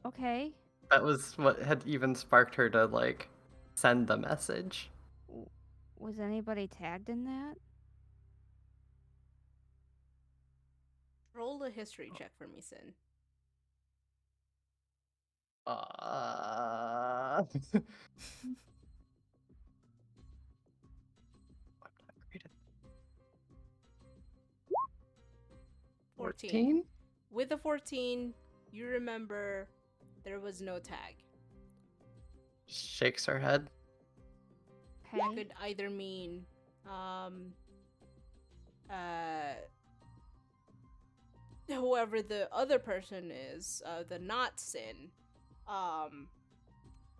Okay. That was what had even sparked her to like send the message. Was anybody tagged in that? Roll a history check for me, Sin. Uh... 14? With a 14, you remember there was no tag. Shakes her head. Okay. It could either mean whoever the other person is, the not Sin,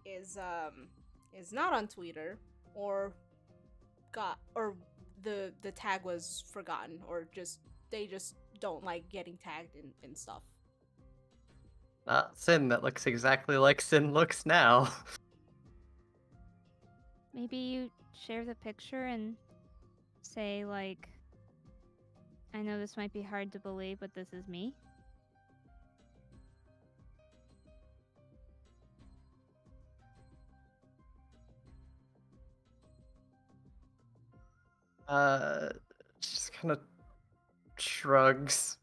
is not on Twitter, or the tag was forgotten, or they just don't like getting tagged in stuff. Not Sin that looks exactly like Sin looks now. Maybe you share the picture and say, like, I know this might be hard to believe, but this is me. Just kind of shrugs.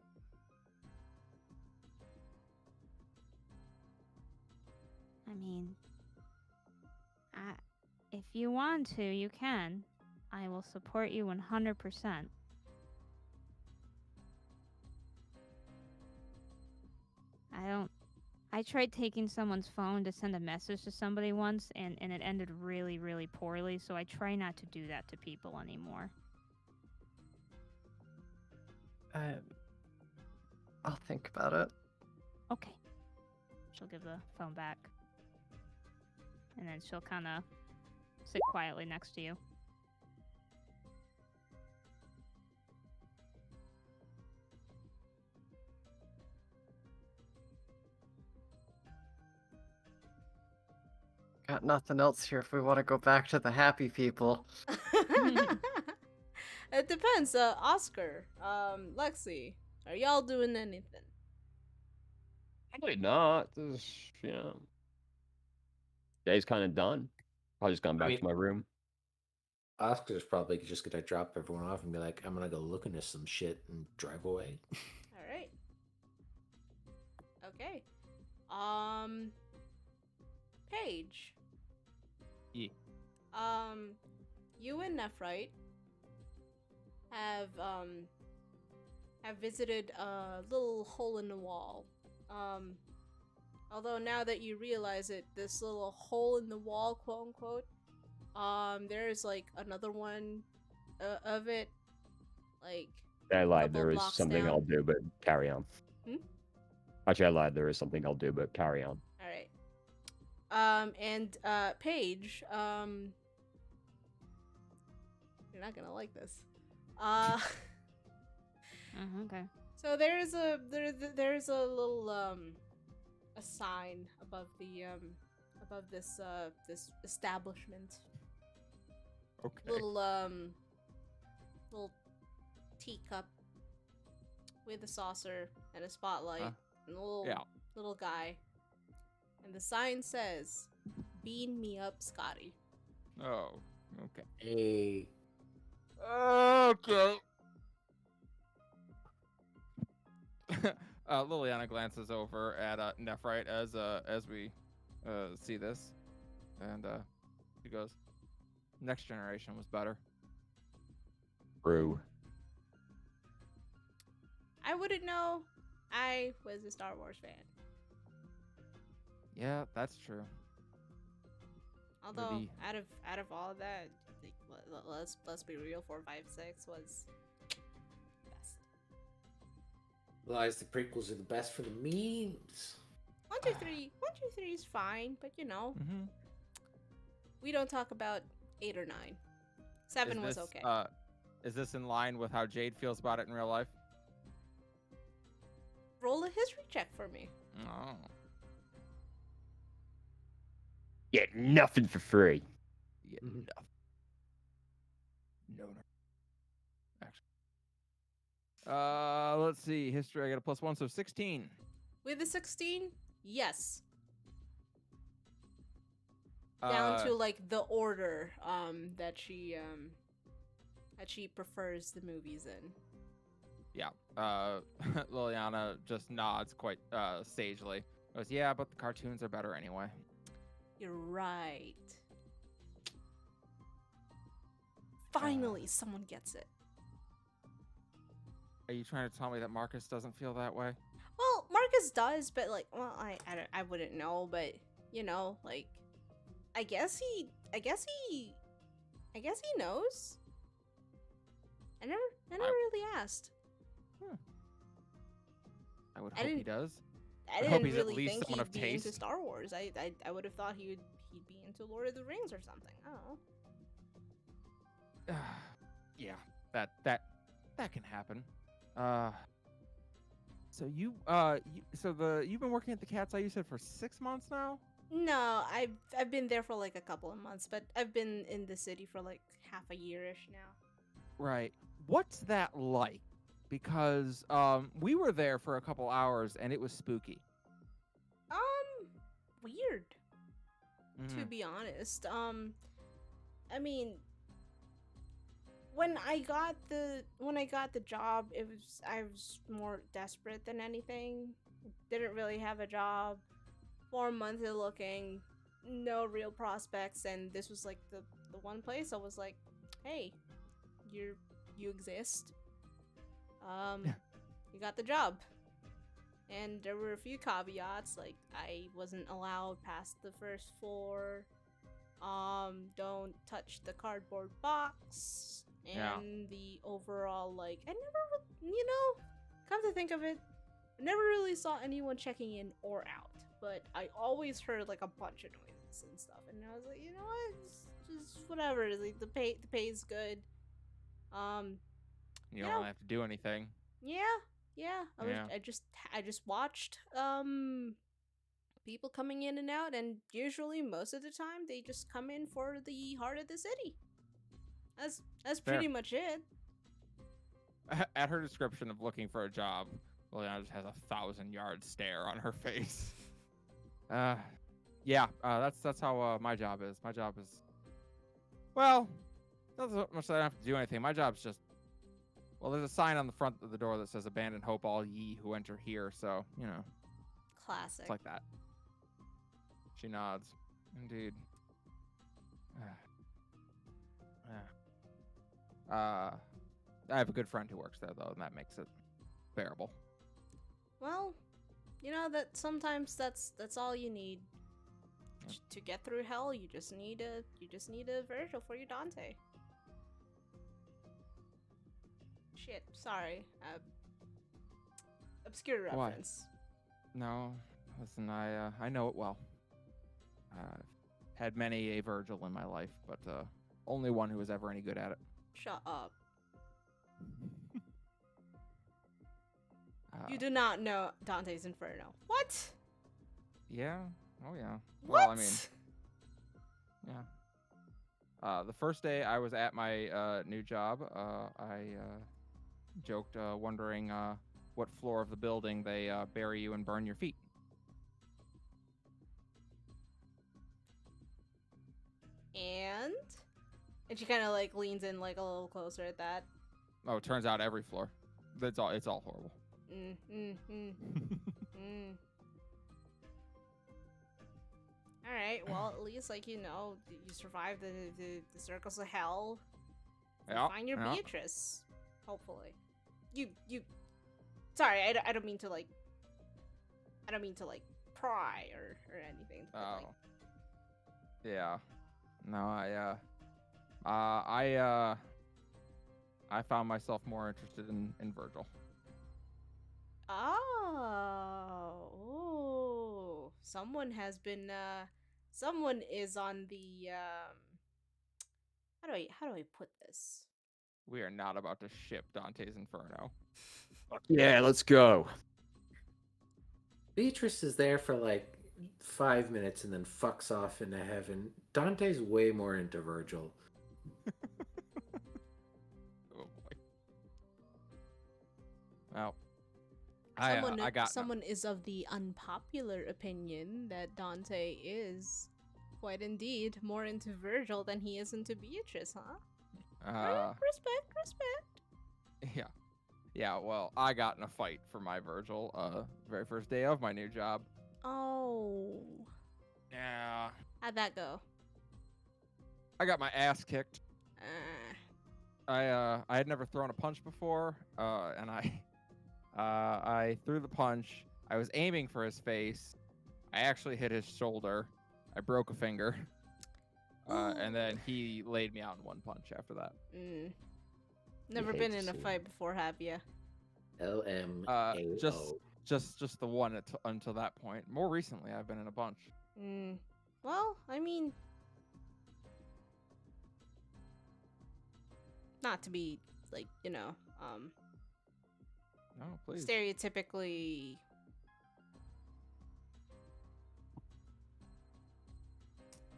I mean, if you want to, you can. I will support you 100%. I tried taking someone's phone to send a message to somebody once, and it ended really, really poorly, so I try not to do that to people anymore. I'll think about it. Okay. She'll give the phone back. And then she'll kind of sit quietly next to you. Got nothing else here if we want to go back to the happy people. It depends. Oscar, Lexi, are y'all doing anything? Probably not. This, you know, day's kind of done. Probably just gone back to my room. Oscar's probably just gonna drop everyone off and be like, "I'm gonna go look into some shit" and drive away. All right. Okay. Paige. Yeah. You and Nephrite have visited a little hole in the wall. Although now that you realize it, this little hole in the wall, quote unquote, there's like another one of it, like. I lied. couple There is blocks something down. I'll do, but carry on. Actually, I lied. There is something I'll do, but carry on. All right. And Paige, you're not gonna like this. Okay. So there's a little a sign above the above this this establishment. Okay. Little teacup with a saucer and a spotlight and a little guy. And the sign says, "Beam me up, Scotty." Oh, okay. Hey, Okay. Liliana glances over at Nephrite as we see this, and she goes, "Next generation was better." True. I wouldn't know. I was a Star Wars fan. Yeah, that's true. Although Maybe- out of all of that, like, let's be real, 4, 5, 6 was best. lies the prequels are the best for the memes. 1, 2, 3 is fine, but you know, Mm-hmm. we don't talk about 8 or 9. 7 was okay. Is this in line with how Jade feels about it in real life? Roll a history check for me. Oh. Get nothing for free. Yeah, Mhm. no. Actually. Let's see. History, I got a +1, so 16. With the 16, yes. Down to like the order that she prefers the movies in. Yeah. Liliana just nods quite sagely. Goes, yeah, but the cartoons are better anyway. You're right. Finally, someone gets it. Are you trying to tell me that Marcus doesn't feel that way? Well, Marcus does, but like, well, I wouldn't know, but you know, like, I guess he knows. I never really asked. I would I hope he didn't- does. I hope didn't he's at really least think someone he'd of be into taste. Star Wars. I would have thought he'd be into Lord of the Rings or something. Oh. Yeah, that can happen. So you've been working at the Cat's Eye, you said, for 6 months now? No, I've been there for like a couple of months, but I've been in the city for like half a year-ish now. Right. What's that like? Because we were there for a couple hours and it was spooky. Weird, to Mhm. be honest. I mean, when I got the job, I was more desperate than anything. Didn't really have a job. 4 months of looking, no real prospects, and this was like the one place I was like, hey, you exist. You got the job. And there were a few caveats, like I wasn't allowed past the first floor. Don't touch the cardboard box. And Yeah. the overall, like, I never, come to think of it, I never really saw anyone checking in or out. But I always heard like a bunch of noises and stuff, and I was like, you know what, it's just whatever. Like the pay's good. You don't really have to do anything. Yeah. Yeah. I just watched people coming in and out, and usually most of the time they just come in for the heart of the city. That's Fair. pretty much it. At her description of looking for a job, Liliana just has a 1,000-yard stare on her face. Yeah, that's how my job is. My job is, well, not so much that I don't have to do anything. My job's just, well, there's a sign on the front of the door that says "Abandon hope, all ye who enter here." So Classic. it's like that. She nods. Indeed. I have a good friend who works there though, and that makes it bearable. Well, that sometimes that's all you need. Yeah. To get through hell. You just need a Virgil for your Dante. Shit, sorry. Obscure Why? reference. No, listen, I know it well. I've had many a Virgil in my life, but only one who was ever any good at it. Shut up. You do not know Dante's Inferno. What? Yeah. Oh yeah. What? Well, I mean, yeah. The first day I was at my new job, I joked, wondering what floor of the building they bury you and burn your feet. And she kind of like leans in like a little closer at that. Oh, it turns out every floor. It's all horrible. All right. Well, at least like you survived the circles of hell. Yeah. Find your yeah. Beatrice. Hopefully. You. Sorry, I don't mean to like. I don't mean to like pry or anything. But, Oh. like, Yeah. No, I found myself more interested in Virgil. Oh. Ooh. Someone has been. Someone is on the. How do I put this? We are not about to ship Dante's Inferno. Yeah, let's go. Beatrice is there for like 5 minutes and then fucks off into heaven. Dante's way more into Virgil. Oh boy. I got someone is of the unpopular opinion that Dante is quite indeed more into Virgil than he is into Beatrice, huh? Respect. Yeah. Well, I got in a fight for my Virgil. Very first day of my new job. Oh. Yeah. How'd that go? I got my ass kicked. I had never thrown a punch before, and I threw the punch. I was aiming for his face. I actually hit his shoulder. I broke a finger. And then he laid me out in one punch after that. Never hate been to in a see fight before, have you? LMAO. Just the one until that point. More recently, I've been in a bunch. Well, I mean, not to be like, No, please. stereotypically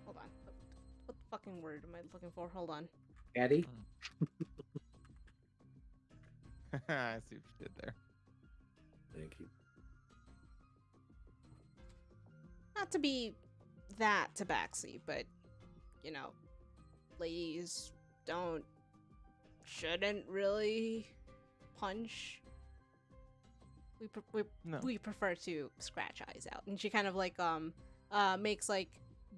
hold on. What fucking word am I looking for? Hold on. Caddy? I see what you did there. Thank you. Not to be that tabaxi, but ladies shouldn't really punch. No. We prefer to scratch eyes out. And she kind of like makes like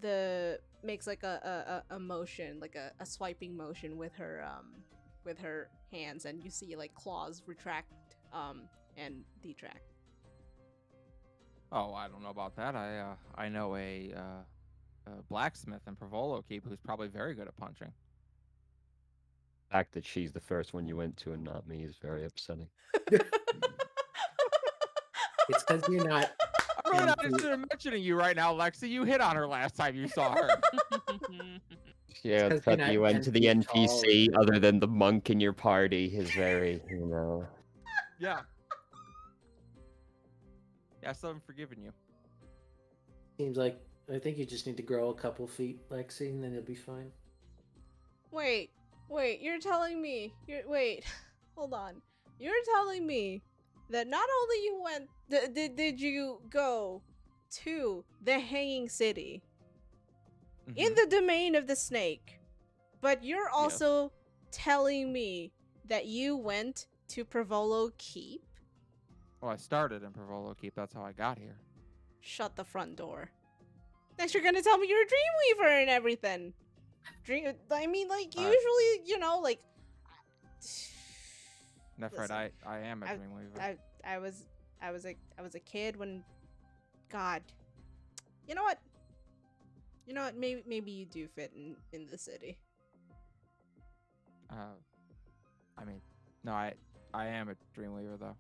a motion, like a swiping motion with her hands, and you see like claws retract and detract. Oh, I don't know about that. I know a blacksmith in Provolo Keep who's probably very good at punching. The fact that she's the first one you went to and not me is very upsetting. It's because you're not. I'm really not interested in mentioning you right now, Lexi. You hit on her last time you saw her. Yeah, the 'cause fact you're that you not went to 10 the feet tall. NPC other than the monk in your party is very, Yeah. Yeah, I still haven't forgiven you. Seems like I think you just need to grow a couple feet, Lexi, and then you'll be fine. Wait, you're telling me hold on. You're telling me that not only you went did you go to the Hanging City in the domain of the snake, but you're also telling me that you went to Provolo Keep? Well, I started in Provolo Keep. That's how I got here. Shut the front door. Next you're gonna tell me you're a Dreamweaver and everything. Usually, like... Nephrite, Listen, I am a Dreamweaver. I was a kid when... God. You know what? Maybe you do fit in the city. I mean, no, I am a Dreamweaver though.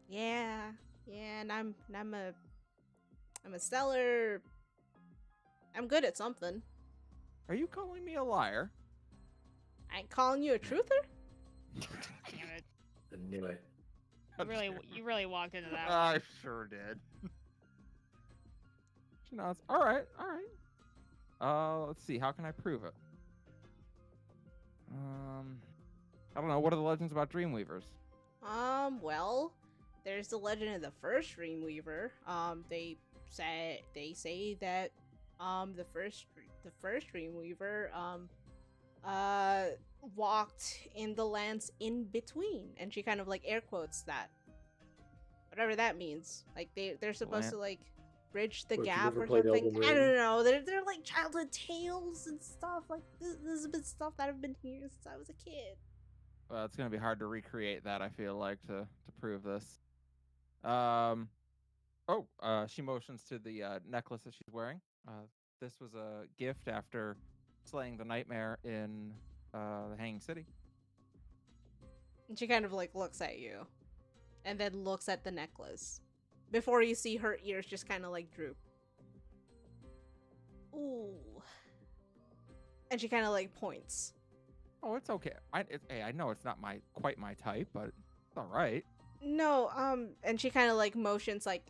Yeah, and I'm a stellar... I'm good at something. Are you calling me a liar? I ain't calling you a truther? Damn it. I knew it. You really walked into that one. I sure did. She nods. All right. Let's see. How can I prove it? I don't know. What are the legends about Dreamweavers? Well, there's the legend of the first Dreamweaver. They say that the first Dreamweaver walked in the lands in between, and she kind of like air quotes that, whatever that means. Like they're supposed to like bridge the What, you gap never or played something. Elden I Ring? don't know. They're like childhood tales and stuff. Like this has been stuff that I've been hearing since I was a kid. Well, it's gonna be hard to recreate that. I feel like to prove this. She motions to the necklace that she's wearing. This was a gift after slaying the nightmare in the Hanging City. And she kind of like looks at you, and then looks at the necklace, before you see her ears just kind of like droop. Ooh. And she kind of like points. Oh, it's okay. I know it's not quite my type, but it's all right. No, and she kind of like motions like,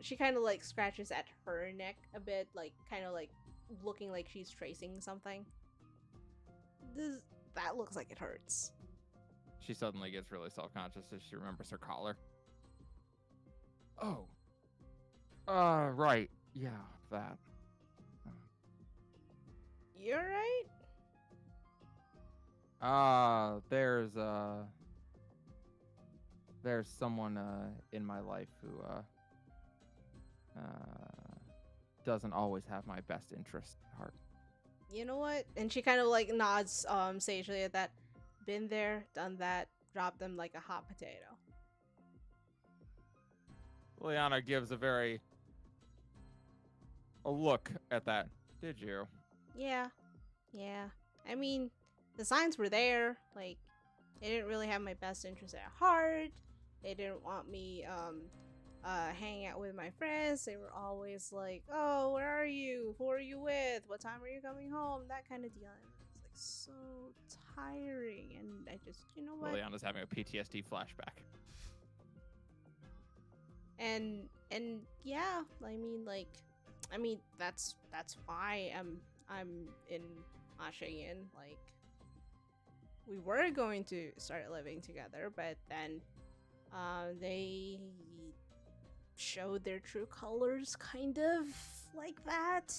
she kind of like scratches at her neck a bit, like kind of like looking like she's tracing something. That looks like it hurts. She suddenly gets really self-conscious as she remembers her collar. Oh. Right. Yeah, that. You're right. There's someone in my life who doesn't always have my best interest at heart. You know what? And she kind of like nods sagely at that. Been there, done that, dropped them like a hot potato. Liana gives a look at that. Did you? Yeah. Yeah. I mean, the signs were there. Like, they didn't really have my best interest at heart. They didn't want me hanging out with my friends. They were always like, "Oh, where are you? Who are you with? What time are you coming home?" That kind of deal. And it's like so tiring. And I just, you know what? Liana's having a PTSD flashback. And yeah, I mean that's why I'm in Ashayin. Like, we were going to start living together, but then they showed their true colors, kind of like that.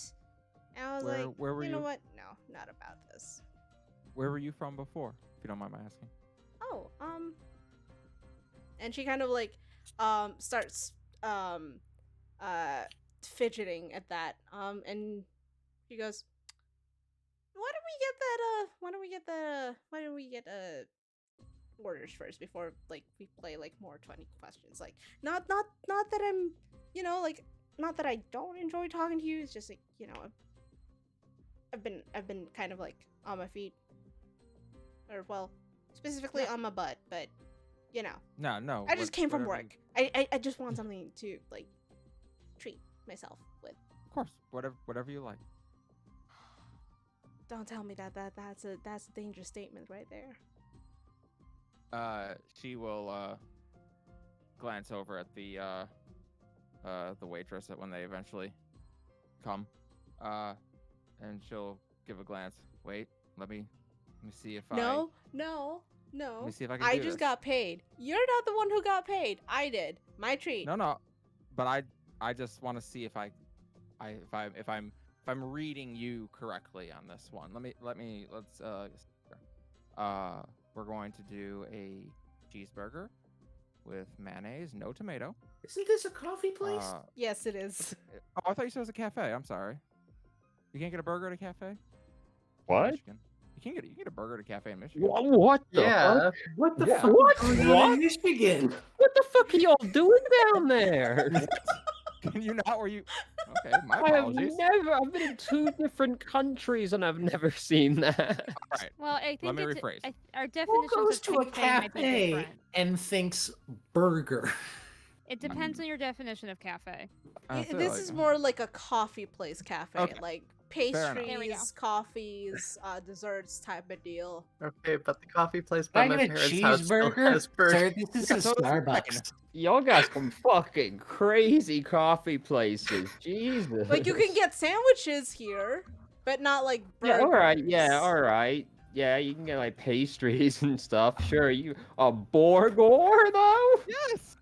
And I was like, Where were you know you? what? No, not about this. Where were you from before? If you don't mind my asking. Oh, and she kind of like starts fidgeting at that. And she goes, why don't we get orders first before like we play like more 20 questions. Like, not that I'm, you know, like, not that I don't enjoy talking to you. It's just like, you know, I've been kind of like on my feet, or well, specifically on my butt, but you know, No. I just came from whatever work. I just want something to like treat myself with. Of course, whatever you like. Don't tell me that's a dangerous statement right there. She will glance over at the waitress when they eventually come, and she'll give a glance. Wait, let me see if No. Let me see if I can I do just this. got paid. You're not the one who got paid. I did. My treat. No, but I just want to see if I'm reading you correctly on this one. Let's we're going to do a cheeseburger with mayonnaise, no tomato. Isn't this a coffee place? Yes, it is. Oh, I thought you said it was a cafe. I'm sorry. You can't get a burger at a cafe? In What? Michigan. You can get a burger at a cafe in Michigan. What the Yeah. fuck? What the Yeah. fuck What? is going on What? in Michigan? What the fuck are y'all doing down there? Can you not? Were you? Okay, my I have apologies. I've been in 2 different countries and I've never seen that. All right. Well, I think Let me it's, rephrase. our Who definitions goes of to a cafe might be cafe different. and thinks burger? It depends on your definition of cafe. This is more like a coffee place cafe, Okay. like enough. There we go. pastries, coffees, desserts type of deal. Okay, but the coffee place Can by I my get a parents' house still cheeseburger? has burgers. Sir, this is Yeah, a so that's Starbucks. Y'all got some fucking crazy coffee places. Jesus. Like, you can get sandwiches here, but not like burgers. Yeah, alright, yeah, alright. Yeah, you can get like pastries and stuff. Sure, a burger though? Yes.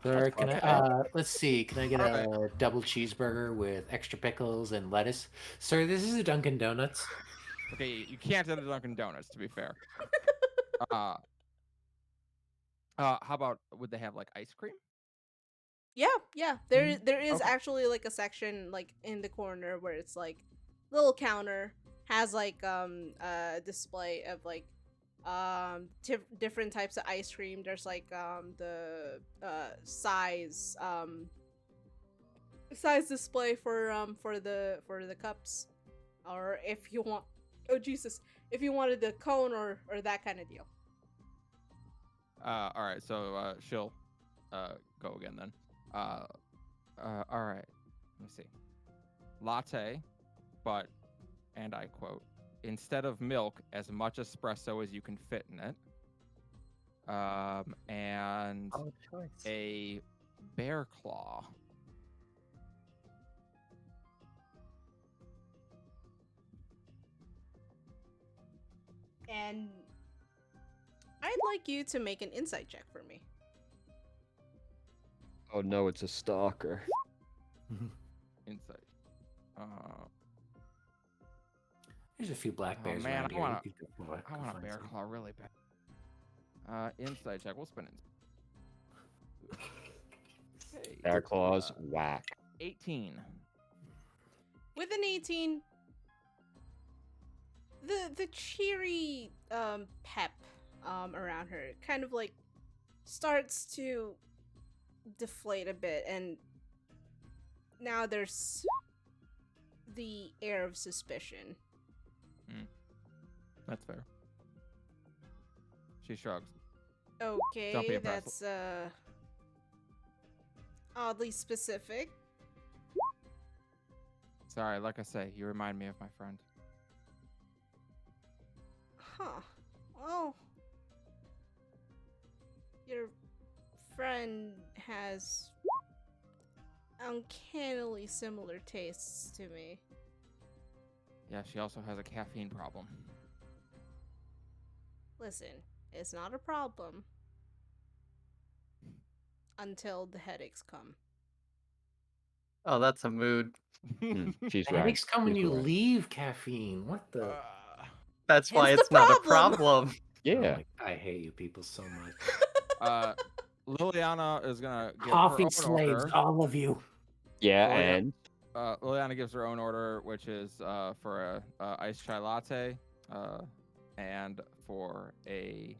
Sir, can I, Okay. let's see, can I get Alright. a double cheeseburger with extra pickles and lettuce? Sir, this is a Dunkin' Donuts. Okay, you can't enter Dunkin' Donuts, to be fair. How about, would they have like ice cream? Yeah. There is Okay. actually like a section like in the corner where it's like little counter has like a display of like different types of ice cream. There's like the size display for the cups, or if you want, oh Jesus, if you wanted the cone or that kind of deal. All right, so she'll go again then. All right, let me see. Latte, but, and I quote, instead of milk, as much espresso as you can fit in it. And Oh, choice. a bear claw. And I'd like you to make an insight check for me. Oh no, it's a stalker. Insight. There's a few black Oh, bears man, around I here. wanna- You could go I want a find bear some. claw really bad. Insight check. We'll spin it. Okay, Bear claws, uh, whack. 18. With an 18, the cheery pep around her kind of like starts to deflate a bit, and now there's the air of suspicion. That's fair. She shrugs. Don't be Okay, impressed. that's oddly specific. Sorry, like I say, you remind me of my friend. Huh. Well, your friend has uncannily similar tastes to me. Yeah, she also has a caffeine problem. Listen, it's not a problem until the headaches come. Oh, that's a mood. She's The right. headaches come when She's you right. leave caffeine. What the? That's why Hence the it's not a problem. problem. Yeah. I hate you people so much. Liliana is gonna give Coffee her own slaves, order. all of you. Yeah, Oh, yeah. and Liliana gives her own order, which is for a iced chai latte, and for a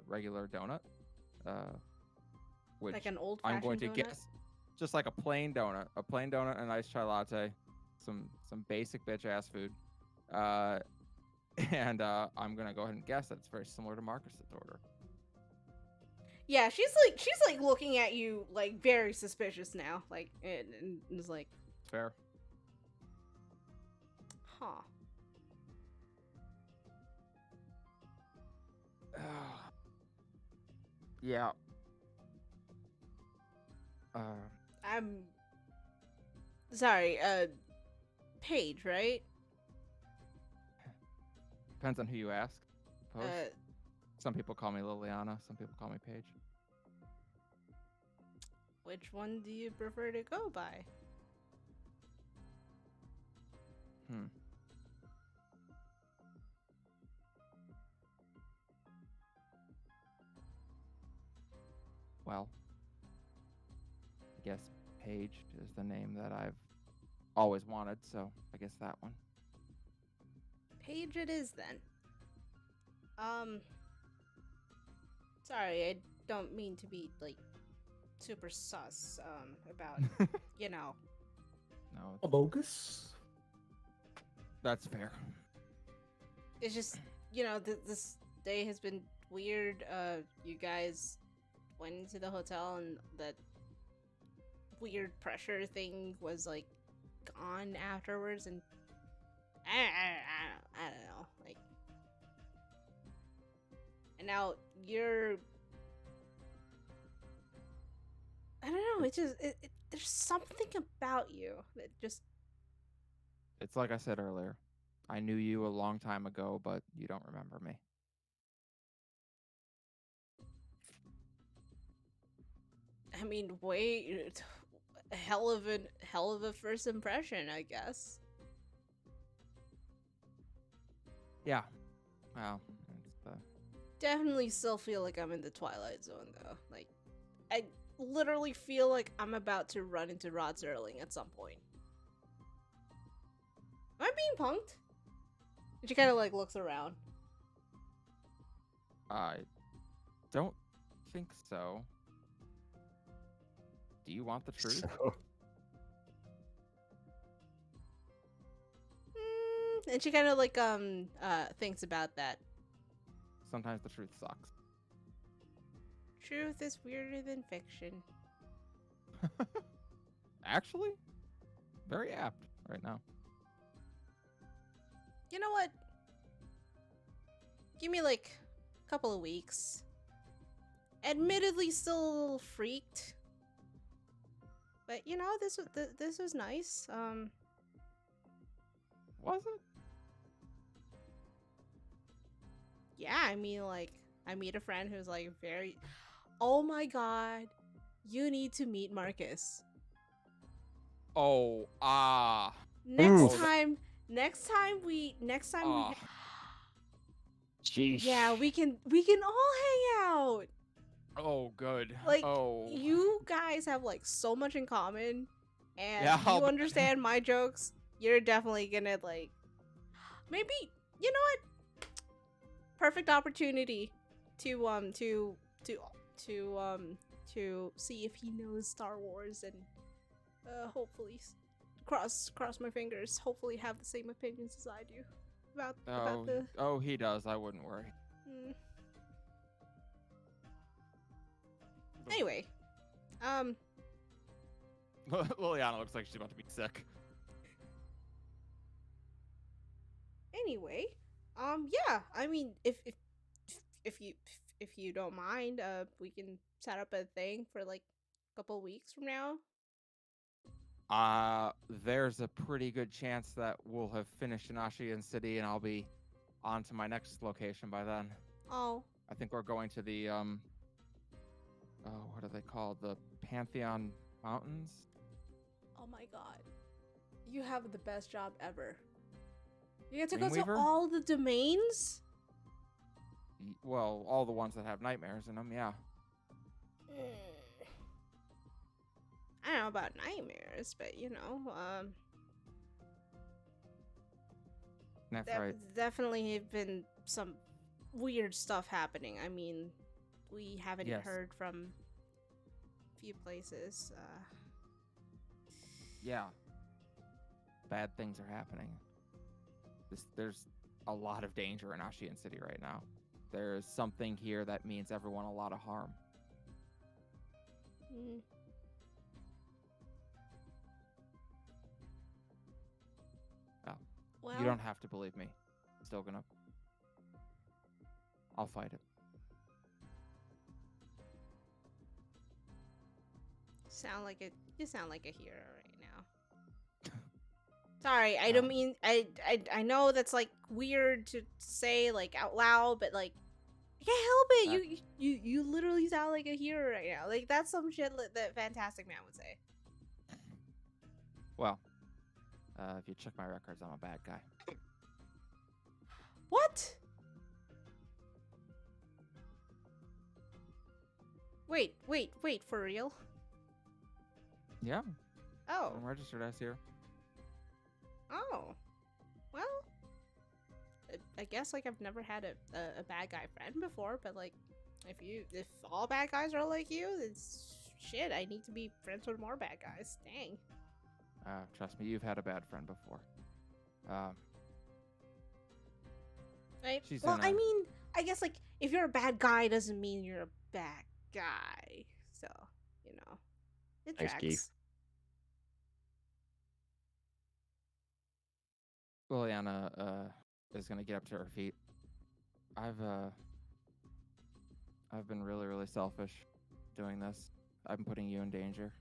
regular donut, which Like an old I'm going fashioned to donut. guess just like a plain donut, and an iced chai latte, some basic bitch ass food, and I'm gonna go ahead and guess that it's very similar to Marcus's order. Yeah, she's like looking at you like very suspicious now, like and is like, Fair. huh. Yeah. I'm sorry, Paige, right? Depends on who you ask. Suppose. Uh, Some people call me Liliana. Some people call me Paige. which one do you prefer to go by? Well, I guess Paige is the name that I've always wanted, so I guess that one. Paige it is then. Sorry, I don't mean to be like super sus about you know. No, A bogus? that's fair. It's just, you know, this day has been weird. You guys went into the hotel and that weird pressure thing was like gone afterwards, and I don't know, like, and now you're, I don't know. It just there's something about you that just It's like I said earlier. I knew you a long time ago, but you don't remember me. I mean, wait, hell of a first impression, I guess. Yeah. Well, it's the Definitely still feel like I'm in the Twilight Zone, though. Like, I literally feel like I'm about to run into Rod Serling at some point. Am I being punked? And she kind of like looks around. I don't think so. Do you want the truth? So, And she kind of like thinks about that. Sometimes the truth sucks. Truth is weirder than fiction. Actually, very apt right now. You know what? Give me like a couple of weeks. Admittedly, still a little freaked, but you know, this was nice. Was it? Yeah, I mean, like, I meet a friend who's like very, oh my god, you need to meet Marcus. Oh, Next Ooh. time, next time we ah. Sheesh. yeah, we can all hang out. Oh, good. Like Oh. you guys have like so much in common, and Yeah, I'll you bet. understand my jokes. You're definitely gonna like maybe you know what? Perfect opportunity to to see if he knows Star Wars and hopefully cross my fingers. Hopefully have the same opinions as I do about the. Oh, he does. I wouldn't worry. Mm. Anyway, Liliana looks like she's about to be sick. anyway, yeah. I mean, if you don't mind, we can set up a thing for like a couple weeks from now. There's a pretty good chance that we'll have finished Ashian City and I'll be on to my next location by then. Oh, I think we're going to the oh, what are they called? The Pantheon Mountains? oh my God, you have the best job ever. You get to go to Dreamweaver? all the domains. Well, all the ones that have nightmares in them, yeah. I don't know about nightmares, but you know, That's right. definitely have been some weird stuff happening. I mean, we haven't Yes. heard from a few places. Yeah. Bad things are happening. There's a lot of danger in Ashian City right now. There's something here that means everyone a lot of harm. Mm. Oh, Well, you don't have to believe me. Still gonna. I'll fight it. you sound like a hero right now. Sorry, I Um, don't mean I know that's like weird to say like out loud, but like I can't help it. Uh, You literally sound like a hero right now. Like that's some shit that Fantastic Man would say. Well, if you check my records, I'm a bad guy. What? Wait, for real? Yeah, Oh, I'm registered as here. oh. Well, I guess like I've never had a bad guy friend before, but like if all bad guys are like you, it's shit. I need to be friends with more bad guys. Dang. Trust me, you've had a bad friend before. Right? She's Well, in I a- mean, I guess like if you're a bad guy doesn't mean you're a bad guy. So, you know, it Thanks, tracks. Keith. Liliana is gonna get up to her feet. I've been really, really selfish doing this. I'm putting you in danger.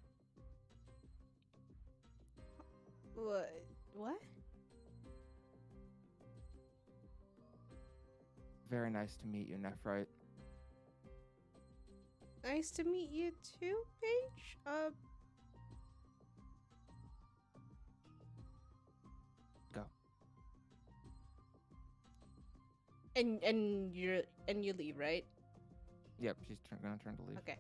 What? Very nice to meet you, Nephrite. Nice to meet you too, Paige. Go. And you leave, right? Yep, she's gonna turn to leave. Okay.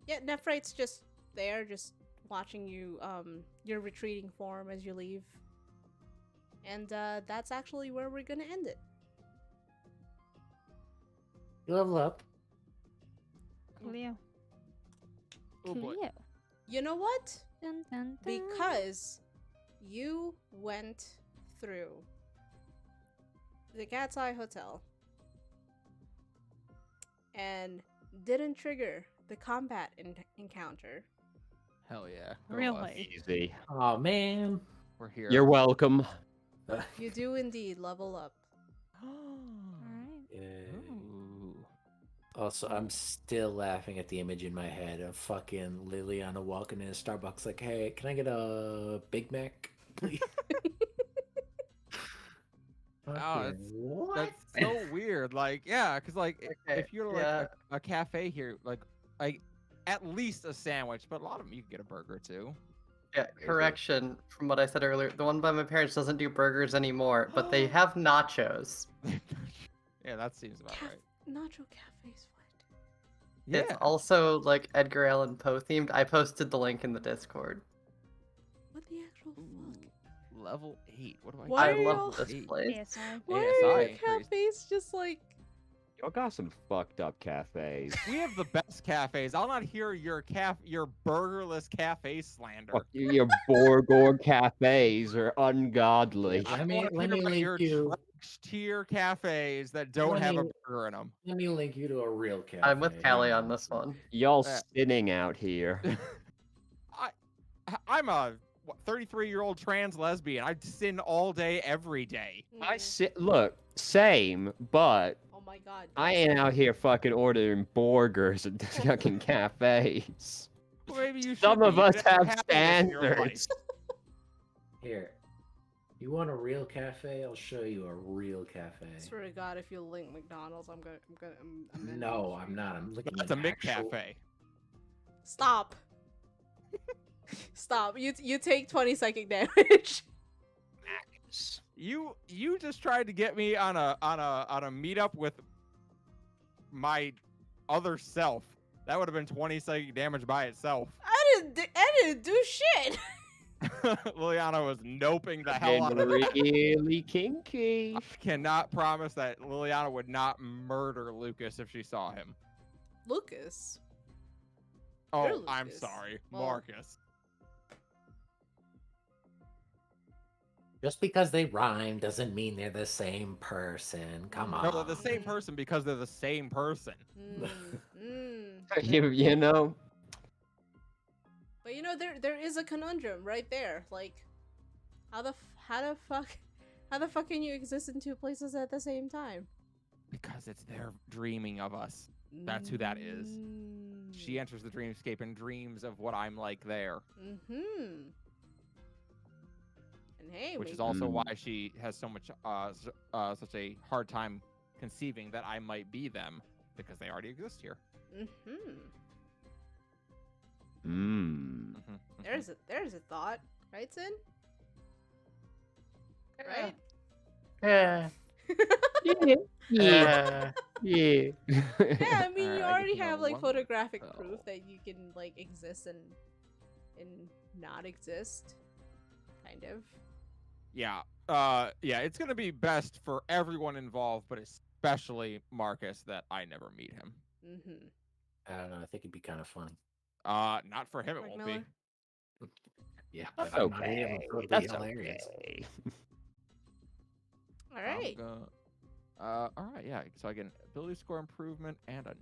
Yeah, Nephrite's just there, just watching you, your retreating form as you leave. And that's actually where we're gonna end it. You level up. Cleo. Oh boy. Cleo. You know what? Dun, dun, dun. Because you went through the Cat's Eye Hotel and didn't trigger the combat encounter. Hell yeah. Go us. Really? Easy. Oh man. We're here. You're welcome. You do indeed level up. Alright. Ooh. Also, I'm still laughing at the image in my head of fucking Liliana walking in a Starbucks like, hey, can I get a Big Mac, please? Oh, Fucking what? That's so weird. Like, yeah, because like Okay, if you're like yeah. a cafe here, like at least a sandwich, but a lot of them you can get a burger too. Yeah, Crazy. correction from what I said earlier. The one by my parents doesn't do burgers anymore, but they have nachos. Yeah, that seems about right. Nacho cafes, what? Yeah. It's also like Edgar Allan Poe themed. I posted the link in the Discord. What the actual Ooh, fuck? level 8. What do I? Why I are y'all- love this Eight. place. ASI. Why ASI are your increased. cafes just like? Y'all got some fucked up cafes. We have the best cafes. I'll not hear your burgerless cafe slander. Fuck you, your Borgor cafes are ungodly. Yeah. I Let me- wanna let hear me about link your you- trash tier cafes that don't have a Let me- burger in them. Let me link you to a real cafe. I'm with Callie on this one. Y'all Uh, sinning out here. I'm a 33-year-old trans lesbian. I sin all day, every day. I look, same, but Oh my god. I ain't out here fucking ordering burgers at fucking cafes. Well, maybe you Some should of be. us That's have happiness in your life. standards. Here. You want a real cafe? I'll show you a real cafe. I swear to God, if you link McDonald's, I'm ending No, the I'm stream. not. I'm looking That's at a an actual... McCafe. Stop. Stop. You take 20-second damage. You just tried to get me on a meetup with my other self. That would have been 20 psychic damage by itself. I didn't do shit. Liliana was noping the hell Getting out of me. really kinky. I cannot promise that Liliana would not murder Lucas if she saw him. Lucas. Oh, You're I'm Lucas. sorry, Well- Marcus. Just because they rhyme doesn't mean they're the same person. Come on. No, they're the same person because they're the same person. You know, But you know, there is a conundrum right there. Like, how the fuck can you exist in two places at the same time? Because it's their dreaming of us. That's who that is. She enters the dreamscape and dreams of what I'm like there. Mm-hmm. And hey, Which we- is also Mm. why she has so much such a hard time conceiving that I might be them, because they already exist here. Mm-hmm. mm. There's a thought, right, Sin? Right? Yeah. Yeah, Yeah. yeah. Yeah, I mean, Alright, you I already get to have know like one photographic cell. proof that you can like exist and not exist, kind of. Yeah. Yeah, it's gonna be best for everyone involved, but especially Marcus, that I never meet him. Mm-hmm. I don't know. I think it'd be kind of funny. Not for him, it Mike won't Miller? be. Yeah, That's but I'm not here, okay. so it'd be That's hilarious. okay. All right. All right, yeah. So I get an ability score improvement and a